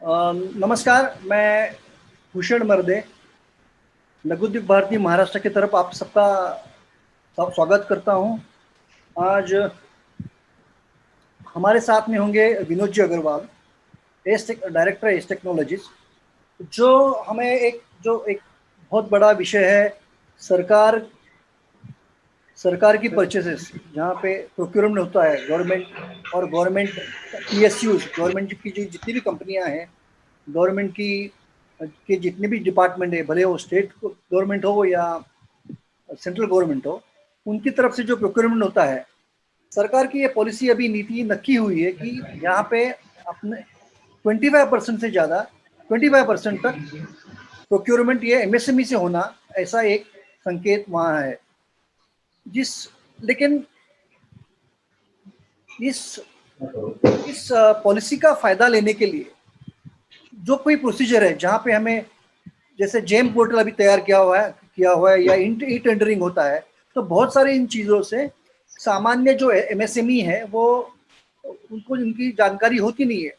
नमस्कार, मैं भूषण मर्दे लघु उद्योग भारती महाराष्ट्र की तरफ आप सबका स्वागत करता हूं। आज हमारे साथ में होंगे Vinod ji Agarwal, director S technologies, जो हमें एक बहुत बड़ा विषय है। सरकार सरकार की परचेसेस, जहाँ पे प्रोक्योरमेंट होता है गवर्नमेंट और गवर्नमेंट पीएसयूज, गवर्नमेंट की जो जितनी भी कंपनियां हैं, गवर्नमेंट की के जितने भी डिपार्टमेंट है, भले वो स्टेट गवर्नमेंट हो या सेंट्रल गवर्नमेंट हो, उनकी तरफ से जो प्रोक्योरमेंट होता है, सरकार की ये पॉलिसी अभी नीति नक्की हुई है कि यहाँ पे अपने 25% से ज़्यादा 25% तक प्रोक्योरमेंट ये एमएसएमई से होना, ऐसा एक संकेत वहाँ है। लेकिन इस पॉलिसी का फायदा लेने के लिए जो कोई प्रोसीजर है, जहाँ पे हमें जैसे जेम पोर्टल अभी तैयार किया हुआ है या ई टेंडरिंग होता है, तो बहुत सारी इन चीज़ों से सामान्य जो एमएसएमई है वो उनको इनकी जानकारी होती नहीं है।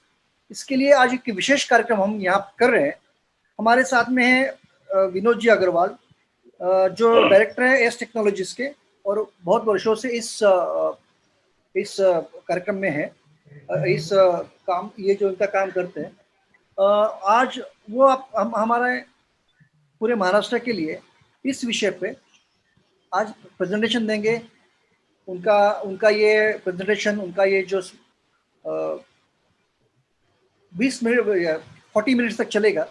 इसके लिए आज एक विशेष कार्यक्रम हम यहाँ कर रहे हैं। हमारे साथ में है विनोद जी अग्रवाल, जो डायरेक्टर है एस टेक्नोलॉजीज के, और बहुत वर्षों से इस कार्यक्रम में है, इस काम ये जो इनका काम करते हैं। आज वो हमारे पूरे महाराष्ट्र के लिए इस विषय पे आज प्रेजेंटेशन देंगे। उनका ये प्रेजेंटेशन, उनका ये जो 20 मिनट 40 मिनट्स तक चलेगा,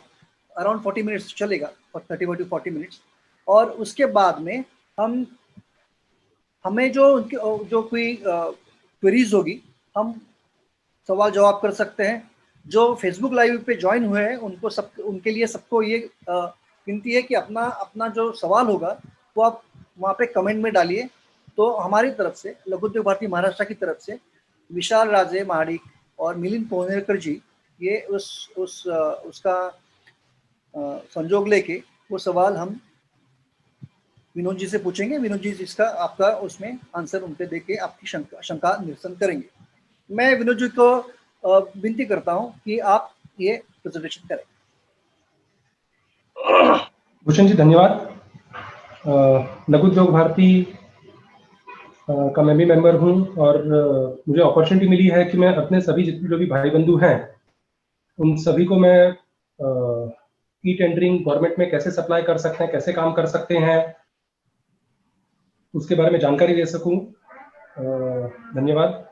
अराउंड 40 मिनट्स चलेगा, और 30 टू 40 मिनट्स। और उसके बाद में हमें जो कोई क्वेरीज होगी, हम सवाल जवाब कर सकते हैं। जो फेसबुक लाइव पे ज्वाइन हुए हैं उनके लिए सबको ये विनती है कि अपना जो सवाल होगा वो आप वहाँ पे कमेंट में डालिए। तो हमारी तरफ से, लघु उद्योग भारती महाराष्ट्र की तरफ से, विशाल राजे महाडिक और मिलिंद पोहनेरकर जी ये उसका संजोग लेके वो सवाल हम विनोद जी से पूछेंगे। विनोद जी इसका आपका उसमें आंसर उनके देके आपकी शंका निरसन करेंगे। मैं विनोद जी को विनती करता हूं कि आप ये प्रेजेंटेशन करें। भूषण जी धन्यवाद। लघु उद्योग भारती का मैं भी मेंबर हूं, और मुझे अपॉर्चुनिटी मिली है कि मैं अपने सभी जितने जो भी भाई बंधु हैं उन सभी को मैं ई टेंडरिंग गवर्नमेंट में कैसे सप्लाई कर सकते हैं, कैसे काम कर सकते हैं, उसके बारे में जानकारी दे सकूं। धन्यवाद।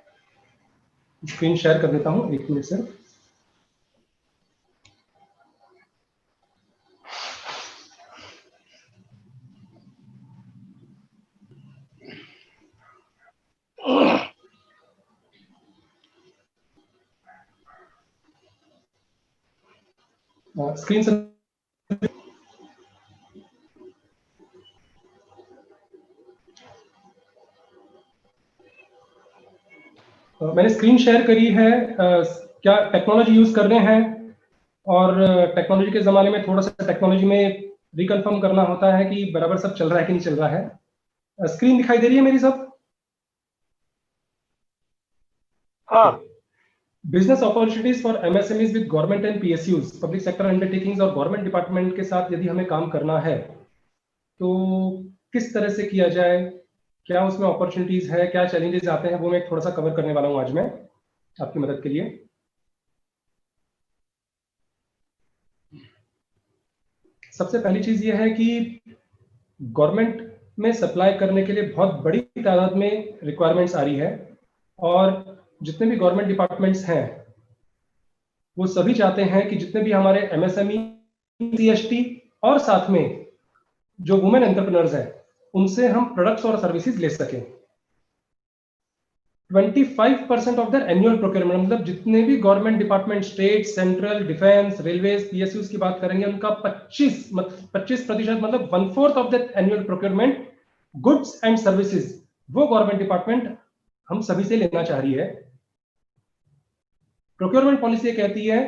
स्क्रीन शेयर कर देता हूं, 1 मिनट से। स्क्रीन से मैंने स्क्रीन शेयर करी है। क्या टेक्नोलॉजी यूज कर रहे हैं, और टेक्नोलॉजी के जमाने में थोड़ा सा टेक्नोलॉजी में रिकन्फर्म करना होता है कि बराबर सब चल रहा है कि नहीं चल रहा है। स्क्रीन दिखाई दे रही है मेरी सब? हाँ। Business opportunities for MSMEs with government and PSUs, public sector undertakings और गवर्नमेंट डिपार्टमेंट के साथ यदि हमें काम करना है तो किस तरह से किया जाए, क्या उसमें अपॉर्चुनिटीज है, क्या चैलेंजेस आते हैं, वो मैं थोड़ा सा कवर करने वाला हूं आज मैं आपकी मदद के लिए। सबसे पहली चीज ये है कि गवर्नमेंट में सप्लाई करने के लिए बहुत बड़ी तादाद में रिक्वायरमेंट्स आ रही है, और जितने भी गवर्नमेंट डिपार्टमेंट्स हैं वो सभी चाहते हैं कि जितने भी हमारे एमएसएमई, सीएसटी और साथ में जो वुमेन एंटरप्रेन्योर्स हैं उनसे हम प्रोडक्ट्स और सर्विसेज ले सकें। 25% ऑफ द एनुअल प्रोक्योरमेंट, मतलब जितने भी government department, state, central, defence, railways, PSUs की बात करेंगे, उनका 25% मतलब 1/4 of the annual procurement goods and services वो गवर्नमेंट डिपार्टमेंट हम सभी से लेना चाह रही है। प्रोक्योरमेंट पॉलिसी कहती है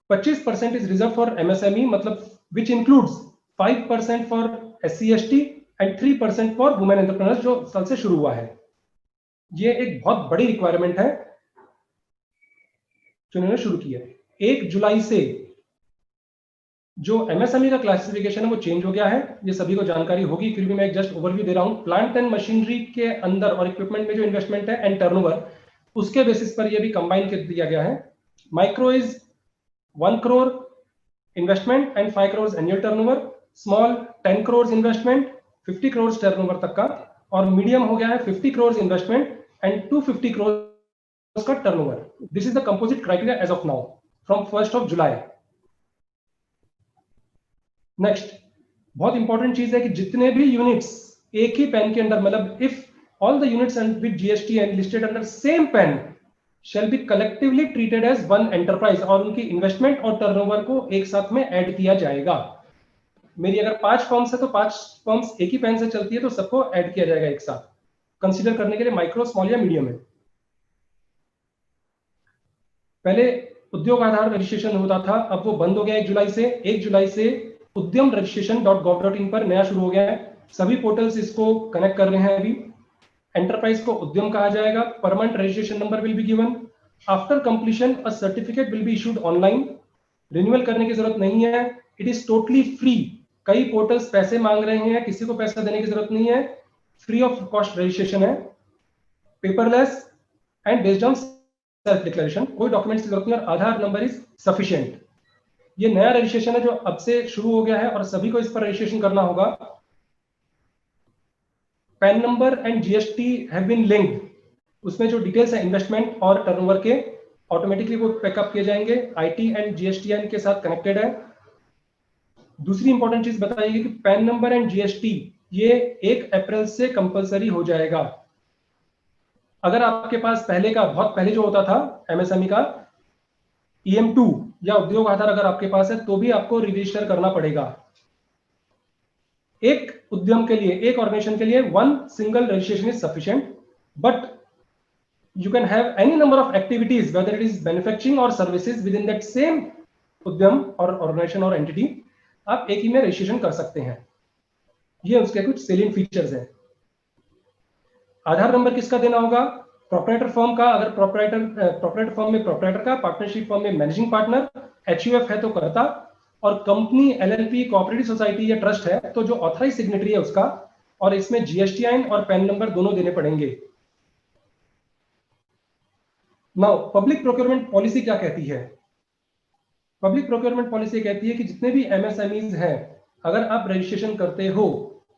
25% इज रिजर्व फॉर एमएसएमई, मतलब which includes 5% for SC ST and 3% for women entrepreneurs, जो साल से शुरू हुआ है। ये एक बहुत बड़ी रिक्वायरमेंट है जो इन्होंने शुरू की है। 1 जुलाई से जो एमएसएमई का क्लासिफिकेशन है वो चेंज हो गया है। ये सभी को जानकारी होगी, फिर भी मैं जस्ट ओवरव्यू दे रहा हूं। प्लांट एंड मशीनरी के अंदर और इक्विपमेंट में जो इन्वेस्टमेंट है एंड टर्नओवर, उसके बेसिस पर ये भी कंबाइन कर दिया गया है। Micro is 1 crore investment and 5 crore annual turnover, small 10 crore investment 50 crore turnover तक का, और मीडियम हो गया है 50 करोड़ इन्वेस्टमेंट एंड 250 करोड़ का turnover. This is the composite criteria as of now from 1 July. Next बहुत इंपॉर्टेंट चीज है कि जितने भी यूनिट्स एक ही पैन के अंदर, मतलब if all the units with GST and listed under same PAN shall be collectively treated as one enterprise, और उनकी इन्वेस्टमेंट और टर्नओवर को एक साथ में ऐड किया जाएगा। मेरी अगर 5 फर्म्स है तो 5 फर्म्स एक ही पैन से चलती है तो सबको ऐड किया जाएगा एक साथ, कंसीडर करने के लिए माइक्रो, स्मॉल या मीडियम है। पहले उद्योग आधार रजिस्ट्रेशन होता था, अब वो बंद हो गया 1 जुलाई से। 1 जुलाई से उद्यम रजिस्ट्रेशन.gov.in पर नया शुरू हो गया है। सभी पोर्टल्स इसको कनेक्ट कर रहे हैं अभी। एंटरप्राइज को उद्यम कहा जाएगा। Permanent registration number will be given. After completion a certificate will be issued online. Renewal करने की जरूरत नहीं है। It is totally free. कई पोर्टल्स पैसे मांग रहे हैं, किसी को पैसा देने की जरूरत नहीं है, फ्री ऑफ कॉस्ट रजिस्ट्रेशन है, paperless and based on self declaration. कोई डॉक्यूमेंट्स की जरूरत नहीं और आधार नंबर इज सफिशिएंट। ये नया रजिस्ट्रेशन है जो अब से शुरू हो गया है और सभी को इस पर रजिस्ट्रेशन करना होगा। PAN number and GST have been linked. उसमें जो डिटेल्स है इन्वेस्टमेंट और टर्नओवर के, ऑटोमेटिकली वो पैकअप किए जाएंगे, आईटी एंड जीएसटीएन के साथ कनेक्टेड है। दूसरी इंपॉर्टेंट चीज बताइए कि पैन नंबर एंड जीएसटी ये 1 अप्रैल से कंपलसरी हो जाएगा। अगर आपके पास पहले का, बहुत पहले जो होता था एमएसएमई का EM2 या उद्योग आधार अगर आपके पास है तो भी आपको रजिस्टर करना पड़ेगा। एक उद्यम के लिए, एक ऑर्गेनाइजेशन के लिए 1 single registration is sufficient, but you can have any number of activities whether it is manufacturing or services within that same उद्यम और ऑर्गेनाइजेशन और एंटिटी, आप एक ही में रजिस्ट्रेशन कर सकते हैं। ये उसके कुछ सेलिएंट फीचर्स हैं। आधार नंबर किसका देना होगा? प्रोप्राइटर फर्म का। अगर प्रोप्राइटर फर्म में प्रोप्राइटर का, पार्टनरशिप फर्म में मैनेजिंग पार्टनर, HUF है तो कर्ता, और कंपनी LLP कोऑपरेटिव सोसाइटी या ट्रस्ट है तो जो ऑथराइज सिग्नेटरी है उसका, और इसमें GSTN और पैन नंबर दोनों देने पड़ेंगे। नाउ पब्लिक प्रोक्योरमेंट पॉलिसी क्या कहती है? पब्लिक प्रोक्योरमेंट पॉलिसी कहती है कि जितने भी MSMEs हैं, अगर आप रजिस्ट्रेशन करते हो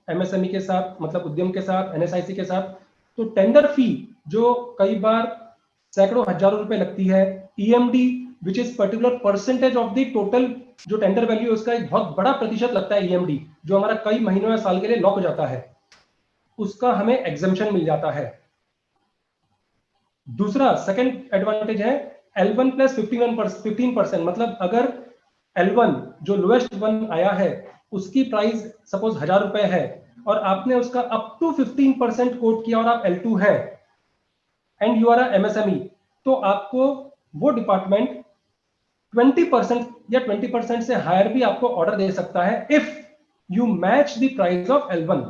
MSME के साथ, मतलब उद्यम के साथ, NSIC के साथ, तो टेंडर फी जो कई बार सैकड़ों हजारों रुपए लगती है, EMD which is particular percentage of the total जो टेंडर वैल्यू है उसका एक बहुत बड़ा प्रतिशत लगता है EMD, जो हमारा कई महीनों या साल के लिए लॉक हो जाता है, उसका हमें एग्जेम्पशन मिल जाता है। दूसरा सेकंड एडवांटेज है L1 प्लस 15%, मतलब अगर L1 जो लोएस्ट वन आया है उसकी प्राइस सपोज 1000 रुपए है और आपने उसका अप टू 15% कोट किया और आप L2 है and you are a MSME, तो आपको वो डिपार्टमेंट 20% या 20% से हायर भी आपको ऑर्डर दे सकता है if you match the price of L1।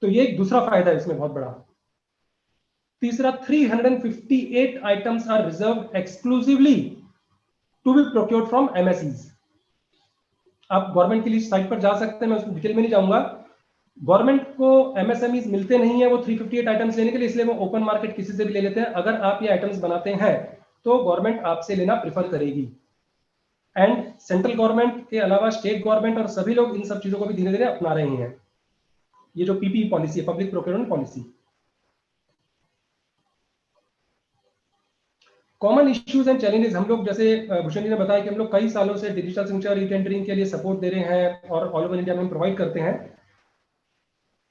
तो ये एक दूसरा फायदा है इसमें बहुत बड़ा। तीसरा, 358 items are reserved exclusively to be procured from MSEs। आप गवर्नमेंट की लिस्ट साइट पर जा सकते हैं, मैं उसमें डिटेल में नहीं जाऊंगा। गवर्नमेंट को MSMEs मिलते नहीं है वो 358 आइटम्स लेने के लिए, इसलिए वो ओपन मार्केट किसी से भी ले लेते हैं। अगर आप ये आइटम्स बनाते हैं तो गवर्नमेंट आपसे लेना प्रिफर करेगी। एंड सेंट्रल गवर्नमेंट के अलावा स्टेट गवर्नमेंट और सभी लोग इन सब चीजों को भी धीरे धीरे अपना रहे हैं। ये जो PPE पॉलिसी है, public procurement policy. Common issues and challenges, हम लोग जैसे भूषण जी ने बताया कि हम लोग कई सालों से डिजिटल सिग्नेचर ई-टेंडरिंग के लिए सपोर्ट दे रहे हैं और ऑल ओवर इंडिया में हम प्रोवाइड करते हैं।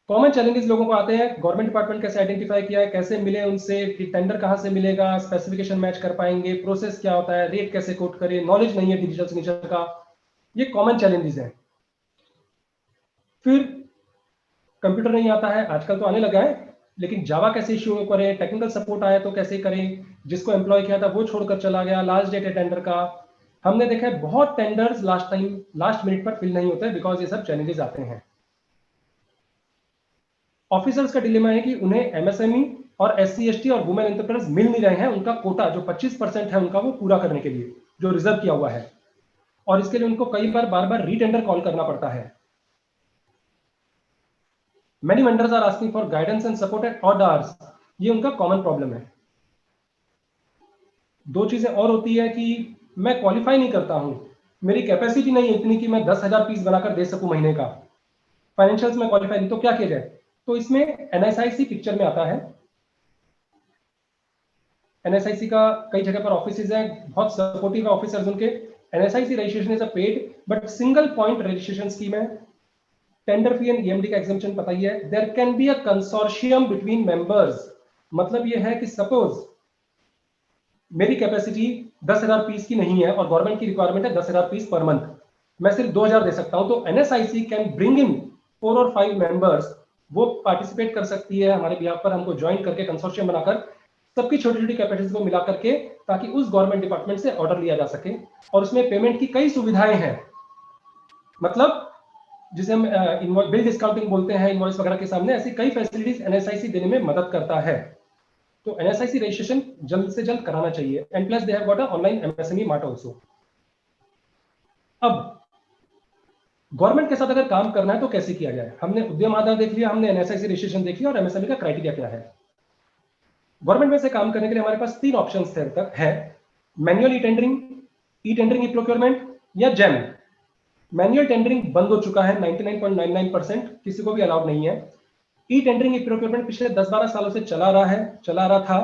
कॉमन चैलेंजेस लोगों को आते हैं, गवर्नमेंट डिपार्टमेंट कैसे आइडेंटिफाई किया है, कैसे मिले उनसे, टेंडर कहां से मिलेगा, स्पेसिफिकेशन मैच कर पाएंगे, प्रोसेस क्या होता है, रेट कैसे कोट करें, नॉलेज नहीं है डिजिटल सिग्नेचर का, ये कॉमन चैलेंजेस हैं। फिर कंप्यूटर नहीं आता है, आजकल तो आने लगा है, लेकिन जावा कैसे इश्यू करें, टेक्निकल सपोर्ट आया तो कैसे करें, जिसको एम्प्लॉय किया था वो छोड़कर चला गया, लास्ट डेट है टेंडर का। हमने देखा है बहुत टेंडर्स लास्ट मिनट पर फिल नहीं होते हैं बिकॉज ये सब चैलेंजेस आते हैं। ऑफिसर्स का डिलेमा है कि उन्हें MSME और SC ST और वुमेन एंटरप्रेन्योर्स मिल नहीं रहे हैं उनका कोटा जो 25% है उनका वो पूरा करने के लिए। जो रिजर्व किया हुआ है, और इसके लिए उनको कई बार बार बार रीटेंडर कॉल करना पड़ता है। Many vendors are asking for guidance and support at odd hours. ये उनका कॉमन प्रॉब्लम है। दो चीजें और होती है कि मैं क्वालिफाई नहीं करता हूं, मेरी कैपेसिटी नहीं है इतनी कि मैं 10,000 पीस बनाकर दे सकूं महीने का, फाइनेंशियल्स में क्वालिफाई नहीं, तो क्या किया जाए? तो इसमें एनएसआईसी पिक्चर में आता है। एनएसआईसी का कई जगह पर ऑफिसेज हैं, बहुत सपोर्टिव ऑफिसर्स उनके। NSIC registration is a paid but single point registration scheme है। टेंडर फी एंड ईएमडी का एग्जम्पशन पता ही है। There can be a consortium between members. मतलब ये है कि सपोज मेरी कैपेसिटी 10,000 पीस की नहीं है और गवर्नमेंट की रिक्वायरमेंट है 10,000 पीस पर मंथ, मैं सिर्फ 2,000 दे सकता हूं, तो एनएसआईसी कैन ब्रिंग इन 4 और 5 मेंबर्स, वो पार्टिसिपेट कर सकती है हमारे बिहाफ पर, हमको ज्वाइन करके कंसोर्शियम बनाकर सबकी छोटी छोटी कैपेसिटी को मिला करके, ताकि उस गवर्नमेंट डिपार्टमेंट से ऑर्डर लिया जा सके। और उसमें पेमेंट की कई सुविधाएं हैं, मतलब जिसे हम बिल डिस्काउंटिंग बोलते हैं इनवॉइस वगैरह के सामने, ऐसी कई फैसिलिटीज एनएसआईसी देने में मदद करता है। तो एनएसआईसी रजिस्ट्रेशन जल्द से जल्द कराना चाहिए। And plus they have got a online MSME mart also. अब गवर्नमेंट के साथ अगर काम करना है तो कैसे किया जाए? हमने उद्यम आधार देख लिया, हमने एनएसआईसी रजिस्ट्रेशन देख लिया, और एमएसएमई का क्राइटेरिया क्या है। गवर्नमेंट में से काम करने के लिए हमारे पास 3 ऑप्शंस है, मैनुअल ई टेंडरिंग, ई टेंडरिंग ई प्रोक्योरमेंट, या जेम। मैनुअल टेंडरिंग बंद हो चुका है, 99.99%, किसी को भी अलाउड नहीं है। ई टेंडरिंग ई प्रोक्योरमेंट पिछले 10-12 सालों से चला रहा था,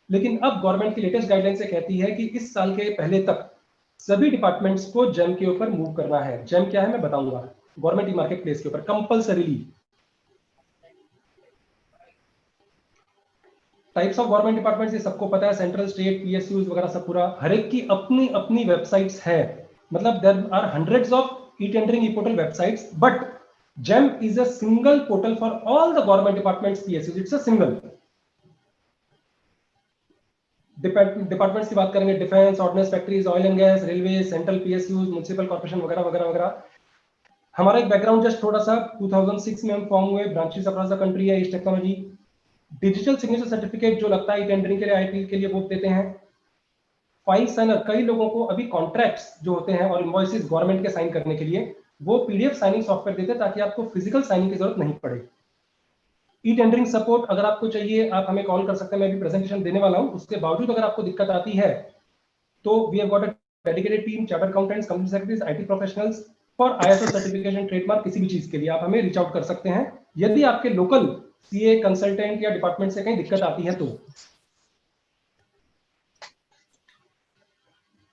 लेकिन अब गवर्नमेंट की लेटेस्ट गाइडलाइन से कहती है कि इस साल के पहले तक सभी डिपार्टमेंट्स को जेम के ऊपर मूव करना है। जेम क्या है मैं बताऊंगा, गवर्नमेंट ई मार्केट प्लेस के ऊपर compulsorily. Types of government departments ये सबको पता है, सेंट्रल, स्टेट, पीएसयूज वगैरह सब पूरा, हर एक की अपनी अपनी वेबसाइट्स है। मतलब there are hundreds of e-tendering e-portal websites, but GEM is a single portal for all the government departments, PSUs. It's a single. Departments की बात करेंगे, defence, ordnance factories, oil and gas, railway, central PSUs, municipal corporation वगैरह वगैरह वगैरह। हमारा एक background just थोड़ा सा, 2006 में हम फॉर्म हुए, ब्रांचेस अक्रॉस द कंट्री है इस टेक्नोलॉजी। डिजिटल सिग्नेचर सर्टिफिकेट जो लगता है टेंडरिंग के लिए, आईटी के लिए, वो देते हैं। फाइल साइनर, कई लोगों को अभी कॉन्ट्रैक्ट्स जो होते हैं और इनवॉइसेस गवर्नमेंट के साइन करने के लिए, वो पीडीएफ साइनिंग सॉफ्टवेयर देते हैं ताकि आपको फिजिकल साइनिंग की जरूरत नहीं पड़े। ई टेंडरिंग सपोर्ट अगर आपको चाहिए, आप हमें कॉल कर सकते हैं, मैं भी प्रेजेंटेशन देने वाला हूं। उसके बावजूद अगर आपको दिक्कत आती है तो we have got a dedicated team, chartered accountants, company secretaries, IT professionals for ISO certification, trademark, किसी भी चीज के लिए आप हमें रीच आउट कर सकते हैं यदि आपके लोकल सीए, कंसल्टेंट या डिपार्टमेंट से कहीं दिक्कत आती है तो।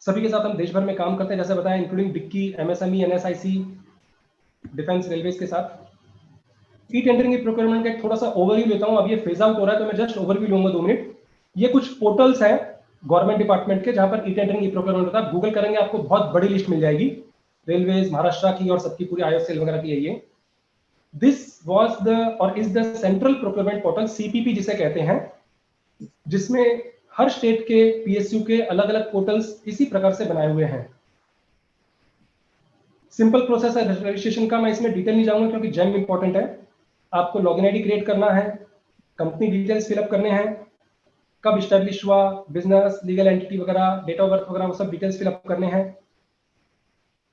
सभी के साथ हम देश भर में काम करते हैं, जैसे बताया, including DICCI, MSME, NSIC, defence, railways के साथ। ई टेंडरिंग ई प्रोक्योरमेंट का थोड़ा सा ओवरव्यू लेता हूं। अब ये फेज आउट हो रहा है तो मैं जस्ट ओवरव्यू लूंगा 2 मिनट। ये कुछ पोर्टल्स हैं गवर्नमेंट डिपार्टमेंट के जहां पर ई टेंडरिंग ई प्रोक्योरमेंट होता है। गूगल करेंगे आपको बहुत बड़ी लिस्ट मिल जाएगी, रेलवेज, महाराष्ट्र की और सबकी पूरी आईओएसएल वगैरह की है ये। दिस वाज द और is the central procurement portal, CPP जिसे कहते हैं, जिसमें हर स्टेट के पीएसयू के अलग अलग पोर्टल्स इसी प्रकार से बनाए हुए हैं। सिंपल प्रोसेस है रजिस्ट्रेशन का, मैं इसमें डिटेल नहीं जाऊंगा क्योंकि जेम इंपॉर्टेंट है। आपको लॉगिन आईडी क्रिएट करना है, कंपनी डिटेल्स फिलअप करने हैं, कब स्टैब्लिश हुआ, बिजनेस, लीगल एंटिटी वगैरह, डेट ऑफ बर्थ वगैरह, वो सब डिटेल्स फिलअप करने हैं।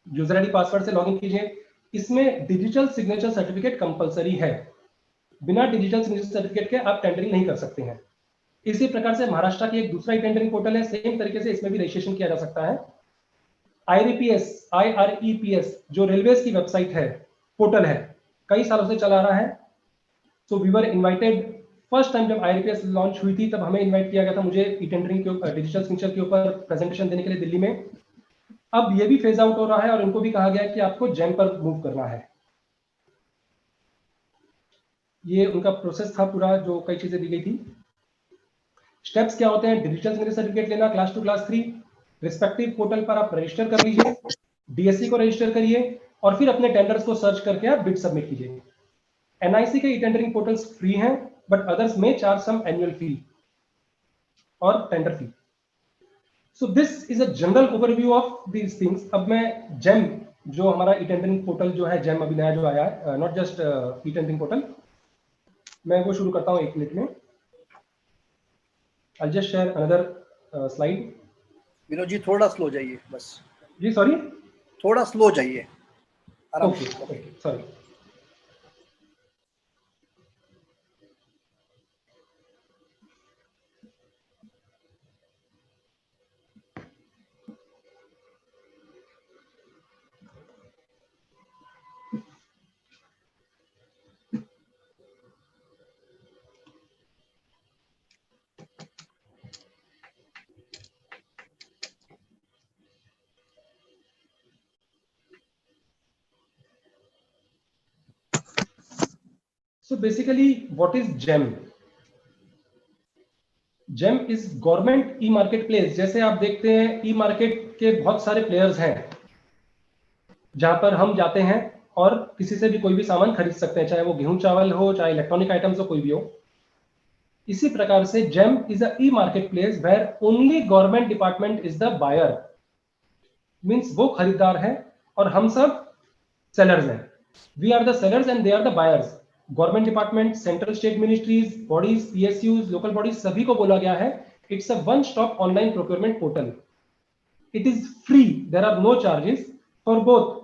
यूजर आईडी पासवर्ड से लॉगिन कीजिए। इसमें डिजिटल सिग्नेचर सर्टिफिकेट कंपलसरी है, बिना डिजिटल सिग्नेचर सर्टिफिकेट के आप टेंडरिंग नहीं कर सकते हैं। इसी प्रकार से महाराष्ट्र की एक दूसरा टेंडरिंग पोर्टल है, सेम तरीके से इसमें भी रजिस्ट्रेशन किया जा सकता है। आईआरईपीएस जो रेलवेज की वेबसाइट है, पोर्टल है, कई सालों से चला रहा है। So we were invited, first time जब आईआरईपीएस लॉन्च हुई थी तब हमें इनवाइट किया गया था, मुझे ई टेंडरिंग के ऊपर, डिजिटल सिग्नेचर के ऊपर प्रेजेंटेशन देने के लिए दिल्ली में। अब ये भी फेज आउट हो रहा है और इनको भी कहा गया है कि आपको जेम पर मूव करना है। ये उनका प्रोसेस था पूरा, जो कई चीजें दी गई थी। स्टेप्स क्या होते हैं? डिजिटल सिग्नेचर सर्टिफिकेट लेना, क्लास 2 क्लास 3, रिस्पेक्टिव पोर्टल पर आप रजिस्टर कर लीजिए, डीएससी को रजिस्टर करिए और फिर अपने टेंडर्स को सर्च करके आप बिड सबमिट कीजिए। एनआईसी के ई टेंडरिंग पोर्टल्स फ्री हैं, बट अदर्स में चार्ज सम एनुअल फी और tender fee. So this is a general overview of these things. अब मैं जेम, जो हमारा ई टेंडरिंग पोर्टल जो है, जेम अभी नया जो आया है, not just E tendering portal, मैं वो शुरू करता हूं 1 मिनट में। I'll just share another slide. Vinod ji थोड़ा स्लो जाइए बस, जी सॉरी, थोड़ा स्लो जाइए, आराम ओके से। Okay sorry. So basically, what is GEM? GEM is government e market place. जैसे आप देखते हैं ई मार्केट के बहुत सारे प्लेयर्स हैं जहां पर हम जाते हैं और किसी से भी कोई भी सामान खरीद सकते हैं, चाहे वो गेहूं चावल हो, चाहे इलेक्ट्रॉनिक आइटम्स हो, कोई भी हो। इसी प्रकार से GEM is a e market place where only government department is the buyer, means वो खरीदार है और हम सब सेलर्स हैं। We are the sellers and they are the buyers. Government department, central state ministries, bodies, PSUs, local bodies, सभी को बोला गया है it's a one stop online procurement portal. It is free, there are no charges for both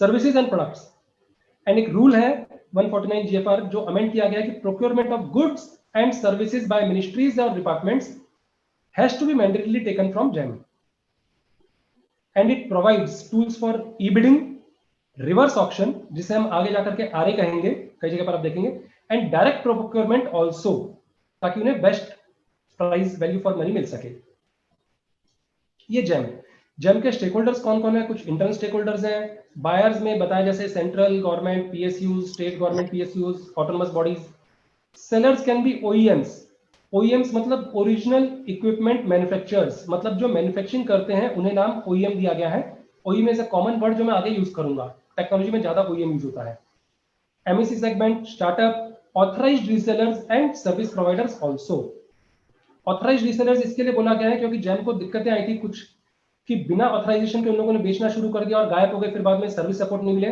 services and products. And एक rule है 149 GFR जो amend किया गया है कि procurement of goods and services by ministries और departments has to be mandatorily taken from GeM. And it provides tools for e bidding, reverse auction जिसे हम आगे जाकर के आरए कहेंगे, कई जगह पर आप देखेंगे, एंड डायरेक्ट प्रोक्योरमेंट ऑल्सो, ताकि उन्हें best price value for money मिल सके। ये जेम के स्टेक होल्डर्स कौन कौन है? कुछ इंटरनल स्टेक होल्डर्स हैं। बायर्स में बताया जैसे central government, PSUs, state government PSUs, autonomous bodies. Sellers can be OEMs. OEMs मतलब ओरिजिनल इक्विपमेंट मैन्युफैक्चरर्स, मतलब जो मैन्युफैक्चरिंग करते हैं उन्हें नाम ओईएम दिया गया है। OEM is a common word जो मैं आगे यूज करूंगा, टेक्नोलॉजी में ज्यादा ओईएम यूज होता है। MSc segment, startup, authorised resellers and service providers also. Authorised resellers इसके लिए बोला गया है क्योंकि जेम को दिक्कतें आई थी कुछ कि बिना ऑथराइजेशन के उन लोगों ने बेचना शुरू कर दिया और गायब हो गए, फिर बाद में सर्विस सपोर्ट नहीं मिले।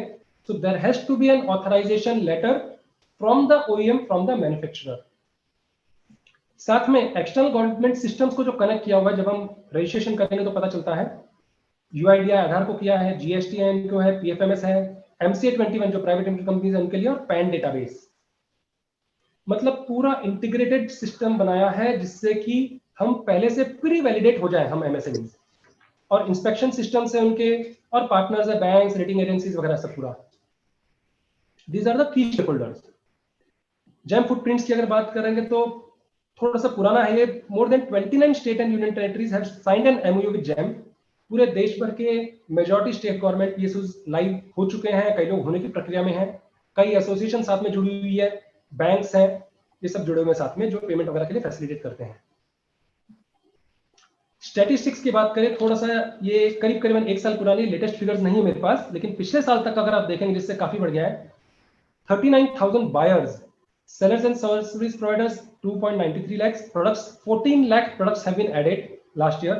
So there has to be an authorisation letter from the OEM, from the manufacturer. साथ में एक्सटर्नल गवर्नमेंट सिस्टम्स को जो कनेक्ट किया हुआ है, जब हम रजिस्ट्रेशन करेंगे तो पता चलता है। यूआईडीआई आधार को किया है, जीएसटीएन को है, पीएफएमएस है, एमसीए 21 जो प्राइवेट लिमिटेड कंपनीज है उनके लिए, और पैन डेटाबेस। मतलब पूरा इंटीग्रेटेड सिस्टम बनाया है जिससे कि हम पहले से प्री वैलिडेट हो जाए हम एमएसएमई, और इंस्पेक्शन सिस्टम से उनके, और पार्टनर्स है बैंक्स, रेटिंग एजेंसीज वगैरह सब पूरा। These are the key stake holders. GeM footprints की अगर बात करेंगे तो थोड़ा सा पुराना है ये। More than 29 state and union territories have signed an MOU with GeM. पूरे देश भर के majority state government PSUs live हो चुके हैं, कई लोग होने की प्रक्रिया में हैं, कई एसोसिएशन साथ में जुड़ी हुई है, बैंक्स हैं, ये सब जुड़े हुए साथ में जो पेमेंट वगैरह के लिए फैसिलिटेट करते हैं। स्टैटिस्टिक्स की बात करें थोड़ा सा, ये करीब करीबन एक साल पुरानी, लेटेस्ट फिगर्स नहीं है मेरे पास, लेकिन पिछले साल तक अगर आप देखेंगे जिससे काफी बढ़ गया है। 39,000 buyers, sellers and service providers 2.93 lakhs, products 14 lakh products have been added last year.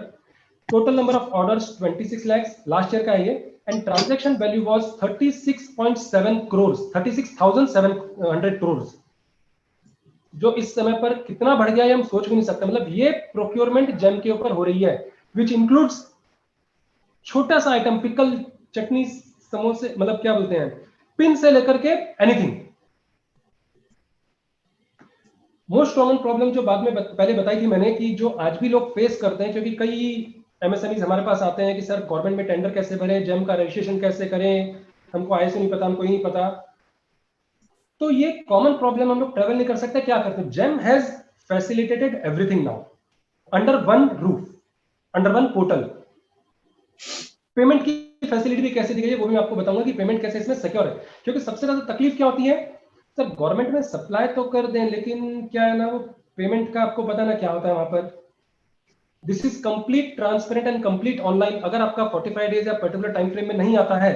Total number of orders 26 lakhs last year का है ये, and transaction value was 36.7 crores, 36,700 crores, जो इस समय पर कितना बढ़ गया है हम सोच भी नहीं सकते। मतलब ये प्रोक्योरमेंट जेम के ऊपर हो रही है, विच इंक्लूड्स छोटा सा आइटम, पिकल, चटनी, समोसे, मतलब क्या बोलते हैं, पिन से लेकर के एनीथिंग। मोस्ट कॉमन प्रॉब्लम जो बाद में पहले बताई थी मैंने कि जो आज भी लोग फेस करते हैं, क्योंकि कई एमएसएमईज हमारे पास आते हैं कि सर गवर्नमेंट में टेंडर कैसे भरें, जेम का रजिस्ट्रेशन कैसे करें, हमको आईएसओ नहीं पता, हमको ही नहीं पता। तो ये कॉमन प्रॉब्लम, हम लोग ट्रेवल नहीं कर सकते, क्या करते हैं? GeM has facilitated everything now under one roof, under one portal. Payment की फैसिलिटी भी कैसे दी गई है वो भी मैं आपको बताऊंगा कि पेमेंट कैसे इसमें सिक्योर है। क्योंकि सबसे ज्यादा तकलीफ क्या होती है, सर गवर्नमेंट में सप्लाई तो कर दें, लेकिन क्या है ना, वो पेमेंट का आपको पता ना क्या होता है वहां पर। This is complete transparent and complete online. अगर आपका 45 डेज या पर्टिकुलर टाइम फ्रेम में नहीं आता है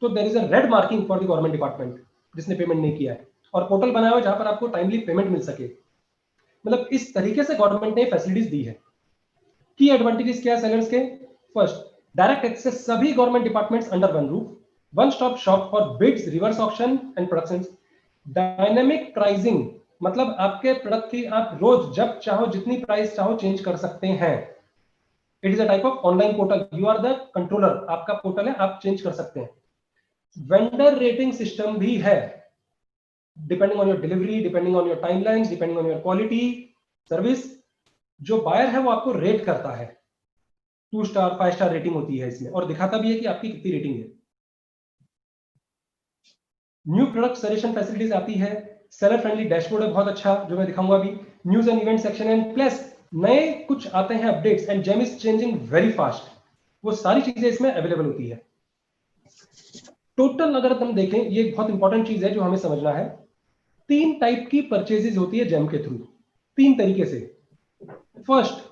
तो there is a red marking for the government department जिसने पेमेंट नहीं किया है, और पोर्टल बनाया हुआ जहां पर आपको टाइमली पेमेंट मिल सके। मतलब इस तरीके से गवर्नमेंट ने फैसिलिटीज दी है। की एडवांटेजेस क्या है सेलर्स के? फर्स्ट, डायरेक्ट एक्सेस सभी government departments under one roof, one stop shop for bids, reverse auction and production. Dynamic pricing, मतलब आपके प्रोडक्ट की आप रोज जब चाहो जितनी प्राइस चाहो चेंज कर सकते हैं। It is a type of online portal, you are the controller, आपका पोर्टल है, आप चेंज कर सकते हैं। वेंडर रेटिंग सिस्टम भी है, depending on your delivery, depending on your timelines, depending on your quality service, जो बायर है वो आपको रेट करता है, 2 स्टार 5 स्टार रेटिंग होती है इसमें, और दिखाता भी है कि आपकी कितनी रेटिंग है। न्यू प्रोडक्ट सजेशन फैसिलिटीज आती है, सेलर फ्रेंडली डैशबोर्ड है बहुत अच्छा, जो मैं दिखाऊंगा अभी, news and event section and plus नए कुछ आते हैं updates, and GeM is changing very fast, वो सारी चीजें इसमें अवेलेबल होती है। टोटल अगर हम देखें, ये एक बहुत इंपॉर्टेंट चीज है जो हमें समझना है, 3 टाइप की परचेजेज होती है जेम के थ्रू, 3 तरीके से। फर्स्ट,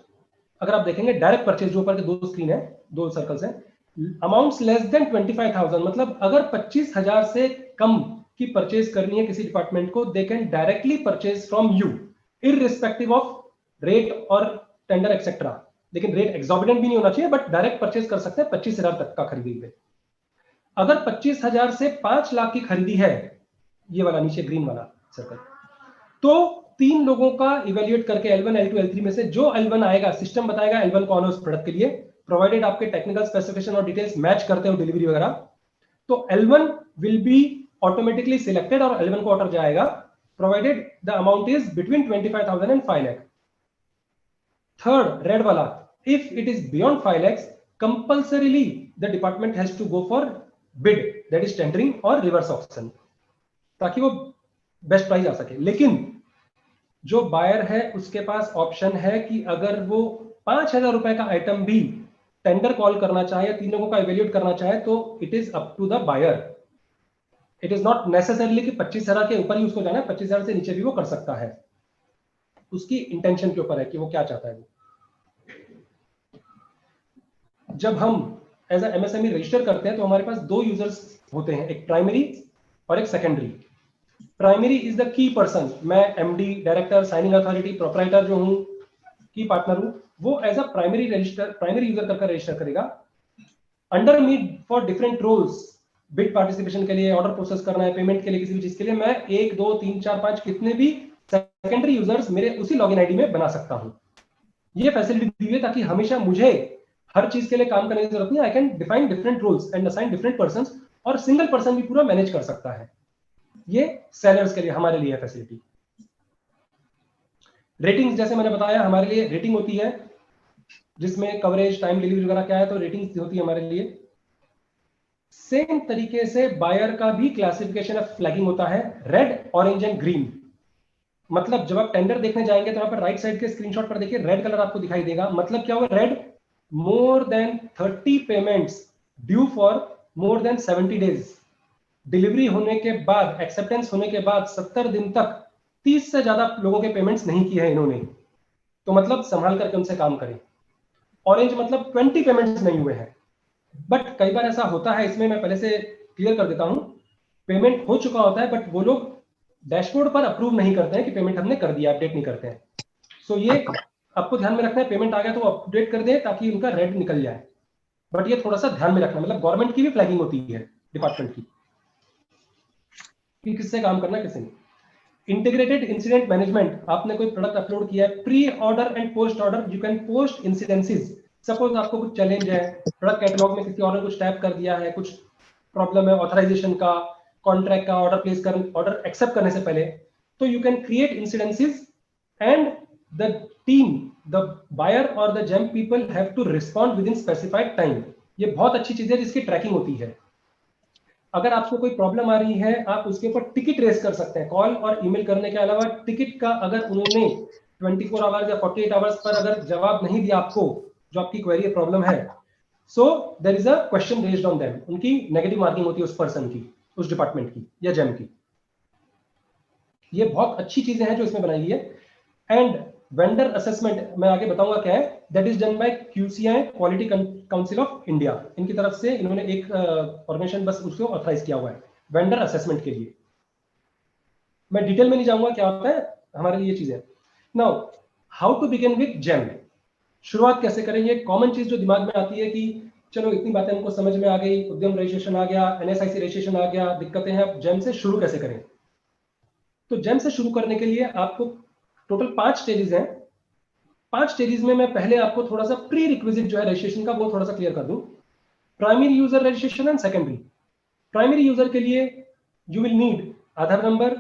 अगर आप देखेंगे डायरेक्ट परचेज, जो ऊपर के 2 स्क्रीन है, 2 सर्कल्स हैं, अमाउंट्स लेस देन 25,000, मतलब अगर 25,000 से कम की परचेज करनी है किसी डिपार्टमेंट को, they can directly purchase from you irrespective of rate और टेंडर एक्सेट्रा। लेकिन रेट एग्जॉर्बिडेंट भी नहीं होना चाहिए, बट डायरेक्ट परचेज कर सकते हैं 25,000 तक का खरीदी पे। अगर 25,000 से 5 लाख की खरीदी है, ये वाला नीचे ग्रीन वाला सर्कल, तो 3 लोगों का इवेल्युएट करके L1, L2, L3 में से जो L1 आएगा, सिस्टम बताएगा L1 कौन है उस प्रोडक्ट के लिए, प्रोवाइडेड आपके टेक्निकल स्पेसिफिकेशन और डिटेल्स मैच करते हो डिलीवरी वगैरह, तो L1 will be automatically selected और L1 को ऑर्डर जाएगा, provided the amount is between 25,000 and 5 lakh. Third, red वाला, if it is beyond 5 lakhs, compulsorily the department has to go for bid, that is tendering और reverse auction, ताकि वो best price आ सके। लेकिन जो बायर है उसके पास ऑप्शन है कि अगर वो 5,000 रुपए का आइटम भी टेंडर कॉल करना चाहे या 3 लोगों का इवेल्युएट करना चाहे, तो it is up to the buyer, it is not necessarily कि 25,000 के ऊपर ही उसको जाना है, 25,000 से नीचे भी वो कर सकता है, उसकी इंटेंशन के ऊपर है कि वो क्या चाहता है। जब हम एज अ एमएसएमई रजिस्टर करते हैं तो हमारे पास 2 यूजर्स होते हैं, एक प्राइमरी और एक secondary. Primary is the key person, मैं MD, director, signing authority, proprietor जो हूं, की पार्टनर हूं, वो एज अ प्राइमरी यूजर करके रजिस्टर करेगा। Under me for different roles, bid participation के लिए, ऑर्डर प्रोसेस करना है, पेमेंट के लिए, किसी भी चीज के लिए, मैं 1 2 3 4 5 कितने भी सेकेंडरी यूजर्स मेरे उसी लॉगिन आईडी में बना सकता हूं। ये फैसिलिटी दी है ताकि हमेशा मुझे हर चीज के लिए काम करने की जरूरत नहीं, I can define different roles and assign different persons, और सिंगल पर्सन भी पूरा मैनेज कर सकता है। ये सेलर्स के लिए, हमारे लिए फैसिलिटी। रेटिंग्स, जैसे मैंने बताया, हमारे लिए रेटिंग होती है जिसमें कवरेज, टाइम डिलीवरी वगैरह क्या है, तो रेटिंग्स होती है हमारे लिए। सेम तरीके से बायर का भी क्लासिफिकेशन ऑफ फ्लैगिंग होता है, रेड, ऑरेंज एंड ग्रीन। मतलब जब आप टेंडर देखने जाएंगे तो यहाँ पर राइट साइड के स्क्रीनशॉट पर देखिए, रेड कलर आपको दिखाई देगा, मतलब क्या होगा, red, more than 30 payments due for more than 70 days, delivery होने के बाद, एक्सेप्टेंस होने के बाद 70 दिन तक 30 से ज्यादा लोगों के पेमेंट्स नहीं किए हैं इन्होंने, तो मतलब संभाल करके उनसे काम करें। ऑरेंज मतलब 20 पेमेंट्स नहीं हुए हैं, बट कई बार ऐसा होता है, इसमें मैं पहले से क्लियर कर देता हूं, पेमेंट हो चुका होता है बट वो लोग डैशबोर्ड पर अप्रूव नहीं करते हैं कि पेमेंट हमने कर दिया, अपडेट नहीं करते हैं। सो ये आपको ध्यान में रखना है, पेमेंट आ गया तो अपडेट कर दें ताकि उनका रेड निकल जाए, बट ये थोड़ा सा ध्यान में रखना, मतलब गवर्नमेंट की भी फ्लैगिंग होती है डिपार्टमेंट की, कि किससे काम करना है किससे नहीं। इंटीग्रेटेड इंसिडेंट मैनेजमेंट, आपने कोई प्रोडक्ट अपलोड किया है, pre order and post order you can post incidences. Suppose आपको कुछ चैलेंज है, प्रोडक्ट कैटलॉग में किसी और ने कुछ टैप कर दिया है, कुछ प्रॉब्लम है ऑथराइजेशन का, कॉन्ट्रैक्ट का, ऑर्डर प्लेस कर, ऑर्डर एक्सेप्ट करने से पहले, तो you can create incidences and the team, the buyer और the GeM people have to respond within specified time. ये बहुत अच्छी चीज है जिसकी ट्रैकिंग होती है। अगर आपको कोई प्रॉब्लम आ रही है, आप उसके ऊपर टिकट रेस कर सकते हैं, कॉल और ईमेल करने के अलावा। टिकट का अगर उन्होंने 24 आवर्स या 48 आवर्स पर अगर जवाब नहीं दिया आपको, जो आपकी क्वेरी प्रॉब्लम है, so there is a question raised on them, उनकी नेगेटिव मार्किंग होती है उस पर्सन की, उस डिपार्टमेंट की या जेम की। ये बहुत अच्छी चीजें हैं जो इसमें बनाई गई है। एंड वेंडर असेसमेंट मैं आगे बताऊंगा क्या है, that is done by QCI, quality council of India. इनकी तरफ से इन्होंने एक ऑर्गेनाइजेशन बस उसको ऑथराइज किया हुआ है वेंडर असेसमेंट के लिए। मैं डिटेल में नहीं जाऊंगा क्या होता है, हमारे लिए ये चीजें। Now how to begin with GeM, शुरुआत कैसे करेंगे। कॉमन चीज जो दिमाग में आती है कि चलो इतनी बातें हमको समझ में आ गई, उद्यम रजिस्ट्रेशन आ गया, NSIC रजिस्ट्रेशन आ गया, दिक्कतें हैं, अब जेम से शुरू कैसे करें। तो जेम से शुरू करने के लिए आपको टोटल 5 स्टेजेस हैं, 5 स्टेजेस में मैं पहले आपको थोड़ा सा प्री रिक्विजिट जो है रजिस्ट्रेशन का वो थोड़ा सा क्लियर कर दूं। Primary user registration and secondary. Primary user के लिए you will need Aadhaar number,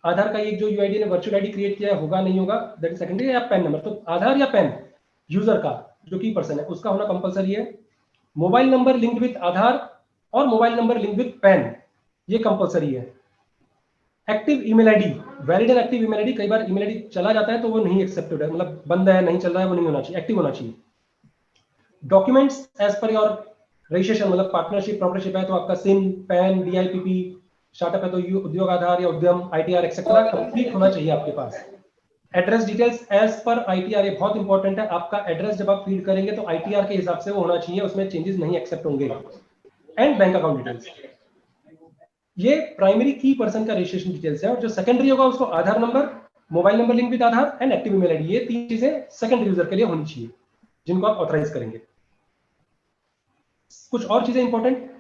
Aadhaar का एक जो यूआईडी ने वर्चुअल आईडी क्रिएट किया है होगा नहीं होगा, दैट इज सेकेंडरी, या पैन नंबर। तो आधार या पैन यूजर का जो की पर्सन है उसका होना कंपलसरी है। मोबाइल नंबर लिंक्ड विद आधार और mobile number linked with pan, ये कंपलसरी है। Active email ID, valid and active email ID, कई बार ईमेल आईडी चला जाता है तो वो नहीं एक्सेप्टेड है, मतलब बंद है, नहीं चल रहा है, वो नहीं होना चाहिए, एक्टिव होना चाहिए। Documents as per your registration, मतलब पार्टनरशिप प्रॉपर्टशिप है तो आपका सिम, पैन, डीआईपीपी, स्टार्टअप है तो उद्योग आधार या उद्यम, आईटीआर एक्सेट्रा कंप्लीट होना चाहिए आपके पास। Address details as per ITR, ये बहुत इंपॉर्टेंट है। आपका एड्रेस जब आप फीड करेंगे तो आईटीआर के हिसाब से वो होना चाहिए, उसमें चेंजेस नहीं एक्सेप्ट होंगे। एंड बैंक अकाउंट डिटेल्स, ये प्राइमरी की पर्सन का रजिस्ट्रेशन डिटेल्स है। और जो सेकेंडरी होगा उसको Aadhaar number, mobile number link with Aadhaar and active email ID, ये 3 चीजें सेकेंडरी यूजर के लिए होनी चाहिए जिनको आप ऑथराइज करेंगे। कुछ और चीजें इंपॉर्टेंट,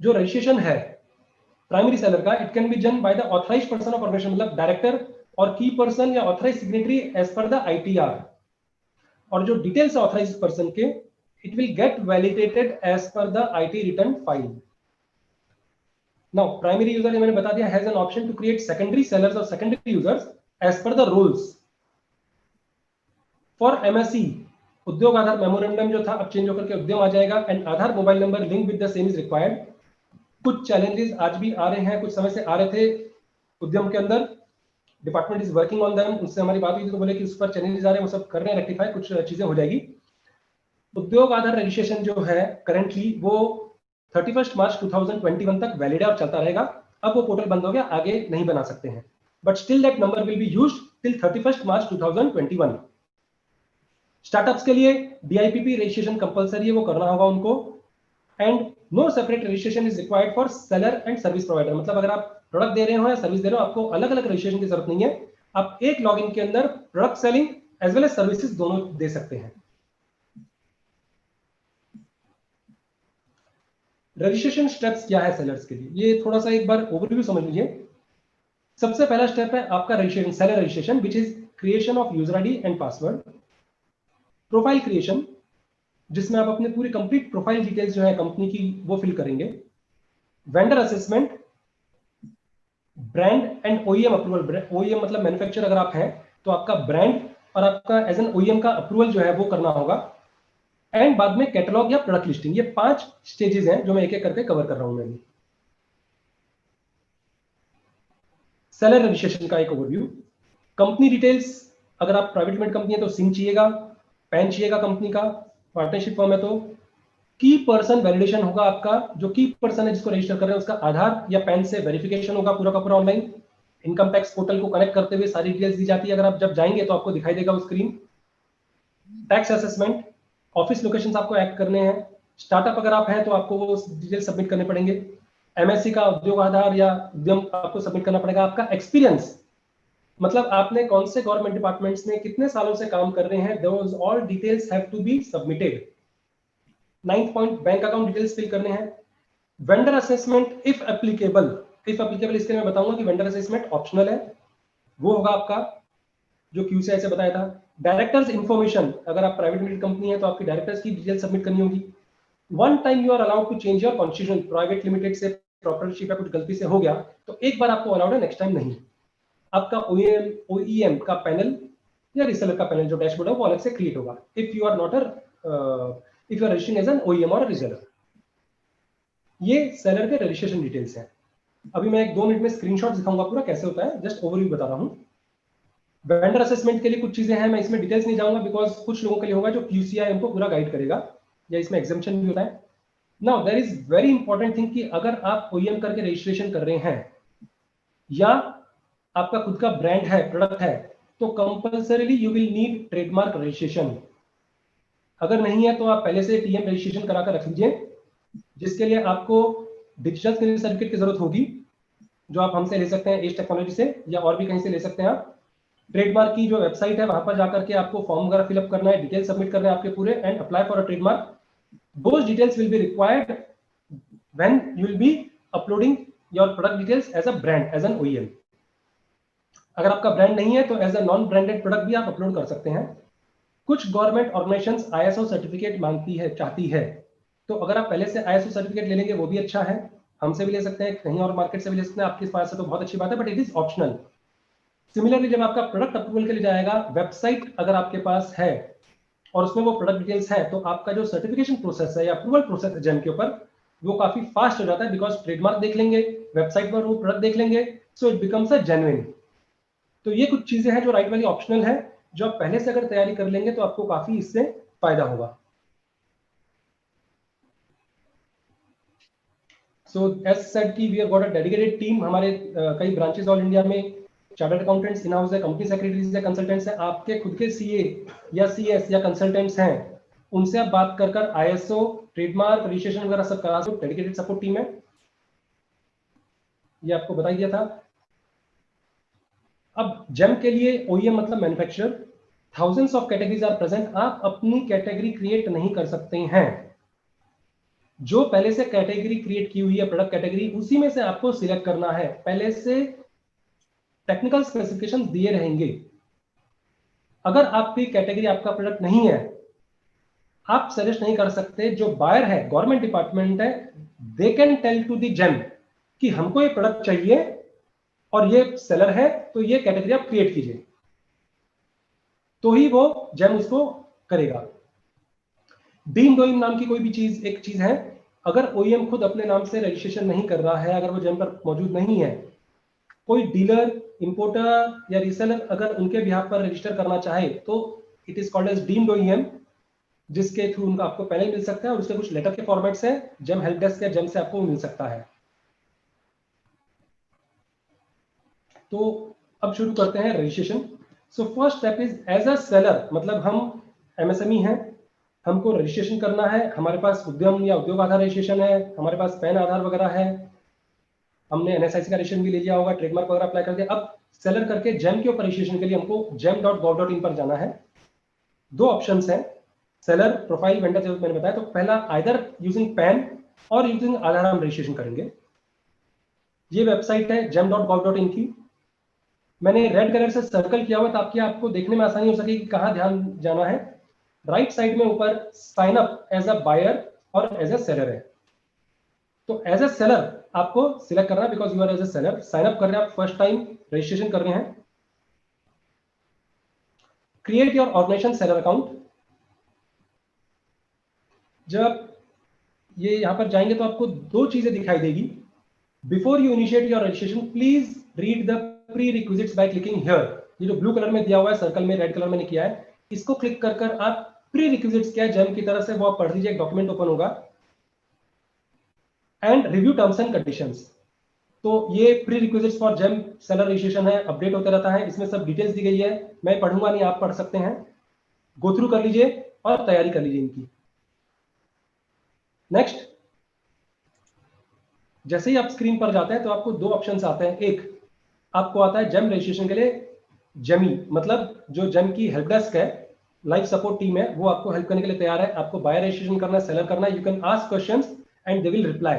जो रजिस्ट्रेशन है प्राइमरी सेलर का, it can be done by the authorised person of organisation, मतलब डायरेक्टर और की पर्सन या authorised signatory as per the ITR. और जो डिटेल्स ऑथराइज्ड पर्सन के, it will get validated as per the IT return file. Now, primary user मैंने बता दिया has an option to create secondary sellers or secondary users as per the rules. For MSE, उद्योग आधार memorandum जो था अब change होकर के उद्यम आ जाएगा and Aadhaar mobile number link with the same is required. कुछ चैलेंजेस आज भी आ रहे हैं, कुछ समय से आ रहे थे उद्यम के अंदर, department is working on them. उससे हमारी बात हुई थी तो बोले कि उस पर चैलेंजेस आ रहे हैं, वो सब कर रहे हैं रेक्टिफाई, कुछ चीजें हो जाएगी। उद्योग आधार रजिस्ट्रेशन जो है करेंटली वो 31 मार्च 2021 तक वैलिड है और चलता रहेगा। अब वो पोर्टल बंद हो गया, आगे नहीं बना सकते हैं, but still that number will be used till 31 March 2021। Startups के लिए डीआईपीपी रजिस्ट्रेशन कंपलसरी है, वो करना होगा उनको। And no separate registration is required for seller and service provider, मतलब अगर आप प्रोडक्ट दे रहे हो या सर्विस दे रहे हो, आपको अलग अलग रजिस्ट्रेशन की जरूरत नहीं है। आप एक लॉगिन के अंदर product selling as well as services दोनों दे सकते हैं। रजिस्ट्रेशन स्टेप्स क्या है सेलर्स के लिए, ये थोड़ा सा एक बार ओवरव्यू समझ लीजिए। सबसे पहला स्टेप है आपका registration, seller registration, which is creation of user ID and password. Profile creation, जिसमें आप अपने पूरी कंप्लीट प्रोफाइल डिटेल्स जो है कंपनी की वो फिल करेंगे। Vendor assessment, brand and OEM approval. OEM मतलब मैन्युफैक्चरर अगर आप हैं तो आपका ब्रांड और आपका एज एन ओईएम का अप्रूवल जो है वो करना होगा। एंड बाद में कैटलॉग या प्रोडक्ट लिस्टिंग। ये 5 स्टेजेस हैं जो मैं एक एक करके कवर कर रहा हूं। मैं सेलर रजिस्ट्रेशन का एक ओवरव्यू। कंपनी डिटेल्स, अगर आप प्राइवेट लिमिटेड कंपनी है तो सिम चाहिएगा, पैन चाहिएगा कंपनी का, पार्टनरशिप फॉर्म है तो की पर्सन वैलिडेशन होगा आपका, जो की पर्सन है जिसको रजिस्टर कर रहे हैं उसका आधार या पैन से वेरिफिकेशन होगा पूरा का पूरा ऑनलाइन। इनकम टैक्स पोर्टल को कनेक्ट करते हुए सारी डिटेल्स दी जाती है, अगर आप जब जाएंगे तो आपको दिखाई देगा वो screen. Tax assessment, office location आपको ऐड करने हैं। स्टार्टअप अगर आप हैं तो आपको वो डिटेल सबमिट करने पड़ेंगे। एमएससी का उद्योग आधार या उद्यम आपको सबमिट करना पड़ेगा। आपका एक्सपीरियंस, मतलब आपने कौन से गवर्नमेंट डिपार्टमेंट्स में कितने सालों से काम कर रहे हैं, those all details have to be submitted. 9th point, bank account details fill करने हैं। वेंडर असेसमेंट इफ एप्लीकेबल, इसके लिए मैं बताऊंगा कि वेंडर असेसमेंट ऑप्शनल है, वो होगा आपका जो क्यू से ऐसे बताया था। डायरेक्टर्स इंफॉर्मेशन, अगर आप प्राइवेट लिमिटेड कंपनी है तो आपकी डायरेक्टर्स की डिटेल सबमिट करनी होगी। One time you are allowed to change your constitution, private limited से प्रॉपर्टीशिप या कुछ गलती से हो गया तो एक बार आपको अलाउड है, नेक्स्ट टाइम नहीं। आपका ओईएम का पैनल या रिसेलर का पैनल जो डैशबोर्ड है वो अलग से क्रिएट होगा if you are not if you are registering as an OEM और रिसेलर। ये सेलर के रजिस्ट्रेशन डिटेल्स हैं। अभी मैं 1-2 मिनट में स्क्रीनशॉट दिखाऊंगा पूरा कैसे होता है, जस्ट ओवरव्यू बता रहा हूं। वेंडर असेसमेंट के लिए कुछ चीजें हैं, मैं इसमें डिटेल्स नहीं जाऊंगा बिकॉज कुछ लोगों के लिए होगा जो क्यूसीआई उनको पूरा गाइड करेगा, या इसमें एग्जाम्पशन भी होता है। Now there is very important thing कि अगर आप ओईएम करके रजिस्ट्रेशन कर रहे हैं या आपका खुद का ब्रांड है, प्रोडक्ट है, तो compulsorily you will need trademark registration. अगर नहीं है तो आप पहले से टीएम रजिस्ट्रेशन करा कर रख लीजिए, जिसके लिए आपको डिजिटल सर्टिफिकेट की जरूरत होगी, जो आप हमसे ले सकते हैं एज टेक्नोलॉजी से या और भी कहीं से ले सकते हैं आप। ट्रेडमार्क की जो वेबसाइट है वहां पर जाकर के आपको फॉर्म वगैरह फिलअप करना है, डिटेल सबमिट करना है आपके पूरे, and apply for a trademark. Those details will be required when you will be uploading your product details as a brand, as an OEM. अगर आपका ब्रांड नहीं है तो as a non branded product भी आप अपलोड कर सकते हैं। कुछ गवर्नमेंट ऑर्गेनाइजेशंस आईएसओ सर्टिफिकेट मांगती है, चाहती है, तो अगर आप पहले से आईएसओ सर्टिफिकेट ले लेंगे वो भी अच्छा है, हमसे भी ले सकते हैं, कहीं और मार्केट से भी ले सकते हैं, आपके पास है तो बहुत अच्छी बात है, but it is optional. Similarly जब आपका प्रोडक्ट अप्रूवल के लिए जाएगा, वेबसाइट अगर आपके पास है और उसमें वो प्रोडक्ट डिटेल्स है, तो आपका जो सर्टिफिकेशन प्रोसेस है या अप्रूवल प्रोसेस है जेम के ऊपर, वो काफी फास्ट हो जाता है, बिकॉज ट्रेडमार्क देख लेंगे, वेबसाइट पर वो प्रोडक्ट देख लेंगे, so it becomes a genuine. तो ये कुछ चीजें हैं जो राइट वाली ऑप्शनल है, जो आप पहले से अगर तैयारी कर लेंगे तो आपको काफी इससे फायदा होगा। सो एज सेड कि we have got a dedicated team, हमारे कई ब्रांचेस ऑल इंडिया में, चार्टर्ड अकाउंटेंट्स इन हाउस है, कंपनी सेक्रेटरीज है, कंसल्टेंट्स है, आपके खुद के सीए या सीएस या कंसल्टेंट्स हैं, उनसे आप बात कर कर आईएसओ, ट्रेडमार्क, रजिस्ट्रेशन वगैरह सब करा सकते, डेडिकेटेड सपोर्ट टीम है, ये आपको बता दिया था। अब जेम के लिए ओईएम मतलब manufacturer, thousands of categories are present, आप अपनी कैटेगरी क्रिएट नहीं कर सकते हैं, जो पहले से कैटेगरी क्रिएट की हुई है प्रोडक्ट कैटेगरी, उसी में से आपको सिलेक्ट करना है, पहले से टेक्निकल स्पेसिफिकेशन दिए रहेंगे। अगर आपकी कैटेगरी आपका प्रोडक्ट नहीं है, आप सजेस्ट नहीं कर सकते, जो बायर है गवर्नमेंट डिपार्टमेंट है, they can tell to the GeM कि हमको ये प्रोडक्ट चाहिए और ये सेलर है, तो ये कैटेगरी आप क्रिएट कीजिए, तो ही वो जेम उसको करेगा। डीम्ड ओईएम नाम की कोई भी चीज एक चीज है, अगर ओईएम खुद अपने नाम से रजिस्ट्रेशन नहीं कर रहा है, अगर वो जेम पर मौजूद नहीं है, कोई डीलर, इंपोर्टर या रीसेलर अगर उनके बिहाफ पर रजिस्टर करना चाहे, तो it is called as deemed OEM, जिसके थ्रू उनका आपको पहले मिल सकता है, और उसके कुछ लेटर के फॉर्मेट्स हैं, जेम हेल्प डेस्क या जेम से आपको मिल सकता है। तो अब शुरू करते हैं registration. So first step is as a seller, मतलब हम एमएसएमई हैं, हमको रजिस्ट्रेशन करना है, हमारे पास उद्यम या उद्योग आधार रजिस्ट्रेशन है, हमारे पास पैन आधार वगैरह है, हमने एनएसआईसी का रजिस्ट्रेशन भी ले लिया होगा, ट्रेडमार्क वगैरह अप्लाई कर दिया। अब सेलर करके जेम के ऊपर रजिस्ट्रेशन के लिए हमको gem.gov.in पर जाना है। दो ऑप्शंस हैं, सेलर प्रोफाइल वेंडर, जैसे मैंने बताया, तो पहला आइदर यूजिंग पैन और यूजिंग आधार हम रजिस्ट्रेशन करेंगे। ये वेबसाइट है gem.gov.in की, मैंने रेड कलर से सर्कल किया हुआ ताकि आपको देखने में आसानी हो सके कि कहां ध्यान जाना है। राइट साइड में ऊपर sign up as a buyer और एज अ सेलर है, तो एज अ सेलर आपको सिलेक्ट करना है, because you are as a seller, sign up कर रहे हैं आप, फर्स्ट टाइम रजिस्ट्रेशन कर रहे हैं। Create your organisation seller account, जब ये यहां पर जाएंगे तो आपको दो चीजें दिखाई देगी। Before you initiate your registration please read the pre requisites by clicking here, ये जो ब्लू कलर में दिया हुआ है सर्कल में, रेड कलर मैंने किया है, इसको क्लिक कर कर आप प्री रिक्विजिट्स क्या है जेम की तरफ से वो आप पढ़ लीजिए, एक डॉक्यूमेंट ओपन होगा, and review terms and conditions. तो ये prerequisites for GeM seller registration है, अपडेट होता रहता है, इसमें सब डिटेल्स दी गई है, मैं पढ़ूंगा नहीं, आप पढ़ सकते हैं, गो थ्रू कर लीजिए और तैयारी कर लीजिए इनकी। नेक्स्ट, जैसे ही आप स्क्रीन पर जाते हैं तो आपको दो ऑप्शंस आते हैं, एक आपको आता है जेम रजिस्ट्रेशन के लिए जेमी, मतलब जो जेम की हेल्प डेस्क है, लाइव सपोर्ट टीम है, वो आपको हेल्प करने के लिए तैयार है। आपको बायर रजिस्ट्रेशन करना है, सेलर करना है, you can ask questions and they will reply,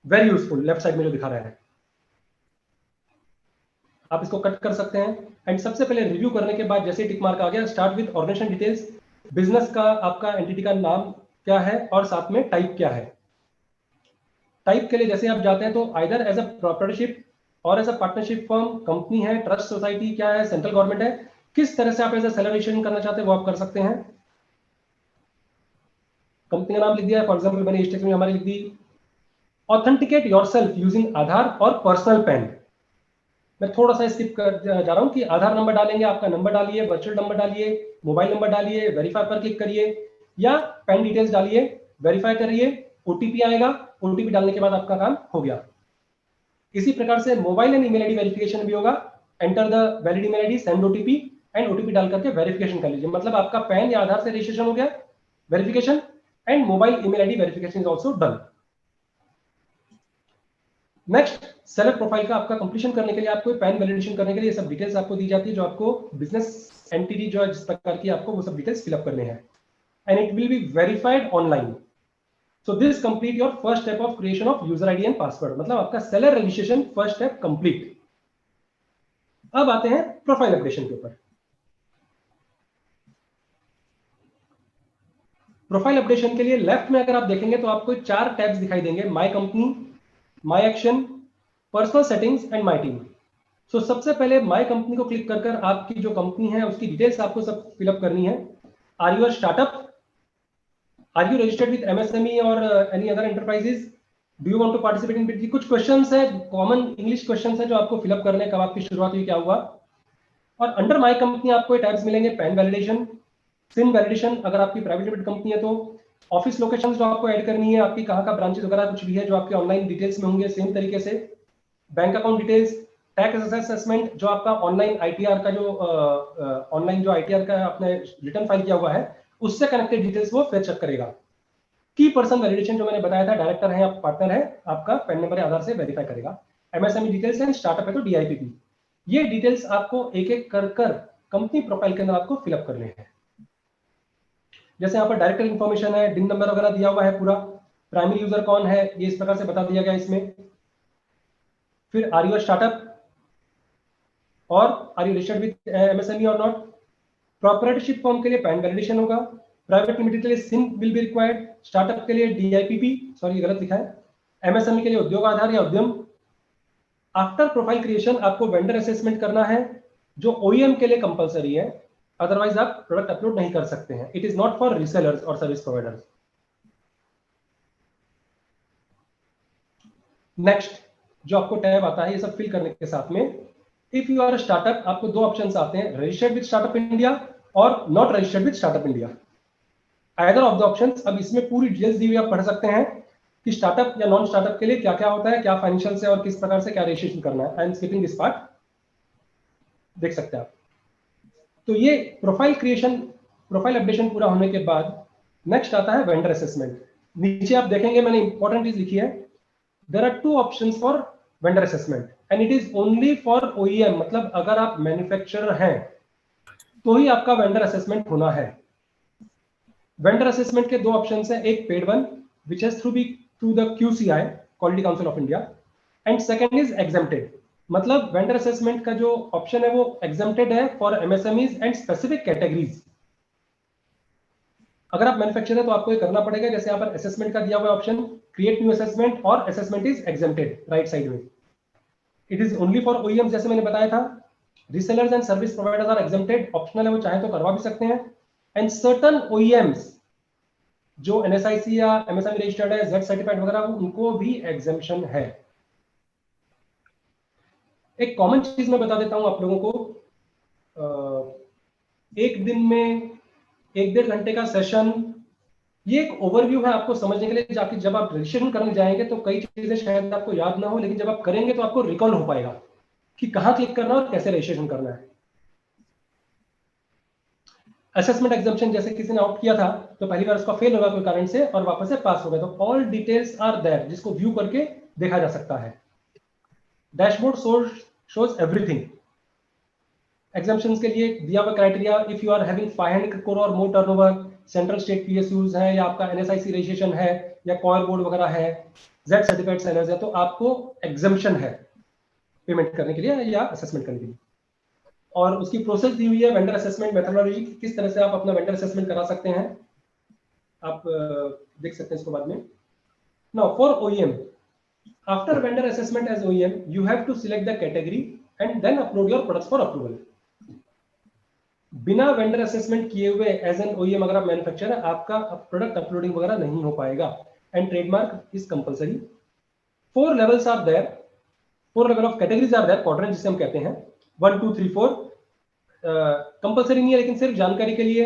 very useful, left side में जो दिखा रहा है, आप इसको कट कर सकते हैं। एंड सबसे पहले रिव्यू करने के बाद जैसे टिक मार्क आ गया, start with organisation details, business का आपका एंटिटी का नाम क्या है और साथ में टाइप क्या है। टाइप के लिए जैसे आप जाते हैं तो आइदर एज अ प्रॉपर्टरशिप और as a partnership firm, company है, ट्रस्ट सोसाइटी क्या है, सेंट्रल गवर्नमेंट है, किस तरह से आप एज अ सेलर रजिस्ट्रेशन करना चाहते हैं वो आप कर सकते हैं। कंपनी का नाम लिख दिया, फॉर एग्जाम्पल मैंने स्टेट में हमारी लिख दी। ऑथेंटिकेट योरसेल्फ यूजिंग आधार और पर्सनल पैन, मैं थोड़ा सा स्किप कर जा रहा हूं कि आधार नंबर डालेंगे, आपका नंबर डालिए, वर्चुअल नंबर डालिए, मोबाइल नंबर डालिए, वेरीफाई पर क्लिक करिए, या पैन डिटेल्स डालिए, वेरीफाई करिए, ओटीपी आएगा, ओटीपी डालने के बाद आपका काम हो गया। इसी प्रकार से mobile and email ID verification भी होगा, enter the valid email ID, send OTP, and OTP डाल करके वेरिफिकेशन कर लीजिए, मतलब आपका पैन या आधार से रजिस्ट्रेशन हो गया, verification, and mobile email ID verification is also done. Next, seller profile का आपका कंप्लीशन करने के लिए, आपको पैन वैलिडेशन करने के लिए सब डिटेल्स आपको दी जाती है, जो आपको बिजनेस एंटिटी जो है जिस प्रकार की, आपको वो सब डिटेल्स फिलअप करने हैं, and it will be verified online. So this complete your first step of creation of user ID and password, मतलब आपका seller registration first step complete. अब आते हैं प्रोफाइल अपडेशन के ऊपर। प्रोफाइल अपडेशन के लिए लेफ्ट में अगर आप देखेंगे तो आपको 4 टैब्स दिखाई देंगे, my company, my action, personal settings and my team. So सबसे पहले माय कंपनी को क्लिक कर आपकी जो कंपनी है उसकी डिटेल्स आपको सब फिलअप करनी है। Are you a startup, are you registered with MSME और any other enterprises, do you want to participate in bid. कुछ क्वेश्चंस है, कॉमन इंग्लिश क्वेश्चंस है जो आपको फिलअप करने, कब आपकी शुरुआत हुई, क्या हुआ। और अंडर माय कंपनी आपको टैब्स मिलेंगे, पैन वैलिडेशन, सिम वैलिडेशन अगर आपकी प्राइवेट लिमिटेड कंपनी है तो, ऑफिस लोकेशन जो आपको ऐड करनी है, आपकी कहाँ का ब्रांचेस वगैरह कुछ भी है जो आपके ऑनलाइन डिटेल्स में होंगे सेम तरीके से, bank account details, tax assessment जो आपका ऑनलाइन आईटीआर का जो ऑनलाइन जो आईटीआर का आपने रिटर्न फाइल किया हुआ है उससे कनेक्टेड डिटेल्स वो फेच करेगा। की पर्सन वैलिडेशन जो मैंने बताया था, डायरेक्टर है या पार्टनर है आपका, पैन नंबर या आधार से वेरीफाई करेगा। एमएसएमई डिटेल्स है, स्टार्टअप है तो डीआईपीपी। ये डिटेल्स आपको एक एक कर कंपनी प्रोफाइल के अंदर आपको फिलअप करने हैं। जैसे यहाँ पर डायरेक्टर इन्फॉर्मेशन है, डिन नंबर वगैरह दिया हुआ है पूरा, प्राइमरी यूजर कौन है ये इस प्रकार से बता दिया गया इसमें। फिर आर यू स्टार्टअप और are you registered with MSME और नॉट। प्रोप्राइटरशिप फॉर्म के लिए पैन वैलिडेशन होगा, प्राइवेट लिमिटेड के लिए CIN will be required, startup के लिए डीआईपीपी, सॉरी गलत लिखा है, एमएसएमई के लिए उद्योग आधार या उद्यम। आफ्टर प्रोफाइल क्रिएशन आपको वेंडर असेसमेंट करना है जो ओईएम के लिए कंपलसरी है, अदरवाइज आप प्रोडक्ट अपलोड नहीं कर सकते हैं। It is not for resellers और सर्विस प्रोवाइडर्स। नेक्स्ट जो आपको टैब आता है ये सब फिल करने के साथ में, इफ यू आर स्टार्टअप आपको 2 ऑप्शंस आते हैं, रजिस्टर्ड विद स्टार्टअप इंडिया और not registered with startup India, either of the options. अब इसमें पूरी डिटेल्स दी हुई आप पढ़ सकते हैं कि स्टार्टअप या नॉन स्टार्टअप के लिए क्या क्या होता है, क्या फाइनेंशियल है और किस प्रकार से क्या रजिस्ट्रेशन करना है। I am skipping this part, देख सकते हैं आप। तो ये प्रोफाइल क्रिएशन, प्रोफाइल अपडेशन पूरा होने के बाद नेक्स्ट आता है वेंडर असेसमेंट। नीचे आप देखेंगे मैंने इंपॉर्टेंट चीज लिखी है, there are 2 options for vendor assessment and it is only for OEM, मतलब अगर आप मैन्युफैक्चरर हैं तो ही आपका वेंडर असेसमेंट होना है। वेंडर असेसमेंट के 2 ऑप्शंस हैं, एक paid one which has to be through the QCI, Quality Council of India, and second is exempted, मतलब वेंडर असेसमेंट का जो ऑप्शन है वो एग्जेम्प्टेड है for MSMEs and specific categories. अगर आप मैन्युफैक्चरर है तो आपको ये करना पड़ेगा, जैसे यहाँ पर असेसमेंट का दिया हुआ ऑप्शन क्रिएट न्यू असेसमेंट और assessment is exempted right side में। It is only for OEM जैसे मैंने बताया था, resellers and service providers are exempted, optional है, वो चाहे तो करवा भी सकते हैं। एंड सर्टन ओईएम्स जो एनएसआईसी या एमएसएमई रजिस्टर्ड है, जेड सर्टिफाइड वगैरह, उनको भी एग्जेम्पशन है। एक कॉमन चीज मैं बता देता हूं आप लोगों को, एक दिन में 1-1.5 घंटे का सेशन, ये एक ओवरव्यू है आपको समझने के लिए, जाके जब आप रजिस्ट्रेशन करने जाएंगे तो कई चीजें शायद आपको याद ना हो, लेकिन जब आप करेंगे तो आपको रिकॉल हो पाएगा कि कहां क्लिक करना है और कैसे रजिस्ट्रेशन करना है। असेसमेंट एग्जाम्पशन जैसे किसी ने आउट किया था तो पहली बार उसका फेल होगा कोई कारण से और वापस से पास होगा, तो ऑल डिटेल्स आर देयर जिसको व्यू करके देखा जा सकता है। Dashboard shows everything. एग्जाम्पशंस के लिए दिया हुआ criteria, if you are having 500 crore और more turnover, central state PSUs है या आपका एनएसआईसी रजिस्ट्रेशन है या कॉयर बोर्ड वगैरह है, जेड सर्टिफाइड सेलर्स है, तो आपको एग्जाम्पशन है पेमेंट करने के लिए या असेसमेंट करने के लिए। और उसकी प्रोसेस दी हुई है, वेंडर असेसमेंट मेथोडोलॉजी, किस तरह से आप अपना वेंडर असेसमेंट करा सकते हैं, आप देख सकते हैं इसको बाद में। Now for OEM, after vendor assessment as OEM you have to select the category and then upload your products for approval. बिना वेंडर असेसमेंट किए हुए एज एन ओईएम अगर आप मैन्युफैक्चरर है, आपका प्रोडक्ट अपलोडिंग वगैरह नहीं हो पाएगा। And trademark is compulsory. 4 levels are there, 4 level of categories are there, quadrant जिसे हम कहते हैं, 1 2 3 4। कंपलसरी नहीं है लेकिन सिर्फ जानकारी के लिए।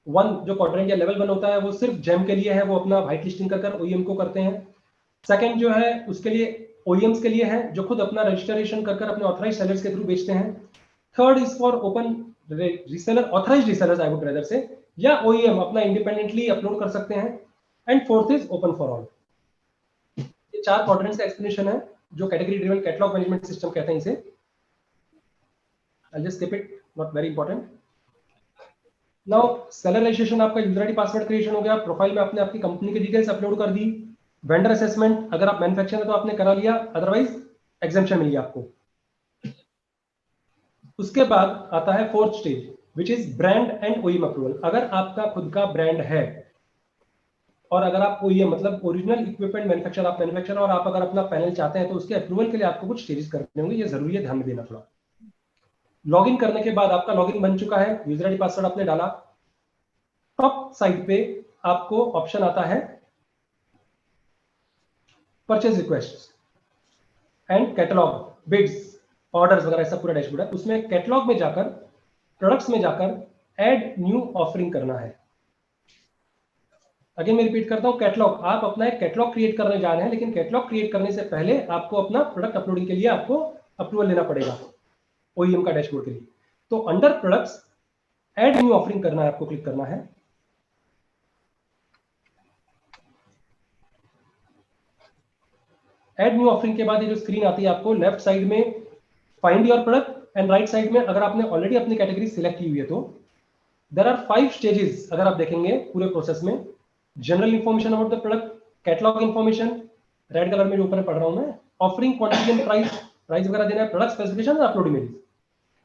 1 जो क्वाड्रेंट या लेवल 1 होता है वो सिर्फ जेम के लिए है, वो अपना व्हाइट लिस्टिंग कर ओईएम को करते हैं। सेकंड जो है उसके लिए ओईएम्स के लिए है जो खुद अपना रजिस्ट्रेशन कर अपने ऑथराइज्ड सेलर्स के थ्रू बेचते हैं। Third is for open reseller, authorised resellers I would rather से, या ओईएम अपना इंडिपेंडेंटली अपलोड कर सकते हैं। And fourth is open for all. ये 4 क्वाड्रेंट्स का एक्सप्लेनेशन है जो category driven catalogue management system कहते हैं इसे। I'll just skip it, not very important. Now seller registration आपका यूजर आईडी पासवर्ड क्रिएशन हो गया, प्रोफाइल में आपने आपकी कंपनी की डिटेल्स अपलोड कर दी। वेंडर असेसमेंट अगर आप मैन्युफैक्चरर है तो आपने करा लिया, अदरवाइज एग्जेम्पशन मिल गया आपको। उसके बाद आता है 4th stage which is brand and OEM approval. अगर आपका खुद का ब्रांड है और अगर आप OEM मतलब ओरिजिनल इक्विपमेंट मैन्युफैक्चर आप मैन्युफैक्चर और आप अगर अपना पैनल चाहते हैं तो उसके अप्रूवल के लिए आपको कुछ स्टेजेस करने होंगे, ये जरूरी है, ध्यान में देना थोड़ा। लॉगिन करने के बाद आपका लॉगिन बन चुका है, यूजर आईडी पासवर्ड आपने डाला, टॉप साइड पे आपको ऑप्शन आता है purchase request and catalogue, bids, orders वगैरह, ऐसा पूरा डैशबोर्ड है। उसमें कैटलॉग में जाकर, प्रोडक्ट्स में जाकर ऐड न्यू ऑफरिंग करना है। अगेन मैं रिपीट करता हूं, कैटलॉग, आप अपना एक कैटलॉग क्रिएट करने जा रहे हैं, लेकिन कैटलॉग क्रिएट करने से पहले आपको अपना प्रोडक्ट अपलोडिंग के लिए आपको अप्रूवल लेना पड़ेगा OEM का डैशबोर्ड के लिए। तो under products add new offering करना है, आपको क्लिक करना है। ऐड न्यू ऑफरिंग के बाद ये जो स्क्रीन आती है आपको लेफ्ट साइड में find your product and right side में अगर आपने ऑलरेडी अपनी कैटेगरी सिलेक्ट की हुई है तो देयर आर 5 स्टेजेस। अगर आप देखेंगे पूरे प्रोसेस में, general information about the product, catalogue information red colour में जो ऊपर पढ़ रहा हूं मैं, ऑफरिंग, क्वांटिटी एंड प्राइस वगैरह देना है, प्रोडक्ट स्पेसिफिकेशन और अपलोड इमेज।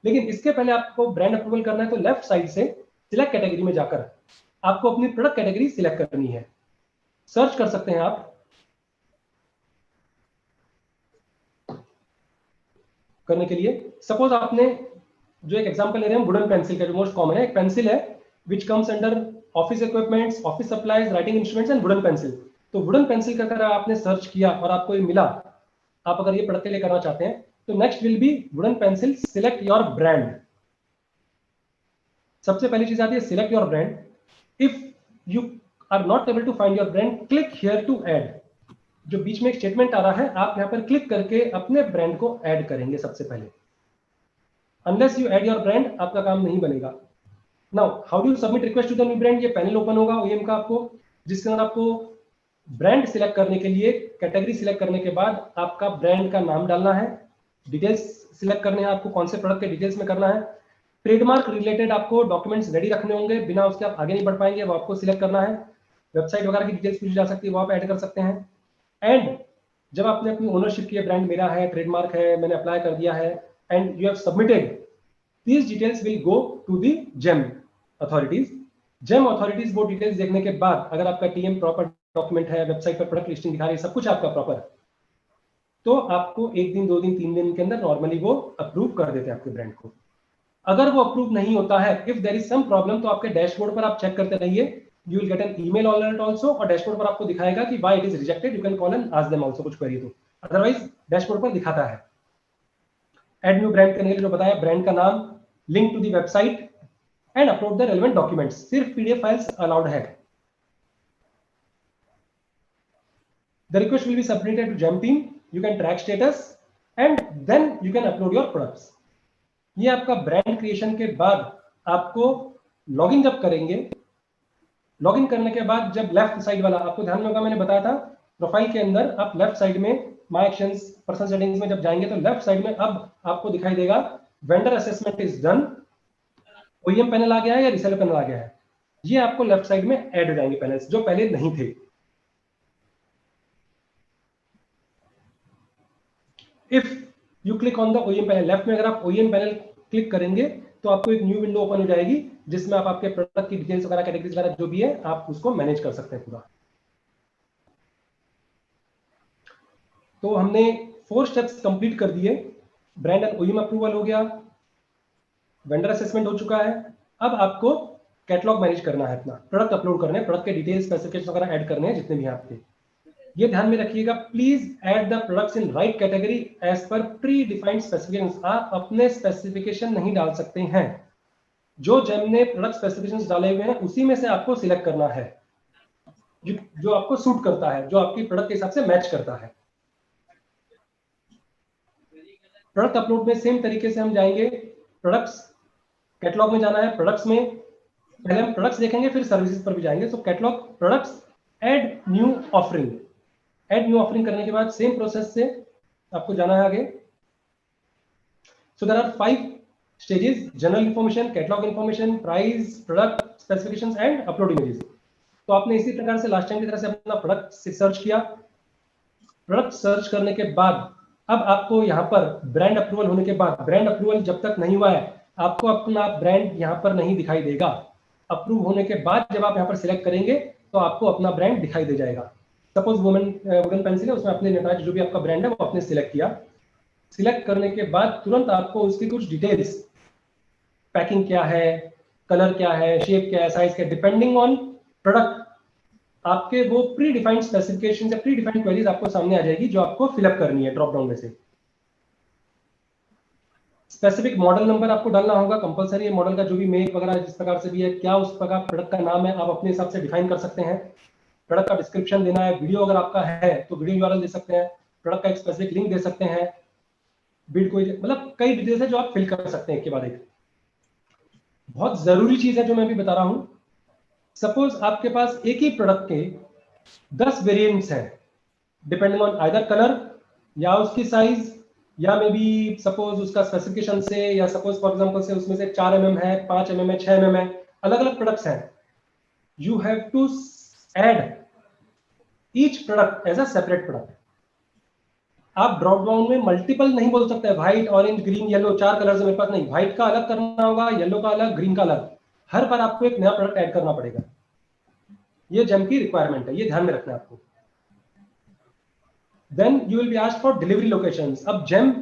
लेकिन इसके पहले आपको ब्रांड अप्रूवल करना है, तो लेफ्ट साइड से सिलेक्ट कैटेगरी में जाकर आपको अपनी प्रोडक्ट कैटेगरी सिलेक्ट करनी है। सर्च कर सकते हैं आप, करने के लिए सपोज आपने जो एक एग्जांपल ले रहे हैं वुडन पेंसिल का, जो मोस्ट कॉमन है, एक पेंसिल है which comes under office equipments, office supplies, writing instruments and wooden pencil. तो वुडन पेंसिल का अगर आपने सर्च किया और आपको ये मिला, आप अगर ये प्रोडक्ट के लिए करना चाहते हैं तो next will be wooden pencil, select your brand. सबसे पहली चीज आती है select your brand. If you are not able to find your brand, click here to add. जो बीच में एक स्टेटमेंट आ रहा है, आप यहां पर क्लिक करके अपने ब्रांड को ऐड करेंगे सबसे पहले। Unless you add your brand आपका काम नहीं बनेगा। Now how do you submit request to the new brand? ये पैनल ओपन होगा OEM का आपको, जिसके अंदर आपको ब्रांड सिलेक्ट करने के लिए, कैटेगरी सिलेक्ट करने के बाद आपका ब्रांड का नाम डालना है, डिटेल्स सिलेक्ट करने हैं आपको, कौन से प्रोडक्ट के डिटेल्स में करना है, ट्रेडमार्क रिलेटेड आपको डॉक्यूमेंट्स रेडी रखने होंगे, बिना उसके आप आगे नहीं बढ़ पाएंगे, वो आपको सिलेक्ट करना है। वेबसाइट वगैरह की डिटेल्स पूछी जा सकती है, वो आप ऐड कर सकते हैं। एंड जब आपने अपनी ओनरशिप की है, ब्रांड मेरा है, ट्रेडमार्क है, मैंने अप्लाई कर दिया है and you have submitted, these details will go to the GEM authorities। GEM authorities वो डिटेल्स देखने के बाद अगर आपका TM प्रॉपर डॉक्यूमेंट है, वेबसाइट पर प्रोडक्ट लिस्टिंग दिखा रही है, सब कुछ आपका प्रॉपर, तो आपको 1 दिन 2 दिन 3 दिन के अंदर नॉर्मली वो अप्रूव कर देते हैं आपके ब्रांड को। अगर वो अप्रूव नहीं होता है, if there is some problem, तो आपके डैशबोर्ड पर आप चेक करते रहिए, you will get an email alert also, और डैशबोर्ड पर आपको दिखाएगा कि why it is rejected, you can call and ask them also कुछ क्वेरी तो, अदरवाइज डैशबोर्ड पर दिखाता है। ऐड न्यू ब्रांड करने के लिए जो बताया, ब्रांड का नाम, link to the website and upload the relevant documents. सिर्फ PDF फाइल्स अलाउड है। The request will be submitted to GEM team, you can track status and then you can upload your products. ये आपका brand creation के बाद आपको login जब करेंगे, login करने के बाद जब लेफ्ट साइड वाला आपको ध्यान में होगा, मैंने बताया था प्रोफाइल के अंदर आप लेफ्ट साइड में माय एक्शंस, पर्सनल सेटिंग्स में जब जाएंगे तो लेफ्ट साइड में अब आपको दिखाई देगा vendor assessment is done, OEM panel आ गया है या रीसेलर पैनल आ गया है। ये आपको लेफ्ट साइड में ऐड हो जाएंगे पैनल्स जो पहले नहीं थे। If you click on the OEM panel, left में अगर आप OEM पैनल क्लिक करेंगे तो आपको एक न्यू विंडो ओपन हो जाएगी, जिसमें आप आपके प्रोडक्ट की डिटेल्स वगैरह, कैटेगरीज वगैरह जो भी है, आप उसको मैनेज कर सकते हैं पूरा। तो हमने 4 स्टेप्स कंप्लीट कर दिए। ब्रांड एंड OEM अप्रूवल हो गया, वेंडर असेसमेंट हो चुका है। अब आपको कैटलॉग मैनेज करना है, अपना प्रोडक्ट अपलोड करने, प्रोडक्ट के डिटेल्स, स्पेसिफिकेशन वगैरह ऐड करने हैं जितने भी हैं आपके। ये ध्यान में रखिएगा, please add the products in right category as per predefined specifications. आप अपने स्पेसिफिकेशन नहीं डाल सकते हैं, जो GEM ने प्रोडक्ट स्पेसिफिकेशंस डाले हुए हैं उसी में से आपको सिलेक्ट करना है, जो आपको सूट करता है, जो आपकी प्रोडक्ट के हिसाब से मैच करता है। प्रोडक्ट अपलोड में सेम तरीके से हम जाएंगे, प्रोडक्ट्स कैटलॉग में जाना है, प्रोडक्ट्स में पहले हम प्रोडक्ट्स देखेंगे, फिर सर्विसेज पर भी जाएंगे। तो catalogue, products, add new offering. Add new offering करने के बाद सेम प्रोसेस से आपको जाना है आगे। So there are 5 stages, general information, catalogue information, price, product specifications and upload images. तो आपने इसी प्रकार से लास्ट टाइम की तरह से अपना प्रोडक्ट सर्च किया। प्रोडक्ट सर्च करने के बाद अब आपको यहाँ पर ब्रांड अप्रूवल होने के बाद, ब्रांड अप्रूवल जब तक नहीं हुआ है आपको अपना ब्रांड यहाँ पर नहीं दिखाई देगा। अप्रूव होने के बाद जब आप यहाँ पर सिलेक्ट करेंगे तो आपको अपना ब्रांड दिखाई दे जाएगा। सपोज वुमेन पेंसिल है, उसमें अपने नटराज जो भी आपका ब्रांड है वो आपने सिलेक्ट किया। सिलेक्ट करने के बाद तुरंत आपको उसकी कुछ डिटेल्स, पैकिंग क्या है, कलर क्या है, शेप क्या है, साइज क्या है, डिपेंडिंग ऑन प्रोडक्ट आपके वो प्री डिफाइंड स्पेसिफिकेशन या प्री डिफाइंड क्वेरीज आपको सामने आ जाएगी जो आपको फिलअप करनी है ड्रॉप डाउन में से। स्पेसिफिक मॉडल नंबर आपको डालना होगा कंपलसरी है, मॉडल का जो भी मेक वगैरह जिस प्रकार से भी है, क्या उस प्रकार प्रोडक्ट का नाम है आप अपने हिसाब से डिफाइन कर सकते हैं। प्रोडक्ट का डिस्क्रिप्शन देना है, वीडियो अगर आपका है तो वीडियो यूआरएल दे सकते हैं, प्रोडक्ट का एक स्पेसिफिक लिंक दे सकते हैं, बिड कोई, मतलब कई डिटेल्स है जो आप फिल कर सकते हैं एक के बाद एक। बहुत जरूरी चीज है जो मैं भी बता रहा हूं, सपोज आपके पास एक ही प्रोडक्ट के 10 वेरिएंट्स हैं, डिपेंडिंग ऑन आइदर कलर या उसकी साइज या मे बी सपोज उसका स्पेसिफिकेशन से, या सपोज फॉर एग्जांपल से उसमें से 4 mm है, 5 mm है, 6 mm है, अलग अलग प्रोडक्ट्स हैं। You have to add each product as a separate product. आप ड्रॉप डाउन में मल्टीपल नहीं बोल सकते, white, orange, green, yellow, 4 colour मेरे पास नहीं, व्हाइट का अलग करना होगा, येलो का अलग, ग्रीन का अलग, हर बार आपको एक नया प्रोडक्ट ऐड करना पड़ेगा। ये जेम की रिक्वायरमेंट है, ये ध्यान में रखना है आपको। Then you will be asked for delivery locations. अब जेम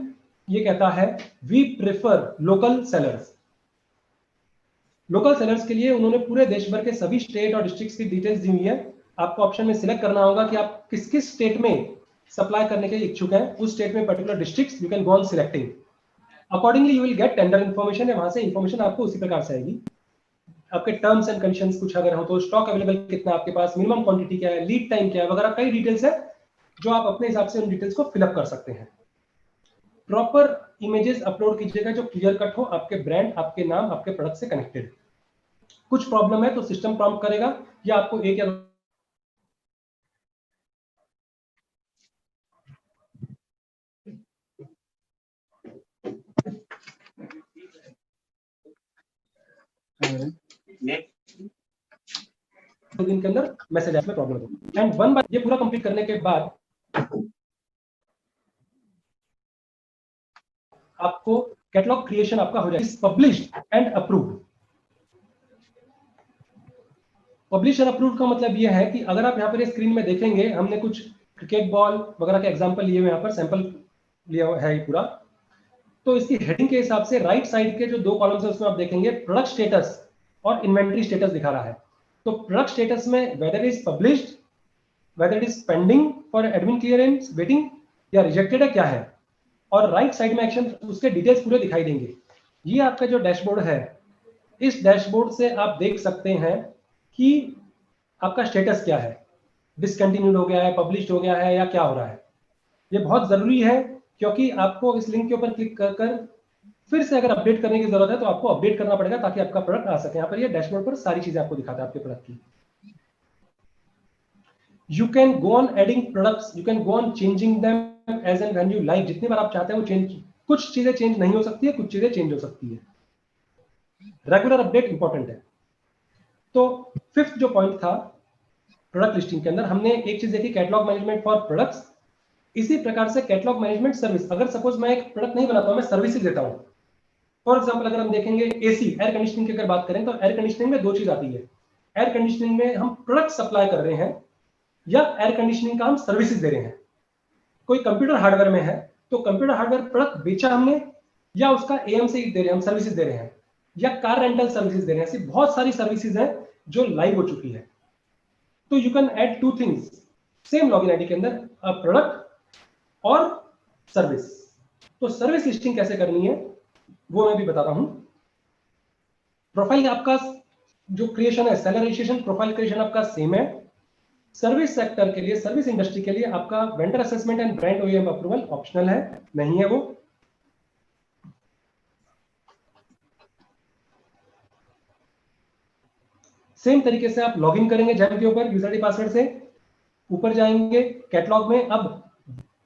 ये कहता है we prefer local sellers. Local sellers के लिए उन्होंने पूरे देश भर के सभी स्टेट और डिस्ट्रिक्ट्स की डिटेल्स दी हुई है। आपको ऑप्शन में सिलेक्ट करना होगा कि आप किस किस स्टेट में सप्लाई करने के लिए इच्छुक हैं, उस स्टेट में particular districts you can go on selecting. Accordingly you will gate tender information है, वहां से इन्फॉर्मेशन आपको उसी प्रकार से आएगी। आपके टर्म्स एंड कंडीशंस कुछ अगर हो तो, स्टॉक अवेलेबल कितना आपके पास, मिनिमम क्वांटिटी क्या है, लीड टाइम क्या है वगैरह, कई डिटेल्स है जो आप अपने हिसाब से उन डिटेल्स को फिलअप कर सकते हैं। प्रॉपर इमेजेस अपलोड कीजिएगा जो क्लियर कट हो, आपके ब्रांड, आपके नाम, आपके प्रोडक्ट से कनेक्टेड। कुछ प्रॉब्लम है तो सिस्टम प्रॉम्प्ट करेगा या आपको एक या दिन के अंदर मैसेज में प्रॉब्लम हो। एंड वन बार ये पूरा कंप्लीट करने के बाद आपको कैटलॉग क्रिएशन आपका हो जाएगा, पब्लिश्ड एंड अप्रूव्ड। पब्लिश और अप्रूव्ड का मतलब ये है कि अगर आप यहाँ पर स्क्रीन में देखेंगे, हमने कुछ क्रिकेट बॉल वगैरह के एग्जांपल लिए हुए, यहाँ पर सैंपल लिया हुआ है ये पूरा। तो इसकी हेडिंग के हिसाब से राइट साइड के जो 2 कॉलम्स है उसमें आप देखेंगे प्रोडक्ट स्टेटस और इन्वेंट्री स्टेटस दिखा रहा है। तो प्रोडक्ट स्टेटस में whether is published, whether is pending for admin clearance, waiting, या रिजेक्टेड है क्या है, और राइट साइड में एक्शन उसके डिटेल्स पूरे दिखाई देंगे। ये आपका जो डैशबोर्ड है, इस डैशबोर्ड से आप देख सकते हैं कि आपका स्टेटस क्या है, डिसकंटिन्यूड हो गया है, पब्लिश्ड हो गया है, या क्या हो रहा है। ये बहुत जरूरी है क्योंकि आपको इस लिंक के ऊपर क्लिक कर कर फिर से अगर अपडेट करने की जरूरत है तो आपको अपडेट करना पड़ेगा ताकि आपका प्रोडक्ट आ सके। यहाँ पर ये डैशबोर्ड पर सारी चीजें आपको दिखाता है आपके प्रोडक्ट की। You can go on adding products, you can go on changing them as and when you like. जितनी बार आप चाहते हैं वो चेंज, कुछ चीजें चेंज नहीं हो सकती है, कुछ चीजें चेंज हो सकती है। रेगुलर अपडेट इंपॉर्टेंट है। तो 5th जो पॉइंट था प्रोडक्ट लिस्टिंग के अंदर, हमने एक चीज देखी, कैटलॉग मैनेजमेंट फॉर प्रोडक्ट्स। इसी प्रकार से कैटलॉग मैनेजमेंट सर्विस। अगर सपोज मैं एक प्रोडक्ट नहीं बनाता हूं, मैं सर्विसेज देता हूं। फॉर एग्जांपल अगर हम देखेंगे एसी, एयर कंडीशनिंग की अगर बात करें तो एयर कंडीशनिंग में 2 चीज आती है। एयर कंडीशनिंग में हम प्रोडक्ट सप्लाई कर रहे हैं या एयर कंडीशनिंग का हम सर्विसेज दे रहे हैं। कोई कंप्यूटर हार्डवेयर में है तो कंप्यूटर हार्डवेयर प्रोडक्ट बेचा हमने या उसका एएमसी दे रहे हैं, हम सर्विसेज दे रहे हैं, या कार रेंटल सर्विसेज दे रहे हैं। ऐसी बहुत सारी सर्विसेज हैं जो लाइव हो चुकी है। तो you can add 2 things same login ID के अंदर, प्रोडक्ट और सर्विस। तो सर्विस लिस्टिंग कैसे करनी है वो मैं भी बता रहा हूं। प्रोफाइल आपका जो क्रिएशन है, सेलर रजिस्ट्रेशन, प्रोफाइल क्रिएशन आपका सेम है। सर्विस सेक्टर के लिए, सर्विस इंडस्ट्री के लिए आपका vendor assessment and brand OEM approval optional है, नहीं है वो। सेम तरीके से आप लॉगिन करेंगे जेम के ऊपर यूजर आईडी पासवर्ड से, ऊपर जाएंगे कैटलॉग में। अब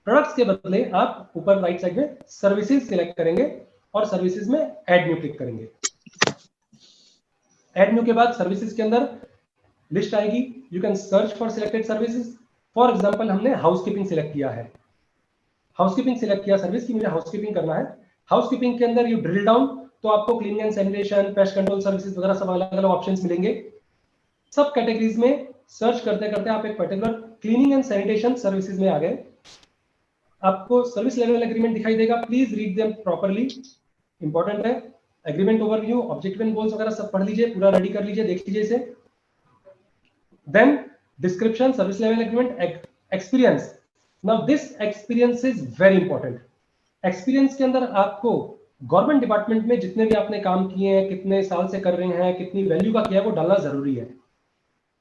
प्रोडक्ट्स के बदले आप ऊपर राइट साइड में सर्विसेज सिलेक्ट करेंगे और सर्विसेज में ऐड न्यू क्लिक करेंगे। ऐड न्यू के बाद सर्विसेज के अंदर लिस्ट आएगी, you can search for selected services. For example हमने हाउसकीपिंग सिलेक्ट किया है, हाउसकीपिंग सिलेक्ट किया सर्विस की, मुझे हाउसकीपिंग करना है। हाउसकीपिंग के अंदर यू ड्रिल डाउन तो आपको cleaning and sanitation, pest control services वगैरह सब अलग अलग ऑप्शंस मिलेंगे। सब कैटेगरीज में सर्च करते करते आप एक particular cleaning and sanitation services में आ गए। आपको सर्विस लेवल एग्रीमेंट दिखाई देगा, please read them properly, important है। Agreement overview, objective and goals वगैरह सब पढ़ लीजिए, पूरा रेडी कर लीजिए, देख लीजिए इसे। Then description, service level agreement, experience. Now this experience is very important. Experience के अंदर आपको गवर्नमेंट डिपार्टमेंट में जितने भी आपने काम किए हैं, कितने साल से कर रहे हैं, कितनी वैल्यू का किया है, वो डालना जरूरी है।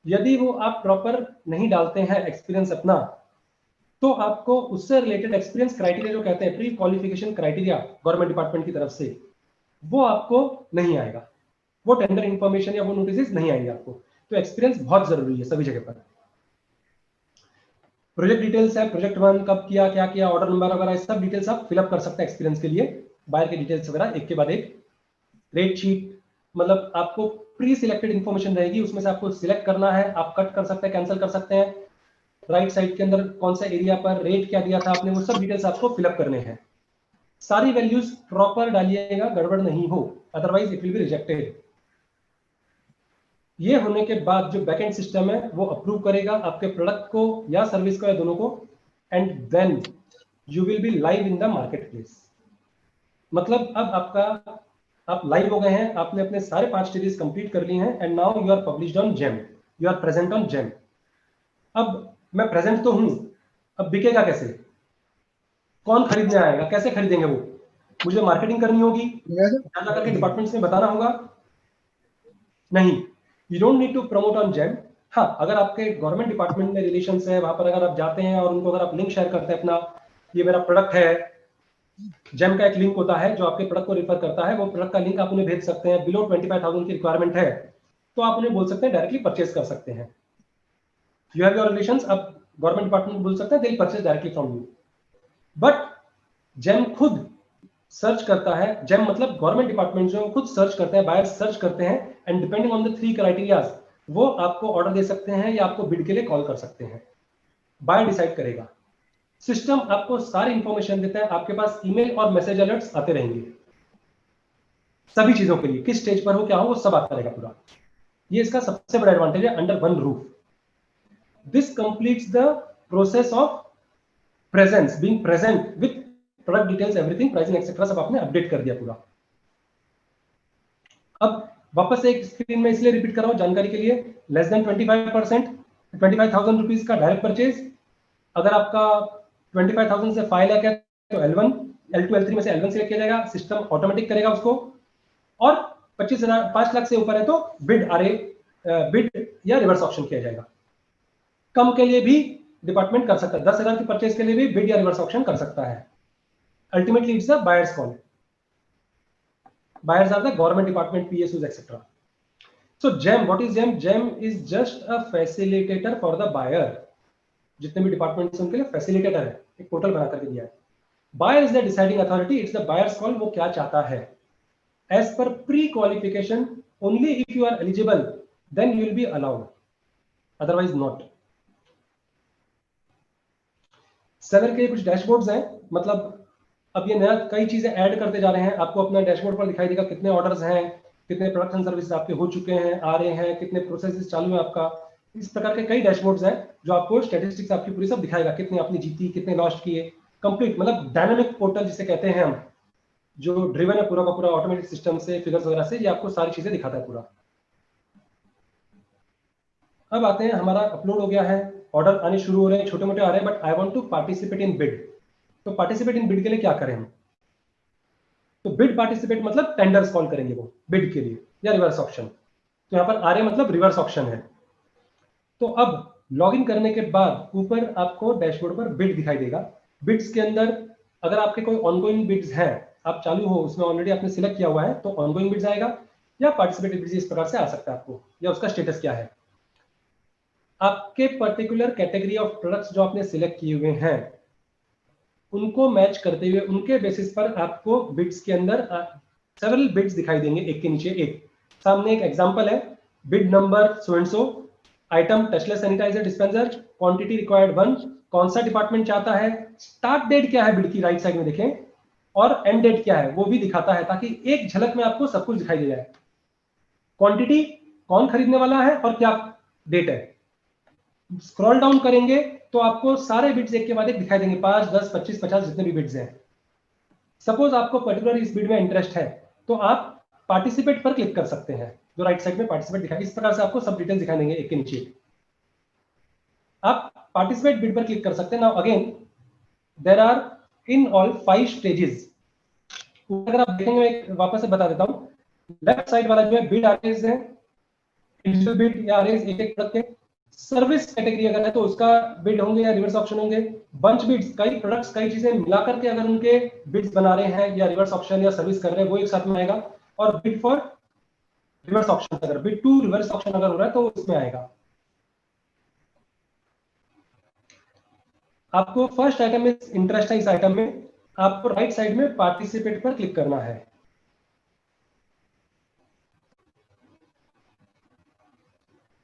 यदि वो आप प्रॉपर नहीं डालते हैं एक्सपीरियंस अपना, तो आपको उससे रिलेटेड एक्सपीरियंस क्राइटेरिया जो कहते हैं, pre qualification criteria government department की तरफ से, वो आपको नहीं आएगा, वो टेंडर इंफॉर्मेशन या वो नोटिस नहीं आएंगे आपको। तो एक्सपीरियंस बहुत जरूरी है सभी जगह पर। प्रोजेक्ट डिटेल्स है, प्रोजेक्ट 1 कब किया, क्या किया, ऑर्डर नंबर वगैरह, सब डिटेल्स आप फिलअप कर सकते हैं एक्सपीरियंस के लिए। बायर के डिटेल्स वगैरह एक के बाद एक। रेट शीट, मतलब आपको प्री सिलेक्टेड इंफॉर्मेशन रहेगी, उसमें से आपको सिलेक्ट करना है, आप कट कर सकते हैं, कैंसिल कर सकते हैं। राइट साइड के अंदर कौन सा एरिया पर रेट क्या दिया था आपने, वो सब डिटेल्स आपको फिलअप करने हैं। सारी वैल्यूज प्रॉपर डालिएगा, गड़बड़ नहीं हो, otherwise it will be rejected. ये होने के बाद जो बैकएंड सिस्टम है वो अप्रूव करेगा आपके प्रोडक्ट को या सर्विस को या दोनों को, and then you will be live in the marketplace. मतलब अब आप लाइव हो गए हैं, आपने अपने सारे 5 स्टेजेस कंप्लीट कर लिए हैं, and now you are published on GeM, you are present on GeM. अब मैं प्रेजेंट तो हूं, अब बिकेगा कैसे, कौन खरीदने आएगा, कैसे खरीदेंगे वो, मुझे मार्केटिंग करनी होगी, ज्यादा करके डिपार्टमेंट्स में बताना होगा, नहीं, you don't need to promote on GeM. हाँ, अगर आपके गवर्नमेंट डिपार्टमेंट में रिलेशन है, वहां पर अगर आप जाते हैं और उनको अगर आप लिंक शेयर करते हैं अपना, ये मेरा प्रोडक्ट है, जेम का एक लिंक होता है जो आपके प्रोडक्ट को रिफर करता है, वो प्रोडक्ट का लिंक आप उन्हें भेज सकते हैं। बिलो 25,000 की रिक्वायरमेंट है तो आप उन्हें बोल सकते हैं डायरेक्टली परचेज कर सकते हैं। यू हैव योर रिलेशंस, आप गवर्नमेंट डिपार्टमेंट बोल सकते हैं they will purchase directly from you. But GeM खुद सर्च करता है, जेम मतलब गवर्नमेंट डिपार्टमेंट जो खुद सर्च करते हैं, बायर्स सर्च करते हैं, and depending on the 3 criterias वो आपको ऑर्डर दे सकते हैं या आपको बिड के लिए कॉल कर सकते हैं। बायर डिसाइड करेगा। सिस्टम आपको सारी इंफॉर्मेशन देता है, आपके पास ईमेल और मैसेज अलर्ट्स आते रहेंगे सभी चीजों के लिए, किस स्टेज पर हो क्या हो वो सब आता रहेगा पूरा। ये इसका सबसे बड़ा एडवांटेज है, under one roof. This completes the process of presence, being present with product details, everything, pricing etcetera सब आपने अपडेट कर दिया पूरा। अब वापस से एक स्क्रीन में इसलिए रिपीट कर रहा हूं जानकारी के लिए, लेस देन 25%, 25,000 रुपीज का डायरेक्ट परचेज। अगर आपका 25,000 से 5 लाख है तो L1, L2, L3 में से L1 सिलेक्ट किया जाएगा, सिस्टम ऑटोमेटिक करेगा उसको। और 25,000, 5 लाख से ऊपर है तो बिड या रिवर्स ऑप्शन किया जाएगा। कम के लिए भी डिपार्टमेंट कर सकता है, 10,000 की परचेज के लिए भी बिड या रिवर्स ऑप्शन कर सकता है। Ultimately it's a buyers call. Buyers are the government department, PSUs, etc. So GEM, what is GEM? GEM is just a facilitator for the buyer. जितने भी डिपार्टमेंट्स उनके लिए फैसिलिटेटर है, एक पोर्टल बना करके दिया है। Buyer is the deciding authority, it's the buyer's call, वो क्या चाहता है। As per pre-qualification, only if you are eligible, then you will be allowed, otherwise not. Seller के कुछ डैशबोर्ड्स हैं, मतलब अब ये नया कई चीजें ऐड करते जा रहे हैं। आपको अपना डैशबोर्ड पर दिखाई देगा कितने ऑर्डर्स हैं, कितने प्रोडक्शन सर्विसेज आपके हो चुके हैं, आ रहे हैं, कितने प्रोसेसेस चालू है आपका। इस प्रकार के कई डैशबोर्ड्स हैं जो आपको स्टैटिस्टिक्स आपकी पूरी सब दिखाएगा, कितने आपने जीती, कितने लॉस्ट किए। कंप्लीट मतलब डायनामिक पोर्टल जिसे कहते हैं हम, जो ड्रिवन है पूरा का पूरा ऑटोमेटिक सिस्टम से, फिगर्स वगैरह से, ये आपको सारी चीजें दिखाता है पूरा। अब आते हैं, हमारा अपलोड हो गया है, ऑर्डर आने शुरू हो रहे हैं, छोटे मोटे आ रहे हैं, but I want to participate in bid. तो पार्टिसिपेट इन बिड के लिए क्या करें हम? तो बिड पार्टिसिपेट मतलब टेंडर्स कॉल करेंगे वो बिड के लिए या रिवर्स ऑप्शन। तो यहाँ पर आर मतलब रिवर्स ऑप्शन है। तो अब लॉगिन करने के बाद ऊपर आपको डैशबोर्ड पर बिड दिखाई देगा। बिड्स के अंदर अगर आपके कोई ऑनगोइंग बिड्स हैं, आप चालू हो उसमें ऑलरेडी आपने सिलेक्ट किया हुआ है, तो ऑनगोइंग बिड्स आएगा, या पार्टिसिपेटिव बिड्स इस प्रकार से आ सकता है आपको, या उसका स्टेटस क्या है। आपके पर्टिकुलर कैटेगरी ऑफ प्रोडक्ट्स जो आपने सिलेक्ट किए हुए हैं उनको मैच करते हुए उनके बेसिस पर आपको बिड्स के अंदर सेवरल बिड्स दिखाई देंगे, एक के नीचे एक। सामने एक एग्जांपल है, bid number so and so, item touchless sanitiser dispenser, quantity required 1, कौन सा डिपार्टमेंट चाहता है, स्टार्ट डेट क्या है बिड की, राइट साइड में देखें, और एंड डेट क्या है वो भी दिखाता है, ताकि एक झलक में आपको सब कुछ दिखाई दे जाए। क्वांटिटी, कौन खरीदने वाला है और क्या डेट है। स्क्रॉल डाउन करेंगे तो आपको सारे बिड्स एक के बाद एक दिखाई देंगे, 5, 10, 25, 50 जितने भी बिड्स हैं। सपोज आपको पर्टिकुलर इस बिड में इंटरेस्ट है तो आप पार्टिसिपेट पर क्लिक कर सकते हैं, जो राइट साइड में पार्टिसिपेट दिखाई, इस प्रकार से आपको सब डिटेल्स दिखाई देंगे एक के नीचे। आप पार्टिसिपेट बिड पर क्लिक कर सकते हैं। Now again there are in all 5 stages. अगर आप देखेंगे, मैं वापस से बता देता हूं, लेफ्ट साइड वाला जो है बिड आरएस है, इंडिविजुअल बिड या आरएस एक एक प्रोडक्ट के। सर्विस कैटेगरी अगर है तो उसका बिड होंगे या रिवर्स ऑप्शन होंगे। बंच बिड्स, कई प्रोडक्ट्स कई चीजें मिलाकर के अगर उनके बिड्स बना रहे हैं या रिवर्स ऑप्शन या सर्विस कर रहे हैं वो एक साथ में आएगा। और बिड फॉर रिवर्स ऑप्शन, अगर बिड टू रिवर्स ऑप्शन अगर हो रहा है तो उसमें आएगा। आपको फर्स्ट आइटम में इंटरेस्ट है, इस आइटम में आपको राइट साइड में पार्टिसिपेट पर क्लिक करना है।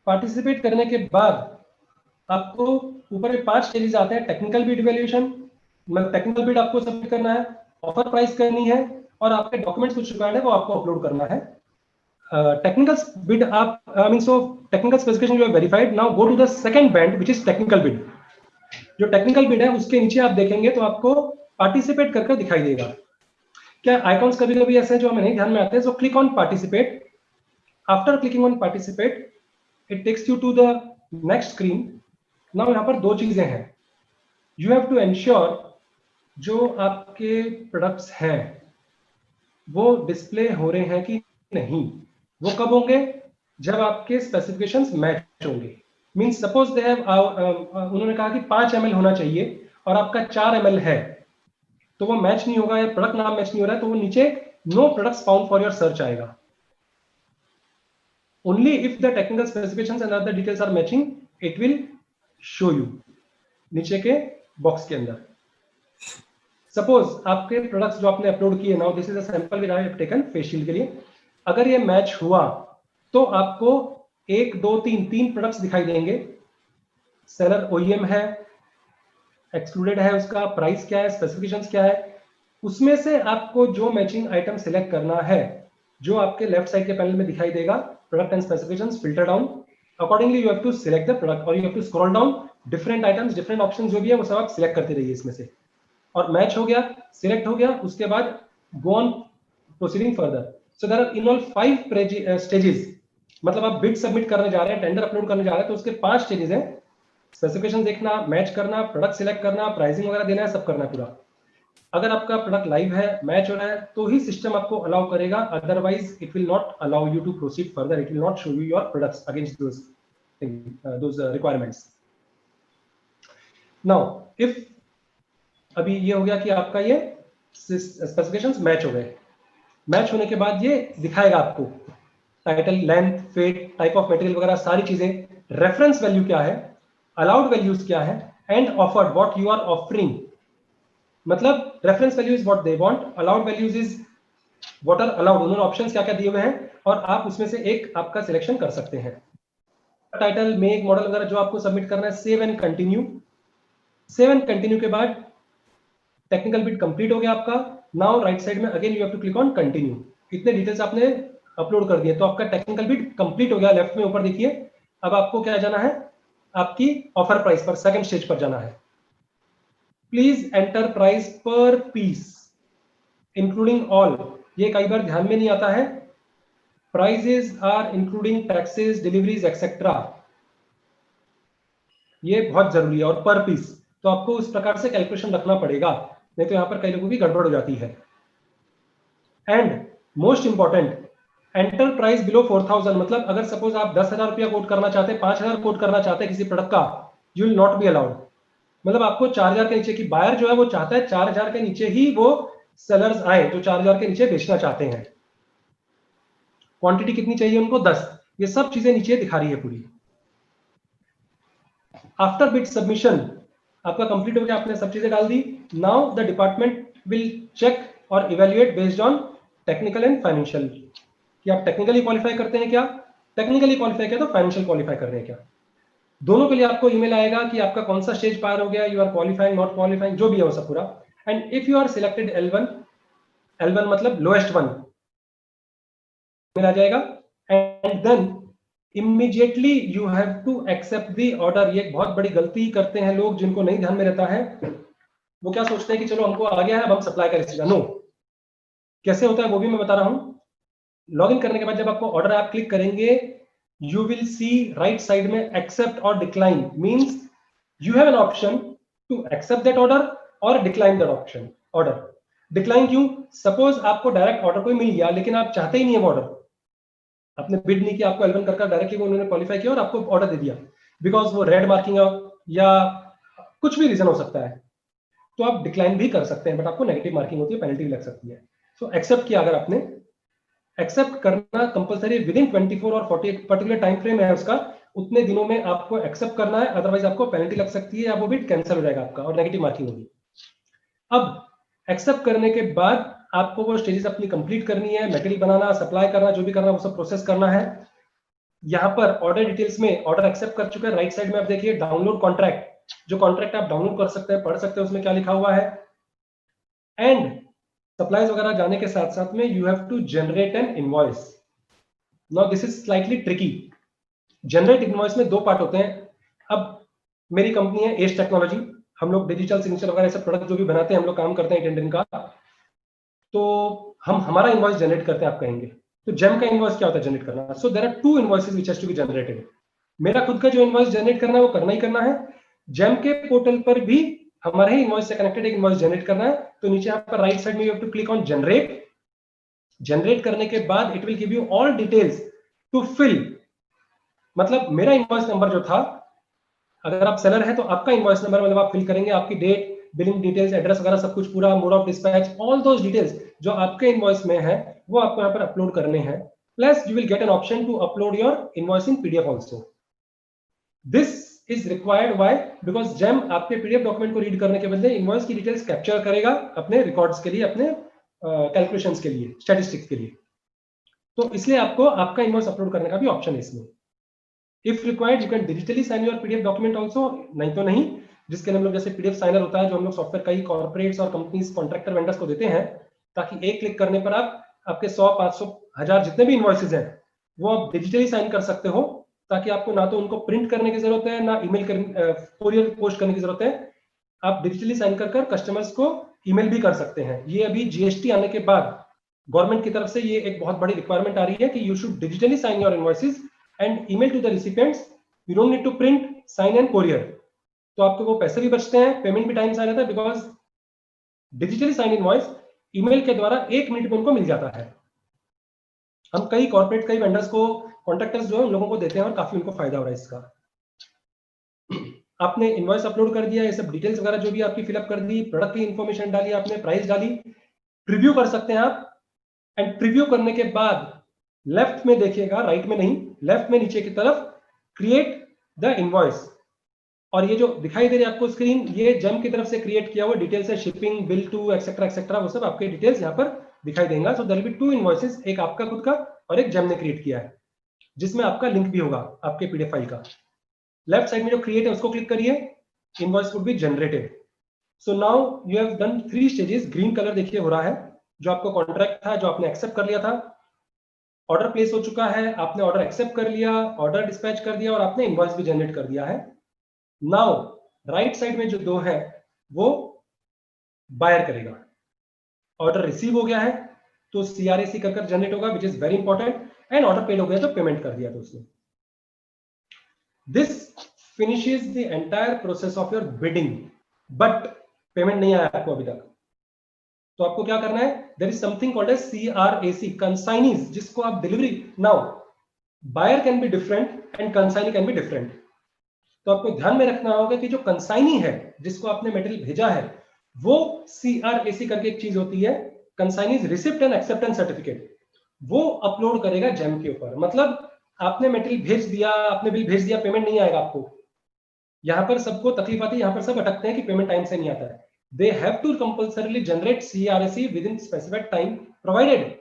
पार्टिसिपेट करने के बाद आपको ऊपर में 5 स्टेजेस आते हैं। टेक्निकल बिड इवैल्यूएशन, मतलब टेक्निकल बिड आपको सबमिट करना है, ऑफर प्राइस करनी है और आपके डॉक्यूमेंट्स कुछ रिक्वायर्ड है वो आपको अपलोड करना है। टेक्निकल बिड आप टेक्निकल स्पेसिफिकेशन जो है verified. Now go to the second band which is technical bid. जो टेक्निकल बिड है उसके नीचे आप देखेंगे तो आपको पार्टिसिपेट करके दिखाई देगा। क्या आइकॉन्स कभी कभी ऐसे जो हमें नहीं ध्यान में आते हैं। So click on participate. After clicking on participate it takes you to the next screen. Now यहाँ पर 2 चीजें हैं। यू हैव टू एंश्योर जो आपके प्रोडक्ट्स हैं वो डिस्प्ले हो रहे हैं कि नहीं। वो कब होंगे? जब आपके स्पेसिफिकेशंस मैच होंगे। मींस सपोज दे हैव उन्होंने कहा कि 5 ml होना चाहिए और आपका 4 ml है, तो वो मैच नहीं होगा या प्रोडक्ट नाम मैच नहीं हो रहा है तो वो नीचे no products found for your search आएगा। Only if the technical specifications and other details are matching it will show you नीचे के बॉक्स के अंदर। सपोज आपके प्रोडक्ट्स जो आपने अपलोड किए, now this is a sample which I have taken face shield के लिए। अगर ये मैच हुआ तो आपको 1, 2, 3 प्रोडक्ट्स दिखाई देंगे। सेलर ओईएम है, एक्सक्लूडेड है, उसका प्राइस क्या है, स्पेसिफिकेशंस क्या है। उसमें से आपको जो मैचिंग आइटम सिलेक्ट करना है जो आपके लेफ्ट साइड के पैनल में दिखाई देगा, product and specifications, filter down accordingly you have to select the product और you have to scroll down. Different items, different option जो भी है वो सब आप सिलेक्ट करते रहिए इसमें से। और मैच हो गया, सिलेक्ट हो गया, उसके बाद go on proceeding further. So there are in all 5 stages. मतलब आप बिड सबमिट करने जा रहे हैं, टेंडर अपलोड करने जा रहे हैं तो उसके 5 स्टेजेस हैं। स्पेसिफिकेशन देखना, मैच करना, प्रोडक्ट सिलेक्ट करना, प्राइसिंग वगैरह देना है, सब करना है पूरा। अगर आपका प्रोडक्ट लाइव है, मैच हो रहा है तो ही सिस्टम आपको अलाउ करेगा, otherwise it will not allow you to proceed further. It will not show you your products against those requirements. Now if अभी ये हो गया कि आपका ये स्पेसिफिकेशंस मैच हो गए। मैच होने के बाद ये दिखाएगा आपको title, length, weight, type of material वगैरह सारी चीजें। रेफरेंस वैल्यू क्या है, अलाउड वैल्यूज क्या है, and offered what you are offering. मतलब reference value is what they want, allowed values is what are allowed. उन्होंने ऑप्शंस क्या क्या दिए हुए हैं और आप उसमें से एक आपका सिलेक्शन कर सकते हैं। टाइटल, मेक, मॉडल वगैरह जो आपको सबमिट करना है, save and continue. Save and continue के बाद टेक्निकल बिड कंप्लीट हो गया आपका। नाउ राइट साइड में again you have to click on continue. इतने डिटेल्स आपने अपलोड कर दिए तो आपका टेक्निकल बिड कंप्लीट हो गया। लेफ्ट में ऊपर देखिए, अब आपको क्या जाना है, आपकी ऑफर प्राइस पर, सेकंड स्टेज पर जाना है। Please enter price per piece including all. ये कई बार ध्यान में नहीं आता है। Prices are including taxes, deliveries etcetera, ये बहुत जरूरी है। और पर पीस तो आपको उस प्रकार से कैलकुलेशन रखना पड़ेगा, नहीं तो यहां पर कई लोगों की गड़बड़ हो जाती है। And most important, enter price below 4000। मतलब अगर सपोज आप 10,000 रुपया कोट करना चाहते हैं, 5,000 कोट करना चाहते हैं किसी प्रोडक्ट का, you will not be allowed. मतलब आपको 4,000 के नीचे की, बायर जो है वो चाहता है 4,000 के नीचे ही वो सेलर्स आए जो 4,000 के नीचे बेचना चाहते हैं। क्वांटिटी कितनी चाहिए उनको? 10। ये सब चीजें नीचे दिखा रही है पूरी। आफ्टर बिड सबमिशन आपका कंप्लीट हो गया, आपने सब चीजें डाल दी। Now the department will check और evaluate based on technical and financial, कि आप टेक्निकली क्वालिफाई करते हैं क्या, टेक्निकली क्वालिफाई किया तो फाइनेंशियल क्वालिफाई कर रहे हैं क्या। दोनों के लिए आपको ईमेल आएगा कि आपका कौन सा स्टेज पार हो गया, you are qualifying, not qualifying, जो भी है वो सब पूरा। And if you are selected L1, L1 मतलब लोएस्ट वन, मिल आ जाएगा। And then immediately you have to accept the order. ये एक बहुत बड़ी गलती करते हैं लोग, जिनको नहीं ध्यान में रहता है। वो क्या सोचते हैं कि चलो हमको आ गया है, अब हम सप्लाई कर रहे। नो, कैसे होता है वो भी मैं बता रहा हूं। लॉगिन करने के बाद जब आपको ऑर्डर आप क्लिक करेंगे, you will see right side में एक्सेप्ट और decline, means you have an option to accept that order और decline that option order. Decline क्यों? सपोज आपको डायरेक्ट ऑर्डर कोई मिल गया, लेकिन आप चाहते ही नहीं है वो ऑर्डर, आपने बिड नहीं किया, आपको L1 करके डायरेक्टली वो उन्होंने क्वालिफाई किया और आपको ऑर्डर दे दिया, बिकॉज वो रेड मार्किंग या कुछ भी रीजन हो सकता है, तो आप डिक्लाइन भी कर सकते हैं, बट आपको नेगेटिव मार्किंग होती है, पेनल्टी लग सकती है। सो एक्सेप्ट किया, अगर आपने एक्सेप्ट करना कंपलसरी विद इन 24 और 48 पर्टिकुलर टाइम फ्रेम है उसका, उतने दिनों में आपको एक्सेप्ट करना है, अदरवाइज आपको पेनल्टी लग सकती है या वो बिड कैंसिल हो जाएगा आपका और नेगेटिव मार्किंग होगी। अब एक्सेप्ट करने के बाद आपको वो स्टेजेस अपनी कंप्लीट करनी है, मटेरियल बनाना, सप्लाई करना, जो भी करना वो सब प्रोसेस करना है। यहाँ पर ऑर्डर डिटेल्स में ऑर्डर एक्सेप्ट कर चुके हैं, राइट साइड में आप देखिए डाउनलोड कॉन्ट्रैक्ट, जो कॉन्ट्रैक्ट आप डाउनलोड कर सकते हैं, पढ़ सकते हैं, उसमें क्या लिखा हुआ है। एंड सप्लाईज वगैरह जाने के साथ साथ में you have to generate an invoice. Now this is slightly tricky. Generate invoice में दो पार्ट होते हैं। अब मेरी कंपनी है एज टेक्नोलॉजी, हम लोग डिजिटल सिग्नेचर वगैरह ऐसे प्रोडक्ट जो भी बनाते हैं, हम लोग काम करते हैं टेंडरिंग का, तो हम हमारा इनवॉइस जनरेट करते हैं, आप कहेंगे। तो जेम का इनवॉइस क्या होता है जनरेट करना? So there are two invoices which has to be generated. मेरा खुद का जो इनवॉइस जनरेट करना है वो करना ही करना है। जेम के पोर्टल पर भी हमारे ही इनवॉइस से कनेक्टेड एक इनवॉइस जनरेट करना है। तो नीचे यहाँ पर राइट साइड में you have to click on generate. Generate करने के बाद it will give you all details to fill. मतलब मेरा इनवॉइस नंबर जो था, अगर आप सेलर है तो आपका इनवॉइस नंबर मतलब आप फिल करेंगे, आपकी डेट, बिलिंग डिटेल्स, एड्रेस वगैरह सब कुछ पूरा, mode of dispatch, all those details जो आपके इनवॉइस में है वो आपको यहाँ पर अपलोड करने हैं। Plus you will get an option to upload your invoice in PDF also. This is required why? Because GeM आपके पीडीएफ डॉक्यूमेंट को रीड करने के बदले इनवॉइस की डिटेल्स कैप्चर करेगा अपने रिकॉर्ड्स के लिए, अपने कैलकुलेशंस के लिए, स्टैटिस्टिक्स के लिए। तो इसलिए आपको आपका इनवॉइस अपलोड करने का भी ऑप्शन है इसमें। If required you can digitally sign your PDF document also, नहीं तो नहीं, जिसके लिए हम लोग जैसे पीडीएफ साइनर होता है जो हम लोग सॉफ्टवेयर कई कॉर्पोरेट्स और कंपनीज कॉन्ट्रैक्टर वेंडर्स को देते हैं, ताकि एक क्लिक करने पर आप आपके 100, 500, 1000 जितने भी इनवॉइसेज हैं वो आप डिजिटली साइन कर सकते हो, ताकि आपको ना तो उनको प्रिंट करने की जरूरत है, ना ईमेल कोरियर पोस्ट करने की जरूरत है। आप डिजिटली साइन कर कस्टमर्स को ईमेल भी कर सकते हैं। ये अभी जीएसटी आने के बाद गवर्नमेंट की तरफ से ये एक बहुत बड़ी रिक्वायरमेंट आ रही है कि you should digitally sign your invoices and email to the recipients. You don't need to print, sign and courier. तो आपको वो पैसे भी बचते हैं, पेमेंट भी टाइम से आ जाता है, because digitally sign invoice email के द्वारा 1 मिनट में उनको मिल जाता है। हम कई कॉर्पोरेट, कई वेंडर्स को, कॉन्ट्रैक्टर्स जो है उन लोगों को देते हैं और काफी उनको फायदा हो रहा है इसका। आपने इनवॉइस अपलोड कर दिया, ये सब डिटेल्स वगैरह जो भी आपकी फिलअप कर दी, प्रोडक्ट की इंफॉर्मेशन डाली आपने, प्राइस डाली, प्रीव्यू कर सकते हैं आप। एंड प्रीव्यू करने के बाद लेफ्ट में देखिएगा, राइट में नहीं, लेफ्ट में नीचे की तरफ क्रिएट द इनवॉइस, और ये जो दिखाई दे रही है आपको स्क्रीन, ये जेम की तरफ से क्रिएट किया हुआ डिटेल्स है, shipping, bill to, etcetera etcetera, वो सब आपके डिटेल्स यहाँ पर दिखाई देंगे। So there will be 2 invoices, एक आपका खुद का और एक जेम ने क्रिएट किया है, जिसमें आपका लिंक भी होगा आपके पीडीएफ फाइल का। लेफ्ट साइड में जो क्रिएट है उसको क्लिक करिए, invoice would be generated. So now you have done 3 stages. Green colour देखिए हो रहा है, जो आपको कॉन्ट्रैक्ट था, जो आपने एक्सेप्ट कर लिया था, ऑर्डर प्लेस हो चुका है, आपने ऑर्डर एक्सेप्ट कर लिया, ऑर्डर डिस्पैच कर दिया और आपने इनवॉइस भी जनरेट कर दिया है। नाउ राइट साइड में जो 2 है वो बायर करेगा। ऑर्डर रिसीव हो गया है तो CRAC कर जनरेट होगा, which is very important. And order paid हो गया तो पेमेंट कर दिया तो उसने। This finishes the entire process of your bidding, but payment नहीं आया आपको अभी तक। तो आपको क्या करना है? There is something called as CRAC, consignees, जिसको आप delivery, now buyer can be different and consignee can be different. तो आपको ध्यान में रखना होगा कि जो कंसाइनी है, जिसको आपने मटेरियल भेजा है, वो CRAC करके एक चीज होती है, consignee's receipt and acceptance certificate, वो अपलोड करेगा जेम के ऊपर। मतलब आपने मटेरियल भेज दिया, आपने बिल भेज दिया, पेमेंट नहीं आएगा आपको। यहां पर सबको तकलीफ आती है, यहां पर सब अटकते हैं कि पेमेंट टाइम से नहीं आता है। They have to compulsorily generate CRAC within specified time, provided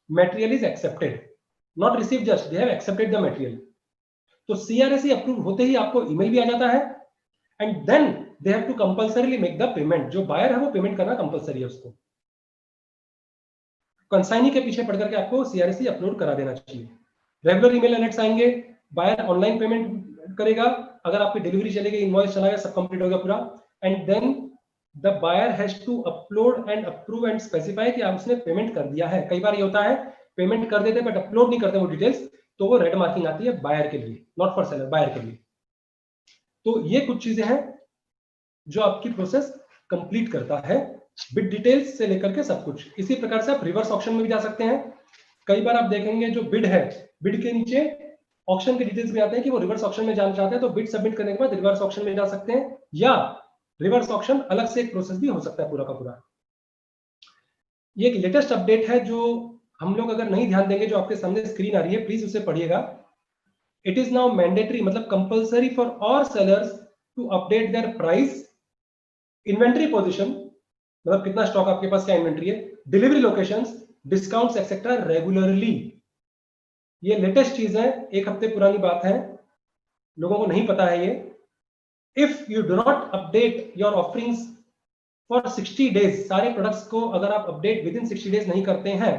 material is accepted, not receive just, they have accepted the material. तो CRAC अप्रूव होते ही आपको ईमेल भी आ जाता है, and then they have to compulsorily make the payment. जो buyer है वो पेमेंट करना कंपल्सरी है उसको। कंसाइनी के पीछे पड़ करके आपको CRAC अपलोड करा देना चाहिए। रेगुलर ईमेल अलर्ट्स आएंगे, बायर ऑनलाइन पेमेंट करेगा, अगर आपकी डिलीवरी चलेगी, इनवॉइस चला गया, सब कंप्लीट हो गया पूरा, and then the buyer has to upload and approve and specify कि आप उसने पेमेंट कर दिया है। कई बार ये होता है पेमेंट कर देते बट अपलोड नहीं करते वो डिटेल्स, तो वो रेड मार्किंग आती है बायर के लिए, नॉट फॉर सेलर, बायर के लिए। तो ये कुछ चीजें हैं जो आपकी प्रोसेस कंप्लीट करता है, बिड डिटेल्स से लेकर के सब कुछ। इसी प्रकार से आप रिवर्स ऑक्शन में भी जा सकते हैं। कई बार आप देखेंगे जो बिड है, बिड के नीचे ऑक्शन के डिटेल्स भी आते हैं कि वो रिवर्स ऑक्शन में जाना चाहते हैं, तो बिड सबमिट करने के बाद रिवर्स ऑक्शन में जा सकते हैं, या रिवर्स ऑक्शन अलग से एक प्रोसेस भी हो सकता है पूरा का पूरा। ये एक लेटेस्ट अपडेट है जो हम लोग अगर नहीं ध्यान देंगे, जो आपके सामने स्क्रीन आ रही है, प्लीज उसे पढ़िएगा। इट इज नाउ मैंडेटरी, मतलब compulsory for all sellers to update their price, inventory position, मतलब कितना स्टॉक आपके पास, क्या इन्वेंट्री है, delivery locations, discounts etcetera regularly. ये लेटेस्ट चीज है, एक हफ्ते पुरानी बात है, लोगों को नहीं पता है ये। If you do not update your offerings for 60 days, सारे प्रोडक्ट्स को अगर आप अपडेट विद इन 60 डेज नहीं करते हैं,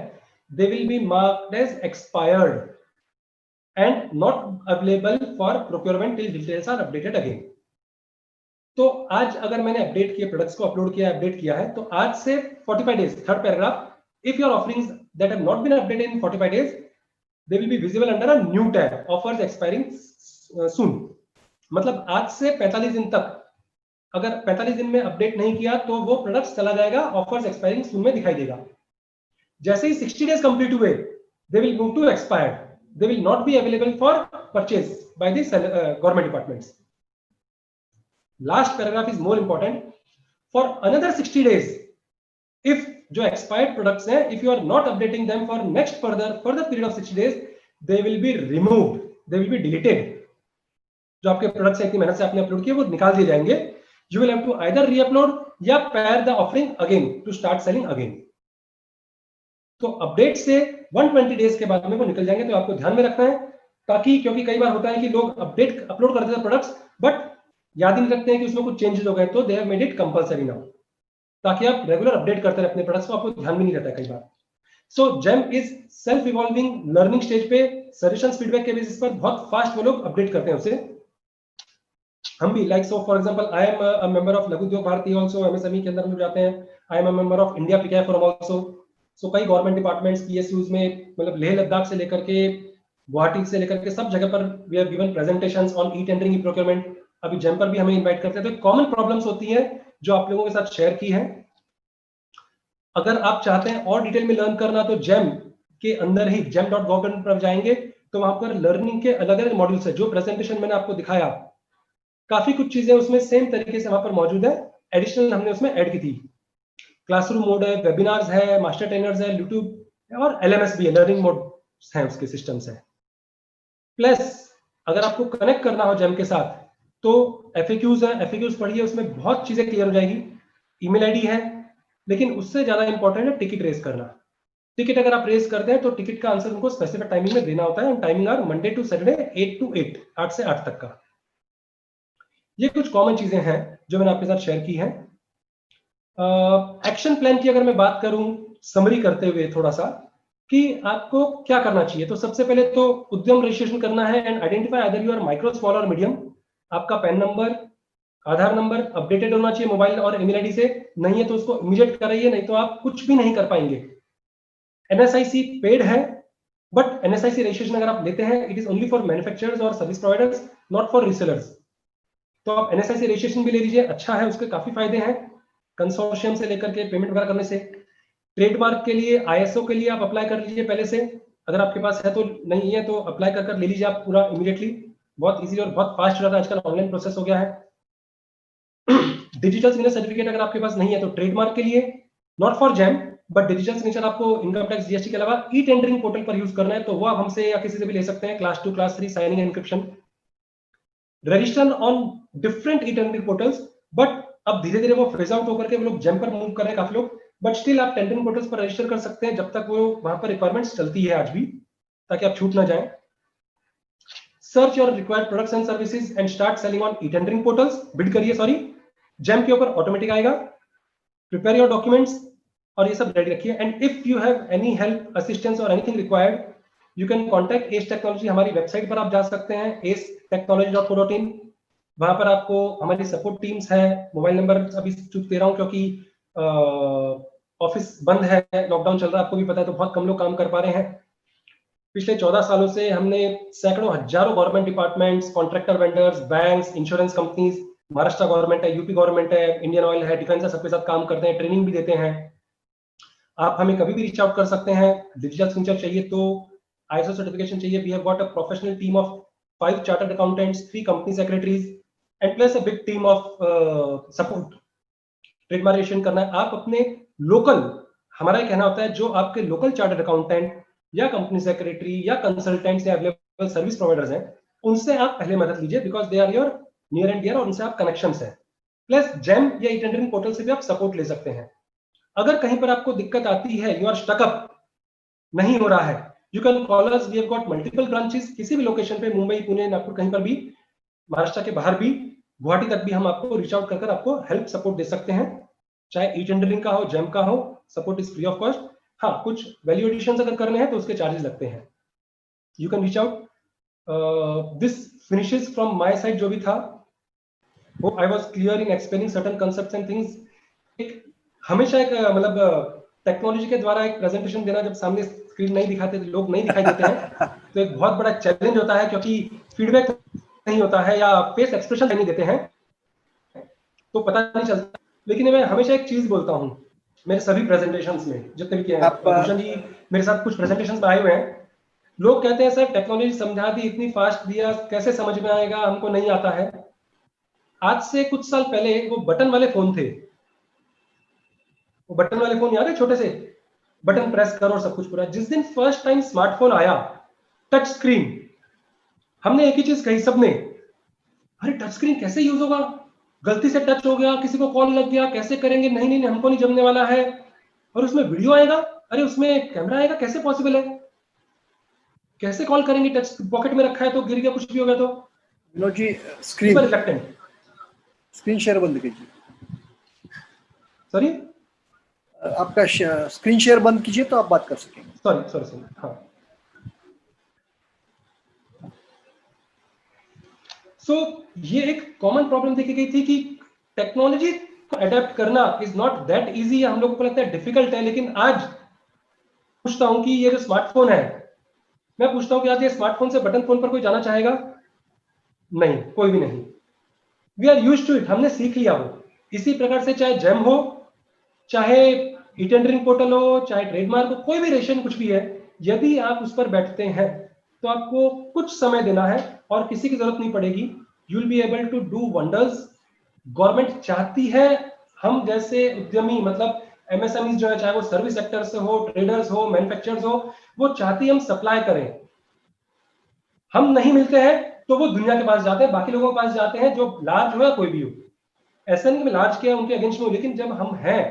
they will be marked as expired and not available for procurement till details are updated again. तो आज अगर मैंने अपडेट किए प्रोडक्ट्स को, अपलोड किया, अपडेट किया है, तो आज से 45 days, third paragraph, if your offerings that have not been updated in 45 days, they will be visible under a new tab, offers expiring soon. मतलब आज से 45 दिन तक, अगर 45 दिन में अपडेट नहीं किया तो वो प्रोडक्ट्स चला जाएगा, ऑफर्स एक्सपायरिंग सून में दिखाई देगा। जैसे ही 60 डेज कंप्लीट हुए, they will move to expired, they will not be available for purchase by the government departments. Last paragraph is more important. For another 60 days, if जो expired products हैं, if you are not updating them for next further period of 60 days, they will be removed, they will be deleted. जो आपके products हैं, इतनी मेहनत से आपने upload किए, वो निकाल दिए जाएंगे। You will have to either re-upload या pair the offering again to start selling again. तो अपडेट से 120 डेज के बाद में वो निकल जाएंगे, तो आपको ध्यान में रखना है, ताकि, क्योंकि कई बार होता है कि लोग अपडेट अपलोड करते हैं प्रोडक्ट्स, बट याद ही नहीं रखते हैं कि उसमें कुछ चेंजेस हो गए, तो they have made it compulsory now, ताकि आप रेगुलर अपडेट करते रहे अपने प्रोडक्ट्स को, आपको ध्यान भी नहीं रहता है कई बार। So GeM is self evolving learning stage पे, सजेशंस फीडबैक के बेसिस पर बहुत फास्ट वो लोग अपडेट करते हैं उसे। हम भी like, so for example, I am a member of लघु उद्योग भारती आल्सो, एमएसएमई के अंदर हम जाते हैं। I am a member of India PKI forum also. So कई गवर्नमेंट डिपार्टमेंट्स, पीएसयूज में, मतलब लेह लद्दाख से लेकर के गुवाहाटी से लेकर के सब जगह पर we have given presentations on e tendering, e procurement. अभी जेम पर भी हमें इनवाइट करते हैं। तो कॉमन प्रॉब्लम्स होती हैं जो आप लोगों के साथ शेयर की है। अगर आप चाहते हैं और डिटेल में लर्न करना, तो जेम के अंदर ही gem.gov पर जाएंगे, तो वहां पर लर्निंग के अलग अलग मॉड्यूल्स है। जो प्रेजेंटेशन मैंने आपको दिखाया, काफी कुछ चीजें उसमें सेम तरीके से वहां पर मौजूद है, एडिशनल हमने उसमें ऐड की थी। क्लासरूम मोड है, वेबिनार्स है, मास्टर ट्रेनर्स है, यूट्यूब और एलएमएस भी है, लर्निंग मोड है, उसके सिस्टम्स है। प्लस अगर आपको कनेक्ट करना हो जेम के साथ, तो एफएक्यूज है, एफएक्यूज पढ़िए, उसमें बहुत चीजें क्लियर हो जाएगी। ईमेल आईडी है, लेकिन उससे ज्यादा इंपॉर्टेंट है टिकट रेज करना। टिकट अगर आप रेज करते हैं तो टिकट का आंसर उनको स्पेसिफिक टाइमिंग में देना होता है। Timing are Monday to Saturday 8 to 8, 8 से 8 तक का। ये कुछ कॉमन चीजें हैं जो मैंने आपके साथ शेयर की हैं। एक्शन प्लान की अगर मैं बात करूं, समरी करते हुए थोड़ा सा, कि आपको क्या करना चाहिए, तो सबसे पहले तो उद्यम रजिस्ट्रेशन करना है and identify other you are micro, small और मीडियम। आपका PAN number, Aadhaar number updated होना चाहिए मोबाइल और ईमेल आईडी से, नहीं है तो उसको इमीडिएट कराइए, नहीं तो आप कुछ भी नहीं कर पाएंगे। एनएसआईसी पेड है, बट एनएसआईसी रजिस्ट्रेशन अगर आप लेते हैं, it is only for manufacturers और service providers, not for resellers. तो आप एनएसआईसी रजिस्ट्रेशन भी ले लीजिए, अच्छा है, उसके काफी फायदे हैं, कंसोर्शियम से लेकर के पेमेंट वगैरह करने से। ट्रेडमार्क के लिए, आईएसओ के लिए आप अप्लाई कर लीजिए पहले से, अगर आपके पास है, तो नहीं है तो अप्लाई कर ले लीजिए आप पूरा इमीडिएटली, बहुत इजीली और बहुत फास्ट हो जाता है, आजकल ऑनलाइन प्रोसेस हो गया है। डिजिटल सिग्नेचर सर्टिफिकेट अगर आपके पास नहीं है, तो ट्रेडमार्क के लिए, not for GeM, but digital signature आपको इनकम टैक्स, जीएसटी के अलावा ई टेंडरिंग पोर्टल पर यूज करना है, तो वो आप हमसे या किसी से भी ले सकते हैं। Class 2, class 3 signing end encryption, register on different E tendering portals, but अब धीरे धीरे वो फेज आउट होकर के वो लोग जेम पर मूव कर रहे हैं काफी लोग, बट स्टिल आप टेंडरिंग पोर्टल्स पर रजिस्टर कर सकते हैं जब तक वो वहां पर रिक्वायरमेंट्स चलती है आज भी, ताकि आप छूट ना जाए। Search your required products and services and start selling on e tendering portals, bid करिए, सॉरी, जेम के ऊपर ऑटोमेटिक आएगा। प्रिपेयर योर डॉक्यूमेंट्स और ये सब रेडी रखिए। And if you have any help, assistance और anything required, you can contact S technology, हमारी वेबसाइट पर आप जा सकते हैं acetechnology.co.in। वहां पर आपको हमारी सपोर्ट टीम्स है। मोबाइल नंबर अभी चूक दे रहा हूँ क्योंकि ऑफिस बंद है, लॉकडाउन चल रहा है, आपको भी पता है, तो बहुत कम लोग काम कर पा रहे हैं। पिछले 14 सालों से हमने सैकड़ों हजारों government departments, contractor vendors, banks, insurance companies, Maharashtra government है, यूपी गवर्नमेंट है, इंडियन ऑयल है, डिफेंस है, सबके साथ काम करते हैं, ट्रेनिंग भी देते हैं। आप हमें कभी भी रीच आउट कर सकते हैं। डिजिटल सिग्नेचर चाहिए तो ISO सर्टिफिकेशन चाहिए, we have got a professional team of 5 chartered accountants, 3 company secretaries and plus a big team of support. Trademark registration करना है, आप अपने लोकल, हमारा ये कहना होता है, जो आपके लोकल चार्टर्ड अकाउंटेंट या कंपनी सेक्रेटरी या कंसल्टेंट्स या अवेलेबल सर्विस प्रोवाइडर्स हैं, उनसे आप पहले मदद लीजिए, because they are your near and dear और उनसे आप कनेक्शंस हैं। प्लस जेम या ई-टेंडरिंग पोर्टल से भी आप सपोर्ट ले सकते हैं। अगर कहीं पर आपको दिक्कत आती है, यू आर स्टक अप, नहीं हो रहा है, you can call us, we have got multiple branches, किसी भी लोकेशन पे, मुंबई, पुणे, नागपुर, कहीं पर भी, महाराष्ट्र के बाहर भी, गुवाहाटी तक भी हम आपको रीच आउट कर आपको हेल्प सपोर्ट दे सकते हैं। चाहे ई-टेंडरिंग का हो, जेम का हो, support is free of cost. हाँ, कुछ वैल्यू एडिशन अगर करने हैं तो उसके चार्जेस लगते हैं। You can reach out. This finishes from my side जो भी था, hope I was clear in explaining certain concepts and things. एक हमेशा एक मतलब टेक्नोलॉजी के द्वारा एक प्रेजेंटेशन देना, जब सामने स्क्रीन नहीं दिखाते, लोग नहीं दिखाई देते हैं, तो एक बहुत बड़ा चैलेंज होता है, क्योंकि फीडबैक नहीं होता है या फेस एक्सप्रेशन नहीं देते हैं, तो पता नहीं चलता। लेकिन मैं हमेशा एक चीज बोलता हूँ, मेरे सभी प्रेजेंटेशंस में जितने भी किए हैं, भूषण जी मेरे साथ कुछ प्रेजेंटेशंस में आए हुए हैं, लोग कहते हैं सर टेक्नोलॉजी समझा दी, इतनी फास्ट दिया, कैसे समझ में आएगा, हमको नहीं आता है। आज से कुछ साल पहले वो बटन वाले फोन थे, वो बटन वाले फोन याद है, छोटे से बटन प्रेस करो और सब कुछ पूरा। जिस दिन फर्स्ट टाइम स्मार्टफोन आया, टच स्क्रीन, हमने एक ही चीज कही सबने, अरे टच स्क्रीन कैसे यूज होगा, गलती से टच हो गया, किसी को कॉल लग गया, कैसे करेंगे, नहीं नहीं हमको नहीं जमने वाला है। और उसमें वीडियो आएगा, अरे उसमें कैमरा आएगा, कैसे पॉसिबल है, कैसे कॉल करेंगे, टच पॉकेट में रखा है तो गिर गया, कुछ भी हो गया तो। Vinod ji screen reluctant, screen share बंद कीजिए। सॉरी, आपका स्क्रीन शेयर बंद कीजिए तो आप बात कर सकेंगे। सॉरी सॉरी सॉरी, हाँ। सो ये एक कॉमन प्रॉब्लम देखी गई थी कि टेक्नोलॉजी को अडेप्ट करना इज नॉट दैट इजी, हम लोगों को लगता है डिफिकल्ट है। लेकिन आज पूछता हूं कि ये जो स्मार्टफोन है, मैं पूछता हूं कि आज ये स्मार्टफोन से बटन फोन पर कोई जाना चाहेगा? नहीं, कोई भी नहीं। We are used to it, हमने सीख लिया वो। इसी प्रकार से चाहे जेम हो, चाहे ई-टेंडरिंग पोर्टल हो, चाहे ट्रेडमार्क हो, कोई भी रेशन कुछ भी है, यदि आप उस पर बैठते हैं तो आपको कुछ समय देना है और किसी की जरूरत नहीं पड़ेगी, you will be able to do wonders. Government चाहती है हम जैसे उद्यमी, मतलब एमएसएमई जो है, चाहे वो सर्विस सेक्टर से हो, ट्रेडर्स हो, मैन्युफैक्चरर्स हो, वो चाहती है हम सप्लाई करें। हम नहीं मिलते हैं तो वो दुनिया के पास जाते हैं, बाकी लोगों के पास जाते हैं, जो लार्ज हो या कोई भी हो। ऐसा नहीं कि मैं लार्ज किया उनके अगेंस्ट में हूं, लेकिन जब हम हैं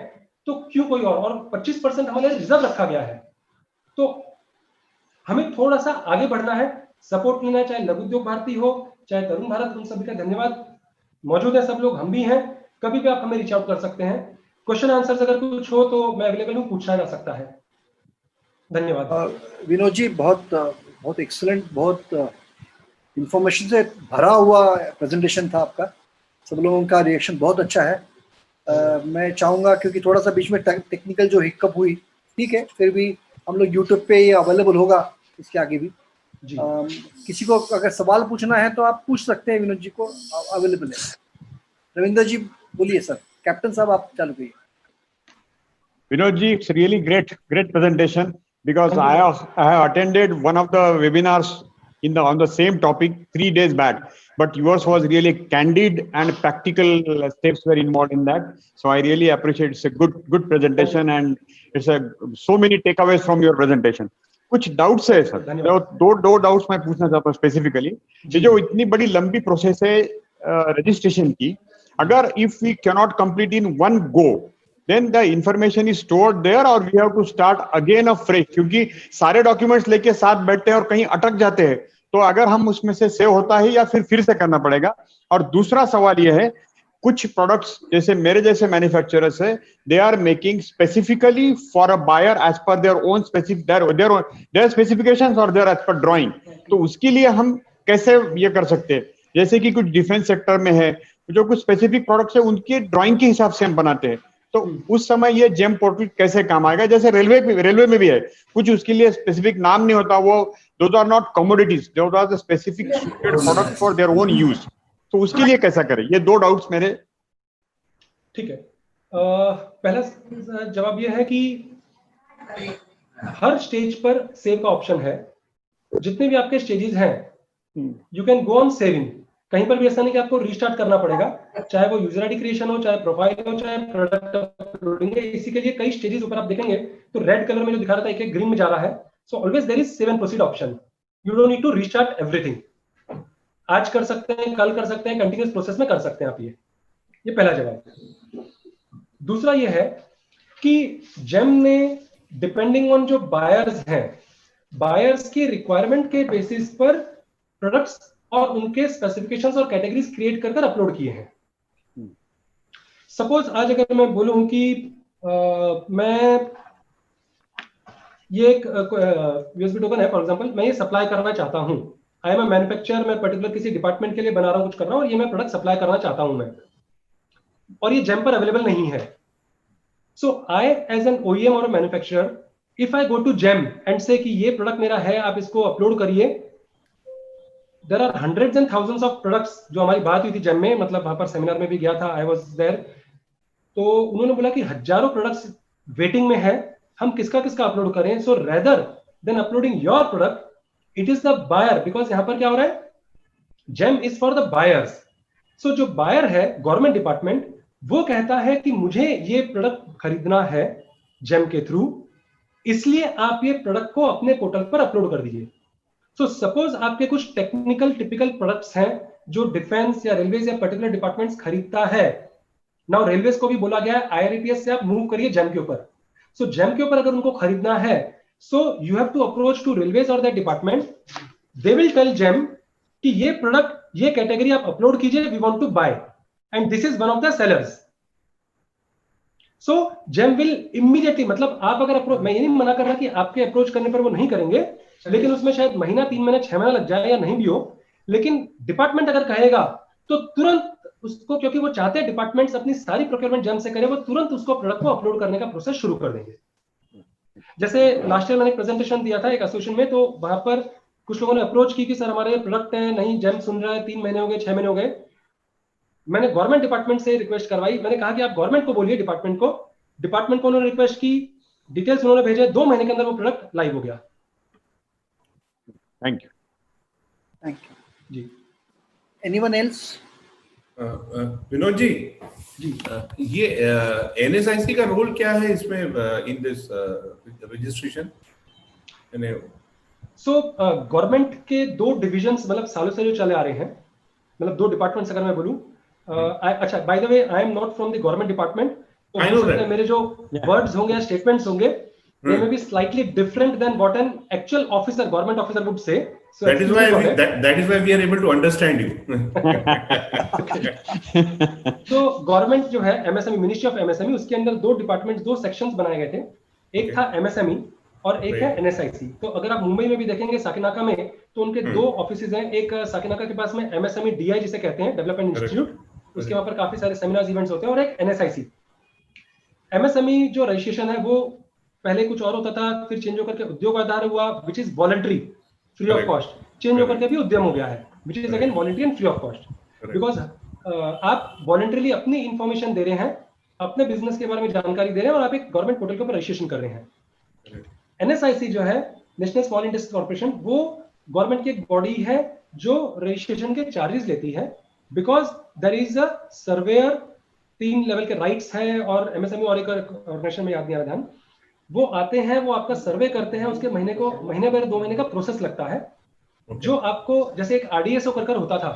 तो क्यों कोई और 25% हमारे रिजर्व रखा गया है। तो हमें थोड़ा सा आगे बढ़ना है, सपोर्ट लेना है, चाहे लघु उद्योग भारती हो, चाहे तरुण भारत, उन सभी का धन्यवाद। मौजूद है सब लोग, हम भी हैं, कभी भी आप हमें रीच आउट कर सकते हैं। क्वेश्चन आंसर्स अगर कुछ हो तो मैं अवेलेबल हूं, पूछा जा सकता है। धन्यवाद। विनोद जी बहुत बहुत एक्सीलेंट, बहुत इंफॉर्मेशन से भरा हुआ प्रेजेंटेशन था आपका। सब लोगों का रिएक्शन बहुत अच्छा है। मैं चाहूँगा, क्योंकि थोड़ा सा बीच में टेक्निकल जो हिकअप हुई, ठीक है, फिर भी हम लोग यूट्यूब पे ये अवेलेबल होगा इसके आगे भी। किसी को अगर सवाल पूछना है तो आप पूछ सकते हैं, विनोद जी को अवेलेबल है। रविंदर जी बोलिए सर। कैप्टन साहब आप चालू करिए। Vinod ji, it's really great presentation, because I have attended one of the webinars on the same topic 3 days back, but yours was really candid and practical steps were involved in that. So I really appreciate. It's a good presentation and it's so many takeaways from your presentation. कुछ doubts है sir, दो doubts मैं पूछना चाहता हूँ specifically. ये जो इतनी बड़ी लंबी प्रोसेस है रजिस्ट्रेशन की, अगर if we cannot complete in one go, then the information is stored there or we have to start again afresh, क्योंकि सारे डॉक्यूमेंट्स लेके साथ बैठते हैं और कहीं अटक जाते हैं, तो अगर हम उसमें से सेव होता है या फिर से करना पड़ेगा। और दूसरा सवाल यह है कुछ प्रोडक्ट्स जैसे मेरे जैसे मैन्युफैक्चरर्स है, they are making specifically for a buyer as per their own specific their specifications और देयर एज पर ड्राइंग। तो उसके लिए हम कैसे ये कर सकते हैं, जैसे कि कुछ डिफेंस सेक्टर में है जो कुछ स्पेसिफिक प्रोडक्ट्स है उनके ड्राइंग के हिसाब से हम बनाते हैं, तो उस समय ये जेम पोर्टल कैसे काम आएगा? जैसे रेलवे में भी है, कुछ उसके लिए स्पेसिफिक नाम नहीं होता, वो those are not commodities, those are the specific suited product for their own use. तो उसके लिए कैसा करें? ये दो डाउट्स मेरे। ठीक है, पहला जवाब ये है कि हर स्टेज पर सेव का ऑप्शन है। जितने भी आपके स्टेजेस हैं you can go on saving. कहीं पर भी ऐसा नहीं कि आपको रीस्टार्ट करना पड़ेगा, चाहे वो यूजर आईडी क्रिएशन हो, चाहे प्रोफाइल हो, चाहे प्रोडक्ट अपलोडिंग है। इसी के लिए कई स्टेजेस ऊपर आप देखेंगे तो रेड कलर में जो दिखा रहा था एक ग्रीन में जा रहा है। So always there is save and proceed option. You don't need to restart everything. आज कर सकते हैं, कल कर सकते हैं, कंटिन्यूअस प्रोसेस में कर सकते हैं आप। ये पहला जवाब। दूसरा ये है कि जेम ने डिपेंडिंग ऑन जो बायर्स हैं, बायर्स की रिक्वायरमेंट के बेसिस पर प्रोडक्ट्स और उनके स्पेसिफिकेशंस और कैटेगरीज क्रिएट कर अपलोड किए हैं। सपोज आज अगर मैं बोलूं कि मैं ये एक यूएसबी टोकन है फॉर एग्जांपल, मैं ये सप्लाई करना चाहता हूं। आई एम ए मैन्युफैक्चरर, मैं पर्टिकुलर किसी डिपार्टमेंट के लिए बना रहा हूं, कुछ कर रहा हूं और ये मैं प्रोडक्ट सप्लाई करना चाहता हूं मैं, और ये जेम पर अवेलेबल नहीं है। So I as an OEM और manufacturer, if I go to GeM and say कि ये प्रोडक्ट मेरा है, आप इसको अपलोड करिए, there are hundreds and thousands of products. जो हमारी बात हुई थी जेम में, मतलब वहां पर सेमिनार में भी गया था, आई वाज देयर, तो उन्होंने बोला कि हजारों प्रोडक्ट्स वेटिंग में है, हम किसका किसका अपलोड करें। So rather than uploading your product, it is the buyer, because यहां पर क्या हो रहा है, GeM is for the buyers. So जो बायर है गवर्नमेंट डिपार्टमेंट, वो कहता है कि मुझे ये प्रोडक्ट खरीदना है जेम के थ्रू, इसलिए आप ये प्रोडक्ट को अपने पोर्टल पर अपलोड कर दीजिए। सो सपोज आपके कुछ टेक्निकल टिपिकल प्रोडक्ट्स हैं जो डिफेंस या रेलवे या पर्टिकुलर डिपार्टमेंट्स खरीदता है। नाउ रेलवेज को भी बोला गया है आईआरपीएस से आप मूव करिए जेम के ऊपर। सो जेम के ऊपर अगर उनको खरीदना है, so you have to approach to railways और that department. They will tell GeM कि ये प्रोडक्ट, ये कैटेगरी आप अपलोड कीजिए, we want to buy and this is one of the sellers. So GeM will immediately, मतलब आप अगर approach, मैं ये नहीं मना कर रहा कि आपके अप्रोच करने पर वो नहीं करेंगे, लेकिन उसमें शायद महीना, 3 महीने, 6 महीना लग जाए या नहीं भी हो, लेकिन डिपार्टमेंट अगर कहेगा तो तुरंत उसको, क्योंकि वो चाहते हैं डिपार्टमेंट्स अपनी सारी प्रोक्योरमेंट जेम से करें, वो तुरंत उसको प्रोडक्ट को अपलोड करने का प्रोसेस शुरू कर देंगे। जैसे लास्ट ईयर मैंने एक प्रेजेंटेशन दिया था एक एसोसिएशन में, तो वहां पर कुछ लोगों ने अप्रोच की कि सर हमारे प्रोडक्ट है, नहीं जेम सुन रहा है, 3 महीने हो गए, 6 महीने हो गए। मैंने गवर्नमेंट डिपार्टमेंट से रिक्वेस्ट करवाई, मैंने कहा कि आप गवर्नमेंट को बोलिए, डिपार्टमेंट को उन्होंने रिक्वेस्ट की, डिटेल्स उन्होंने भेजे, 2 महीने के अंदर वो प्रोडक्ट लाइव हो गया। Thank thank you ji. Anyone else? Vinod ji, ये एनएसआईसी का रोल क्या है इसमें, in this registration? So government के 2 डिविजन्स मतलब सालों से जो चले आ रहे हैं, मतलब 2 डिपार्टमेंट्स अगर मैं बोलूं, अच्छा by the way I am not from the government department, तो मेरे जो वर्ड्स होंगे या स्टेटमेंट्स होंगे, they may be slightly different than what an actual officer, government officer would say. So that is why we are able to understand you. तो government जो है MSME, ministry of MSME, उसके अंदर 2 departments, 2 sections बनाए गए थे। एक था एमएसएमई और एक है एनएसआईसी। तो अगर आप मुंबई में भी देखेंगे साकिनाका में, तो उनके 2 ऑफिसेज हैं। एक साकिनाका के पास में एमएसएमई डीआई जिसे कहते हैं, डेवलपमेंट इंस्टीट्यूट, उसके वहां पर काफी सारे सेमिनार्स इवेंट्स होते हैं, और एक एनएसआईसी। एमएसएमई जो रजिस्ट्रेशन है वो पहले कुछ और होता था, फिर चेंज होकर के उद्योग आधार हुआ, which is voluntary, free of cost, change होकर के भी उद्यम हो गया है, which is again voluntary and free of cost. Because आप वॉलंटरीली अपनी इंफॉर्मेशन दे रहे हैं, अपने बिजनेस के बारे में जानकारी दे रहे हैं, और आप एक गवर्नमेंट पोर्टल के ऊपर रजिस्ट्रेशन कर रहे हैं। एनएसआईसी जो है, नेशनल स्मॉल इंडस्ट्रीज कॉर्पोरेशन, वो गवर्नमेंट की एक बॉडी है जो रजिस्ट्रेशन के चार्जेस लेती है, because there is a surveyor, 3 level के राइट्स है, और एमएसएमई और एक ऑर्गेनाइजेशन में याद नहीं आ रहा, वो आते हैं, वो आपका सर्वे करते हैं, उसके महीने भर 2 महीने का प्रोसेस लगता है। जो आपको जैसे एक आरडीएसओ कर होता था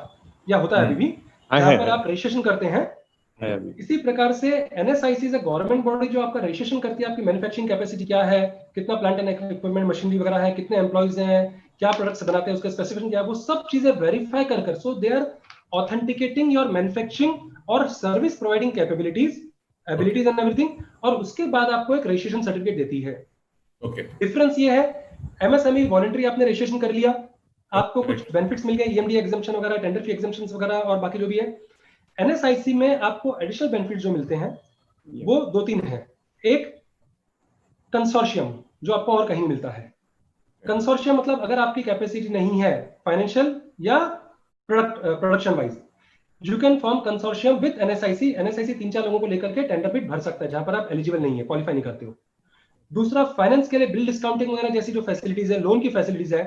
या होता है अभी भी, जहां पर आप रजिस्ट्रेशन करते हैं, इसी प्रकार से NSIC is a government body जो आपका रजिस्ट्रेशन करती है, आपकी मैन्युफैक्चरिंग कैपेसिटी क्या है, कितना प्लांट एंड इक्विपमेंट मशीनरी वगैरह है, कितने एम्प्लॉइज हैं, क्या प्रोडक्ट्स बनाते हैं, उसका स्पेसिफिकेशन क्या है, वो सब चीजें वेरीफाई कर, so they are authenticating your manufacturing और service providing capabilities, abilities and everything, और उसके बाद आपको एक रजिस्ट्रेशन सर्टिफिकेट देती है। ओके, डिफरेंस ये है, एमएसएमई वॉलंटरी आपने रजिस्ट्रेशन कर लिया, आपको कुछ बेनिफिट्स मिल गए, ईएमडी एग्जम्पशन वगैरह, टेंडर फी एग्जम्पशंस वगैरह और बाकी जो भी है। एनएसआईसी में आपको एडिशनल बेनिफिट जो मिलते हैं वो 2-3 हैं। एक कंसोर्शियम, जो आपको और कहीं नहीं मिलता है। कंसोर्शियम मतलब अगर आपकी कैपेसिटी नहीं है फाइनेंशियल या production wise, you can form consortium with NSIC. NSIC 3-4 लोगों को लेकर के टेंडर बिड भर सकता है जहां पर आप एलिजिबल नहीं है, क्वालिफाई नहीं करते हो। दूसरा, फाइनेंस के लिए बिल डिस्काउंटिंग वगैरह जैसी जो फैसिलिटीज है, लोन की फैसिलिटीज है,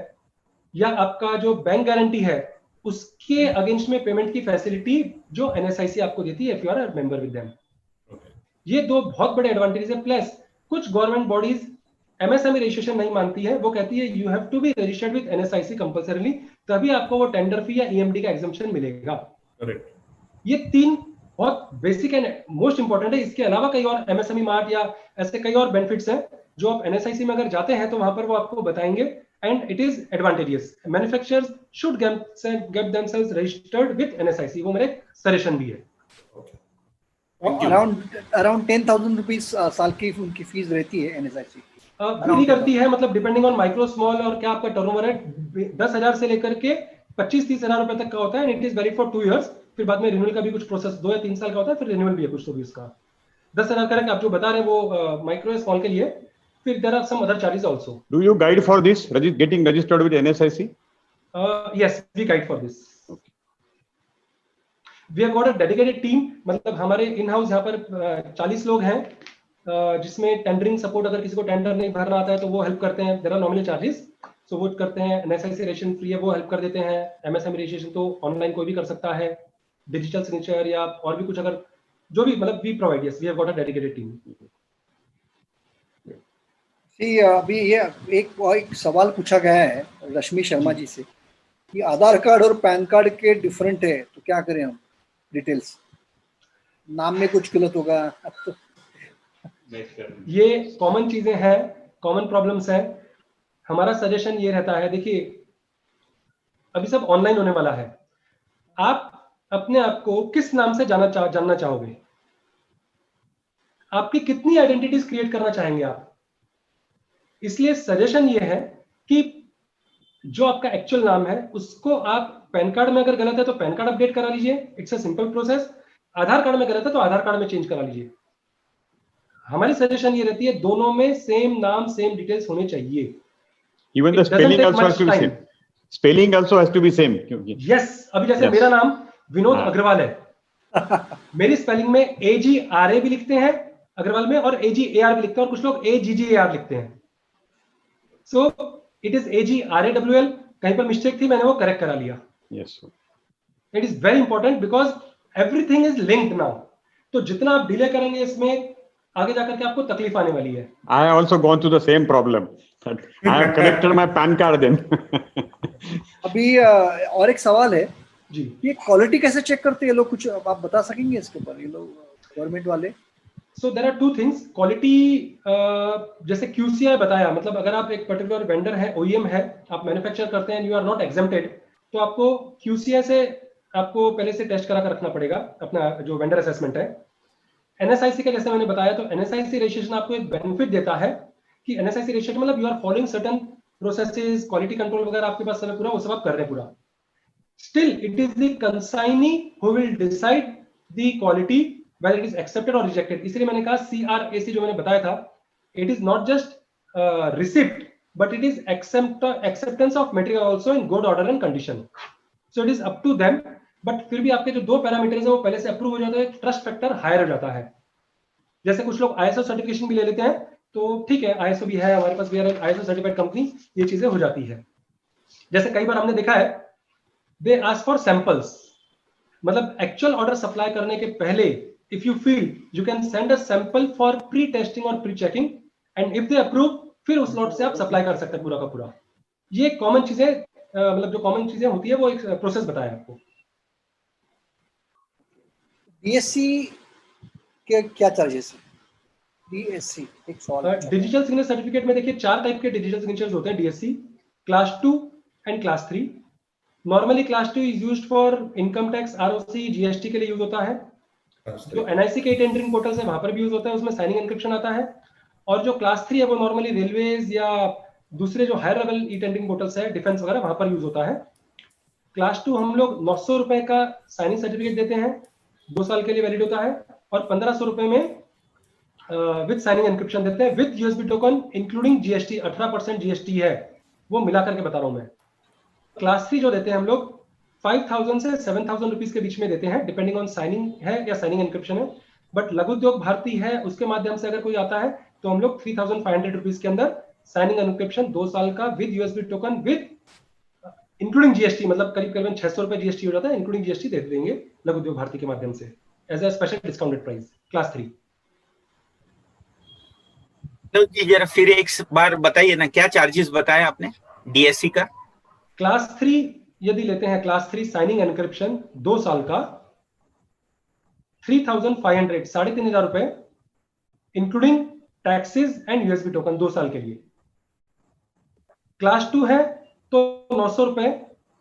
या आपका जो बैंक गारंटी है उसके अगेंस्ट में पेमेंट की फैसिलिटी जो एनएसआईसी आपको देती है if you are a member with them. ये 2 बहुत बड़े एडवांटेज है। प्लस कुछ गवर्नमेंट बॉडीज एमएसएमई रजिस्ट्रेशन नहीं मानती है, वो कहती है you have to be registered with NSIC compulsorily, तभी आपको वो टेंडर फी या ईएमडी का एग्जम्पशन मिलेगा। करेक्ट। ये 3 बहुत बेसिक एंड मोस्ट इंपॉर्टेंट है। इसके अलावा कई और एमएसएमई मार्ट या ऐसे कई और बेनिफिट्स हैं जो आप एनएसआईसी में अगर जाते हैं तो वहां पर वो आपको बताएंगे, and it is advantageous. Manufacturers should get themselves registered with NSIC, वो मेरे सजेशन भी है। अराउंड 10,000 रुपीज साल की उनकी फीस रहती है एनएसआईसी। वेरी करती है, मतलब डिपेंडिंग ऑन माइक्रो स्मॉल और क्या आपका टर्नओवर है। 10,000 से लेकर के 25-30 हजार रुपए तक का होता है, and it is valid for 2 years. फिर बाद में रिन्यूअल का भी कुछ प्रोसेस 2 या 3 साल का होता है, फिर रिन्यूअल भी है कुछ तो भी उसका। 10,000 करेक्ट आप जो बता रहे हैं वो माइक्रो या स्मॉल के लिए। फिर there are some other charges also. Do you guide for this, getting registered with NSIC? Yes, we guide for this. We have got a dedicated team, मतलब हमारे इन हाउस यहाँ पर 40 लोग हैं, जिसमें टेंडरिंग सपोर्ट, अगर किसी को टेंडर नहीं भरना आता है तो वो हेल्प करते हैं। देयर आर नॉमिनल चार्जेस, सो वो करते हैं। एनएसआईसी रजिस्ट्रेशन फ्री है, वो हेल्प कर देते हैं। एमएसएमई रजिस्ट्रेशन तो ऑनलाइन कोई भी कर सकता है, डिजिटल सिग्नेचर या और भी कुछ, अगर जो भी, मतलब we provide, yes we have got a dedicated team. अभी ये एक सवाल पूछा गया है रश्मि शर्मा जी से कि आधार कार्ड और पैन कार्ड के डिफरेंट है, तो क्या करें हम? डिटेल्स, नाम में कुछ गलत होगा तो ये कॉमन चीजें हैं, कॉमन प्रॉब्लम्स हैं। हमारा सजेशन ये रहता है, देखिए अभी सब ऑनलाइन होने वाला है, आप अपने आप को किस नाम से जानना चाहोगे? आपकी कितनी आइडेंटिटीज क्रिएट करना चाहेंगे आप? इसलिए सजेशन ये है कि जो आपका एक्चुअल नाम है उसको आप, पैन कार्ड में अगर गलत है तो पैन कार्ड अपडेट करा लीजिए, it's a simple process. Aadhaar card में गलत है तो आधार कार्ड में चेंज करा लीजिए। हमारी सजेशन ये रहती है दोनों में सेम नाम, सेम डिटेल्स होने चाहिए। Even the spelling also has to be same. Spelling also has to be same. Yes, अभी जैसे मेरा नाम विनोद अग्रवाल है, मेरी स्पेलिंग में AGRA भी लिखते हैं अग्रवाल में, और AGAR भी लिखते हैं, और कुछ लोग AGGAR लिखते हैं। So it is AGRAWL। कहीं पर मिस्टेक थी, मैंने वो करेक्ट करा लिया। Yes. It is very important because everything is linked now. तो जितना आप डिले करेंगे इसमें, आगे जाकर के आपको तकलीफ आने वाली है। I also gone through the same problem. I have corrected my PAN card then. अभी और एक सवाल है जी, ये क्वालिटी कैसे चेक करते हैं ये लोग? कुछ आप बता सकेंगे इसके ऊपर, ये लोग गवर्नमेंट वाले? So there are 2 things. Quality, जैसे QCI बताया, मतलब अगर आप एक पर्टिकुलर वेंडर है, OEM है, आप मैन्युफैक्चर करते हैं, यू आर नॉट एग्जेम्प्टेड, तो आपको QCI से आपको पहले से टेस्ट करा कर रखना पड़ेगा अपना जो वेंडर असेसमेंट है। NSIC का जैसे मैंने बताया, तो NSIC रजिस्ट्रेशन आपको एक बेनिफिट देता है कि NSIC रजिस्ट्रेशन मतलब you are following certain processes, quality control वगैरह आपके पास सब पूरा, वो सब आप कर रहे हैं पूरा। Still it is the consignee who will decide the quality whether it is accepted or rejected। इसलिए मैंने कहा CRAC जो मैंने बताया था, it is not just receipt but it is acceptance of material also in good order and condition, so it is up to them। But फिर भी आपके जो 2 पैरामीटर्स है वो पहले से अप्रूव हो जाता है, ट्रस्ट फैक्टर हायर हो जाता है। जैसे कुछ लोग ISO सर्टिफिकेशन भी ले लेते हैं, तो ठीक है ISO भी है हमारे पास, भी है ISO सर्टिफाइड कंपनी, ये चीजें हो जाती है। जैसे कई बार हमने देखा है, दे आस्क फॉर सैंपल्स, मतलब एक्चुअल ऑर्डर सप्लाई करने के पहले if you feel you can send a sample for pre testing or pre checking, and if they approve, फिर उस लॉट से आप सप्लाई कर सकते हैं पूरा का पूरा। ये कॉमन चीजें, मतलब जो कॉमन चीजें होती है वो एक प्रोसेस बताया आपको। DSC के क्या चार्जेस है? DSC एक सवाल। डिजिटल सिग्नेचर सर्टिफिकेट में देखिए 4 टाइप के डिजिटल सिग्नेचर्स होते हैं DSC, class 2 and class 3। Normally class 2 is used for income tax, ROC, GST के लिए यूज होता है। जो NIC के टेंडरिंग पोर्टल्स है वहां पर भी यूज होता है, उसमें साइनिंग एन्क्रिप्शन आता है। और जो क्लास 3 है वो नॉर्मली रेलवेज या दूसरे जो higher level e tendering portals है डिफेंस वगैरह वहां पर यूज होता है। क्लास 2 हम लोग 900 रुपए का साइनिंग सर्टिफिकेट देते हैं, 2 साल के लिए वैलिड होता है, और 1500 रुपए में विद साइनिंग एन्क्रिप्शन देते हैं with USB token including GST. 18% GST है, वो मिला करके बता रहा हूं मैं। क्लास 3 जो देते हैं हम लोग 5000 से 7000 रुपीज के बीच में देते हैं, डिपेंडिंग ऑन साइनिंग है या साइनिंग एन्क्रिप्शन है। बट लघु उद्योग भारती है, उसके माध्यम से अगर कोई आता है तो हम लोग 3500 रुपीज के अंदर साइनिंग एन्क्रिप्शन 2 साल का with USB token with including GST, मतलब करीब करीबन 600 रुपए जीएसटी हो जाता है, इंक्लूडिंग जीएसटी दे देंगे लघु उद्योग भारती के माध्यम से as a special discounted price class 3। तो जी जरा फिर एक बार बताइए ना, क्या चार्जेस बताया आपने डीएससी का? क्लास 3 यदि लेते हैं, क्लास 3 साइनिंग एन्क्रिप्शन 2 साल का 3500, 3500 रुपए including taxes and USB token 2 साल के लिए। क्लास 2 है तो 900 रुपए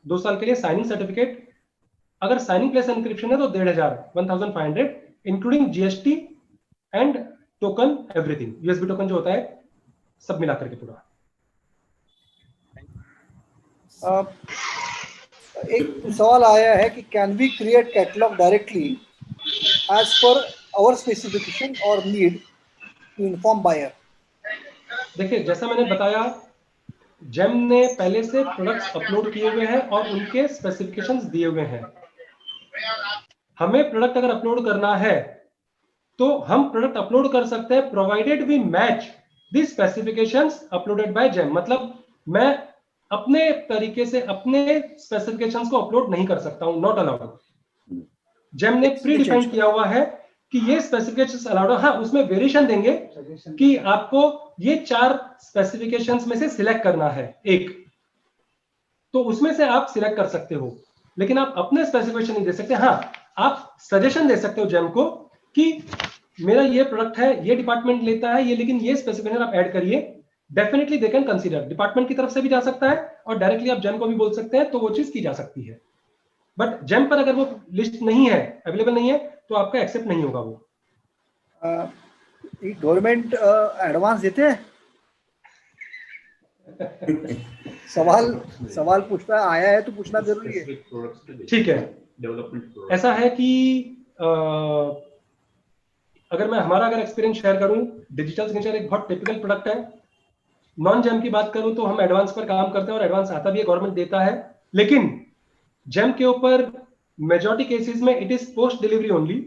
2 साल के लिए साइनिंग सर्टिफिकेट। अगर साइनिंग प्लस एन्क्रिप्शन है तो 1500 including GST and token everything, USB token जो होता है सब मिला करके पूरा। एक सवाल आया है कि can we create catalogue directly as per our specification और नीड टू इन्फॉर्म बायर? देखिए जैसा मैंने बताया, जेम ने पहले से प्रोडक्ट्स अपलोड किए हुए हैं और उनके स्पेसिफिकेशंस दिए हुए हैं। हमें प्रोडक्ट अगर अपलोड करना है तो हम प्रोडक्ट अपलोड कर सकते हैं provided we match the specifications uploaded by GeM. मतलब मैं अपने तरीके से अपने स्पेसिफिकेशंस को अपलोड नहीं कर सकता हूं, नॉट अलाउड। जेम ने प्री डिफाइन किया हुआ है कि ये स्पेसिफिकेशंस अलाउड है। हाँ, उसमें वेरिएशन देंगे कि आपको ये 4 स्पेसिफिकेशंस में से सिलेक्ट करना है एक, तो उसमें से आप सिलेक्ट कर सकते हो, लेकिन आप अपने स्पेसिफिकेशन नहीं दे सकते। हाँ, आप सजेशन दे सकते हो जेम को कि मेरा ये प्रोडक्ट है, ये डिपार्टमेंट लेता है ये, लेकिन ये स्पेसिफिकेशन आप ऐड करिए। Definitely they can consider, department की तरफ से भी जा सकता है और डायरेक्टली आप जेम को भी बोल सकते हैं, तो वो चीज की जा सकती है। बट जेम पर अगर वो लिस्ट नहीं है, अवेलेबल नहीं है, तो आपका एक्सेप्ट नहीं होगा वो। गवर्नमेंट एडवांस देते हैं? सवाल पूछना आया है तो पूछना जरूरी है। ठीक है, ऐसा है कि अगर मैं अगर एक्सपीरियंस शेयर करूं, डिजिटल सिग्नेचर एक बहुत टिपिकल प्रोडक्ट है। नॉन जेम की बात करूं तो हम एडवांस पर काम करते हैं और एडवांस आता भी है, गवर्नमेंट देता है, लेकिन जेम के ऊपर मेजॉरिटी केसेस में it is post delivery only.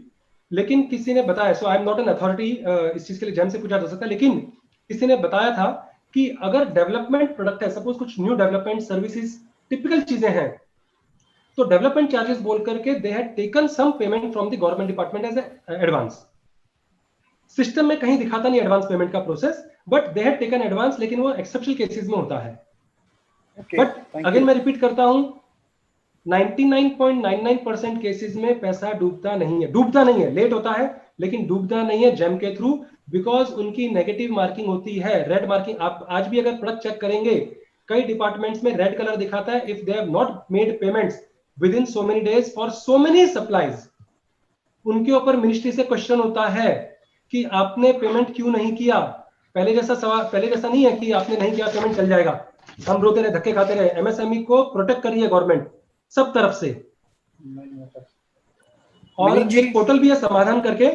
लेकिन किसी ने बताया, so I am not an authority, इस चीज के लिए जेम से पूछा जा सकता है, लेकिन किसी ने बताया था कि अगर डेवलपमेंट प्रोडक्ट है, सपोज कुछ न्यू डेवलपमेंट सर्विसेज टिपिकल चीजें हैं, तो डेवलपमेंट चार्जेस बोल करके they had taken some payment from the government department as advance. System में कहीं दिखाता नहीं एडवांस पेमेंट का process, but they had taken advance, लेकिन वो एक्सेप्शनल केसेस में होता है। बट अगेन मैं रिपीट करता हूं, 99.99% केसेस में पैसा डूबता नहीं है, लेट होता है लेकिन डूबता नहीं है जेम के थ्रू, बिकॉज उनकी नेगेटिव मार्किंग होती है, रेड मार्किंग। आप आज भी अगर प्रोडक्ट चेक करेंगे, कई डिपार्टमेंट्स में रेड कलर दिखाता है if they have not made payments with in so many days for so many supplies. उनके ऊपर मिनिस्ट्री से क्वेश्चन होता है कि आपने पेमेंट क्यों नहीं किया। पहले जैसा नहीं है कि आपने नहीं किया पेमेंट चल जाएगा, हम रोते रहे, धक्के खाते रहे। एमएसएमई को प्रोटेक्ट कर रही है गवर्नमेंट सब तरफ से, और एक पोर्टल भी है समाधान करके,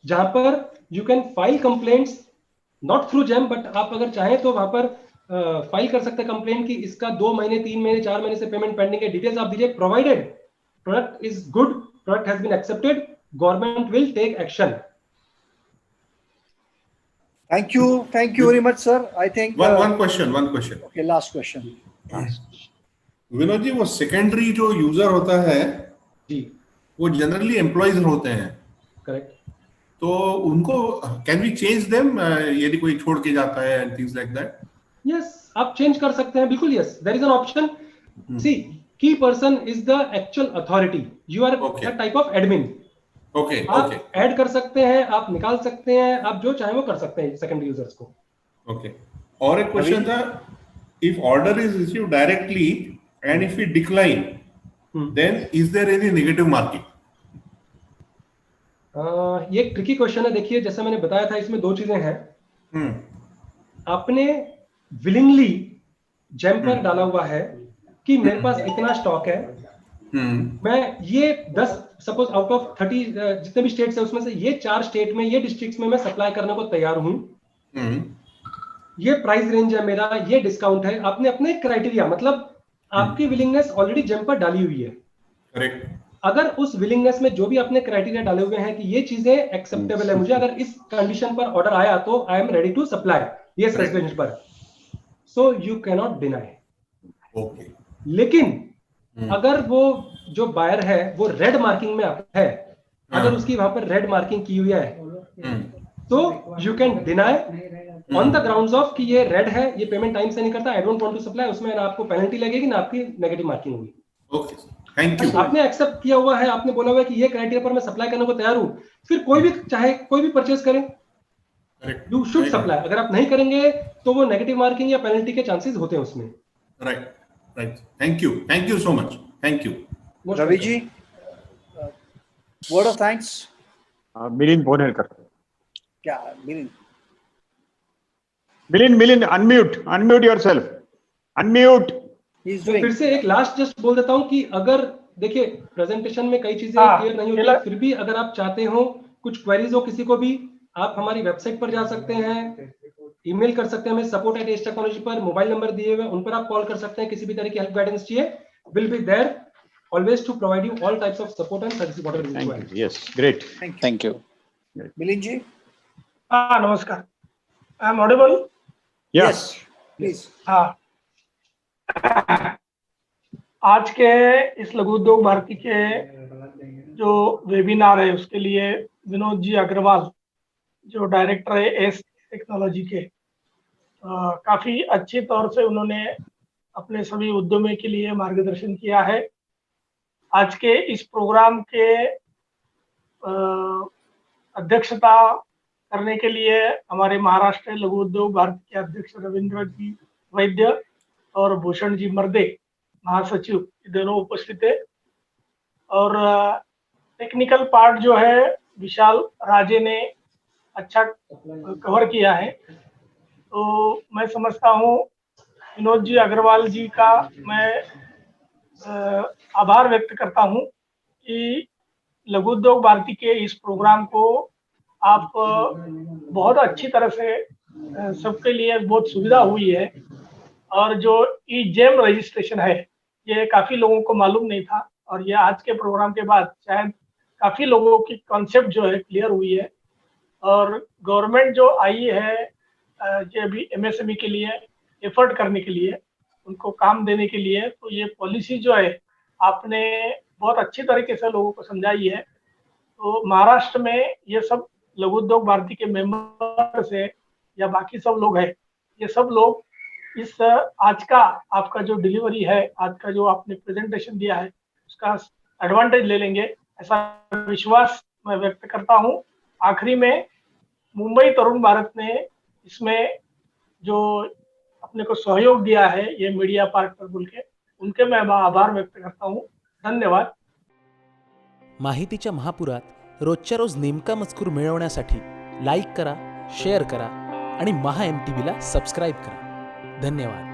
जहां पर you can file complaints not through GeM, but आप अगर चाहें तो वहां पर फाइल कर सकते हैं कंप्लेंट कि इसका 2 महीने 3 महीने 4 महीने से पेमेंट पेंडिंग है, डिटेल्स आप दीजिए, provided product is good, product has been accepted, government will take action. Thank you very much, sir. I think one question. Okay, last question. Vinod ji, वो सेकेंडरी जो यूजर होता है जी, वो जनरली एम्प्लॉइज होते हैं, करेक्ट? तो उनको कैन वी चेंज देम यदि कोई छोड़ के जाता है and things like that? Yes, आप चेंज कर सकते हैं, बिल्कुल। Yes, there is an option. See, key person is the actual authority, you are a type of admin. आप ऐड कर सकते हैं, आप निकाल सकते हैं, आप जो चाहे वो कर सकते हैं सेकेंडरी यूजर्स को। ओके, और एक क्वेश्चन था, if order is received directly and if we decline, then is there any negative marking? ये एक ट्रिकी क्वेश्चन है। देखिए, जैसे मैंने बताया था, इसमें दो चीजें हैं। आपने विलिंगली जेम पर डाला हुआ है कि मेरे पास इतना स्टॉक है, मैं ये 10 सपोज आउट ऑफ 30 जितने भी स्टेट्स है उसमें से ये 4 स्टेट में, ये डिस्ट्रिक्ट्स में मैं सप्लाई करने को तैयार हूं, ये प्राइस रेंज है मेरा, ये डिस्काउंट है। आपने अपने क्राइटेरिया, मतलब आपकी विलिंगनेस ऑलरेडी जेम पर डाली हुई है। करेक्ट। अगर उस विलिंगनेस में जो भी आपने क्राइटेरिया डाले हुए हैं कि ये चीजें एक्सेप्टेबल है, मुझे अगर इस कंडीशन पर ऑर्डर आया तो I am ready to supply ये रेंज पर, so you can not deny. Okay. लेकिन अगर वो जो बायर है वो रेड मार्किंग में आता है, अगर उसकी वहां पर रेड मार्किंग की हुई है, तो you can deny on the grounds of कि ये रेड है, ये पेमेंट टाइम से नहीं करता, I don't want to supply, उसमें ना आपको पेनल्टी लगेगी ना आपकी नेगेटिव मार्किंग होगी। Okay, thank you. आपने एक्सेप्ट किया हुआ है, आपने बोला हुआ है कि ये क्राइटेरिया पर मैं सप्लाई करने को तैयार हूं, फिर कोई भी चाहे कोई भी परचेज करे, यू शुड सप्लाई। अगर आप नहीं करेंगे तो वो नेगेटिव मार्किंग या पेनल्टी के चांसेस होते हैं उसमें। Right, right. Thank you so much. Thank you. Ravi ji, word of thanks. Milind Bonerkar. क्या Milind? Milind unmute yourself, unmute. फिर से एक लास्ट जस्ट बोल देता हूं कि अगर देखिए प्रेजेंटेशन में कई चीजें क्लियर नहीं होती, फिर भी अगर आप चाहते हो, कुछ क्वेरीज हो किसी को भी, आप हमारी वेबसाइट पर जा सकते हैं, ईमेल कर सकते हैं हमें support@ace-technology पर, मोबाइल नंबर दिए हुए उन पर आप कॉल कर सकते हैं। किसी भी तरह की हेल्प गाइडेंस चाहिए, will be there always to provide you all types of support and services whatever you require. Yes, great. Thank you. Milind ji? नमस्कार, I am audible? Yes, please. हाँ, आज के इस लघु उद्योग भारती के जो वेबिनार है उसके लिए विनोद जी अग्रवाल, जो डायरेक्टर है एस टेक्नोलॉजी के, काफी अच्छे तौर से उन्होंने अपने सभी उद्यमियों के लिए मार्गदर्शन किया है। आज के इस प्रोग्राम के अध्यक्षता करने के लिए हमारे महाराष्ट्र लघु उद्योग भारती के अध्यक्ष रविंद्र जी वैद्य और भूषण जी मर्दे महासचिव, दोनों उपस्थित है। और टेक्निकल पार्ट जो है विशाल राजे ने अच्छा कवर किया है। तो मैं समझता हूँ विनोद जी अग्रवाल जी का मैं आभार व्यक्त करता हूँ कि लघु उद्योग भारती के इस प्रोग्राम को आप बहुत अच्छी तरह से सबके लिए बहुत सुविधा हुई है। और जो ई-जेम रजिस्ट्रेशन है ये काफ़ी लोगों को मालूम नहीं था, और ये आज के प्रोग्राम के बाद शायद काफ़ी लोगों की कॉन्सेप्ट जो है क्लियर हुई है। और गवर्नमेंट जो आई है ये अभी MSME के लिए एफर्ट करने के लिए, उनको काम देने के लिए, तो ये पॉलिसी जो है आपने बहुत अच्छी तरीके से लोगों को समझाई है। तो महाराष्ट्र में ये सब लघु उद्योग भारती के मेंबर्स है या बाकी सब लोग हैं, ये सब लोग इस आज का आपका जो डिलीवरी है, आज का जो आपने प्रेजेंटेशन दिया है, उसका एडवांटेज ले लेंगे, ऐसा विश्वास मैं व्यक्त करता हूं। आखिरी में मुंबई तरुण भारत ने इसमें जो अपने को सहयोग दिया है, ये मीडिया पार्टनर बोल के, उनके मैं आभार व्यक्त करता हूं। धन्यवाद। माहितीच्या महापुरात रोजच्या रोज नेमका मजकूर मिळवण्यासाठी लाईक करा, शेअर करा आणि महा MTVला सबस्क्राईब करा. धन्यवाद.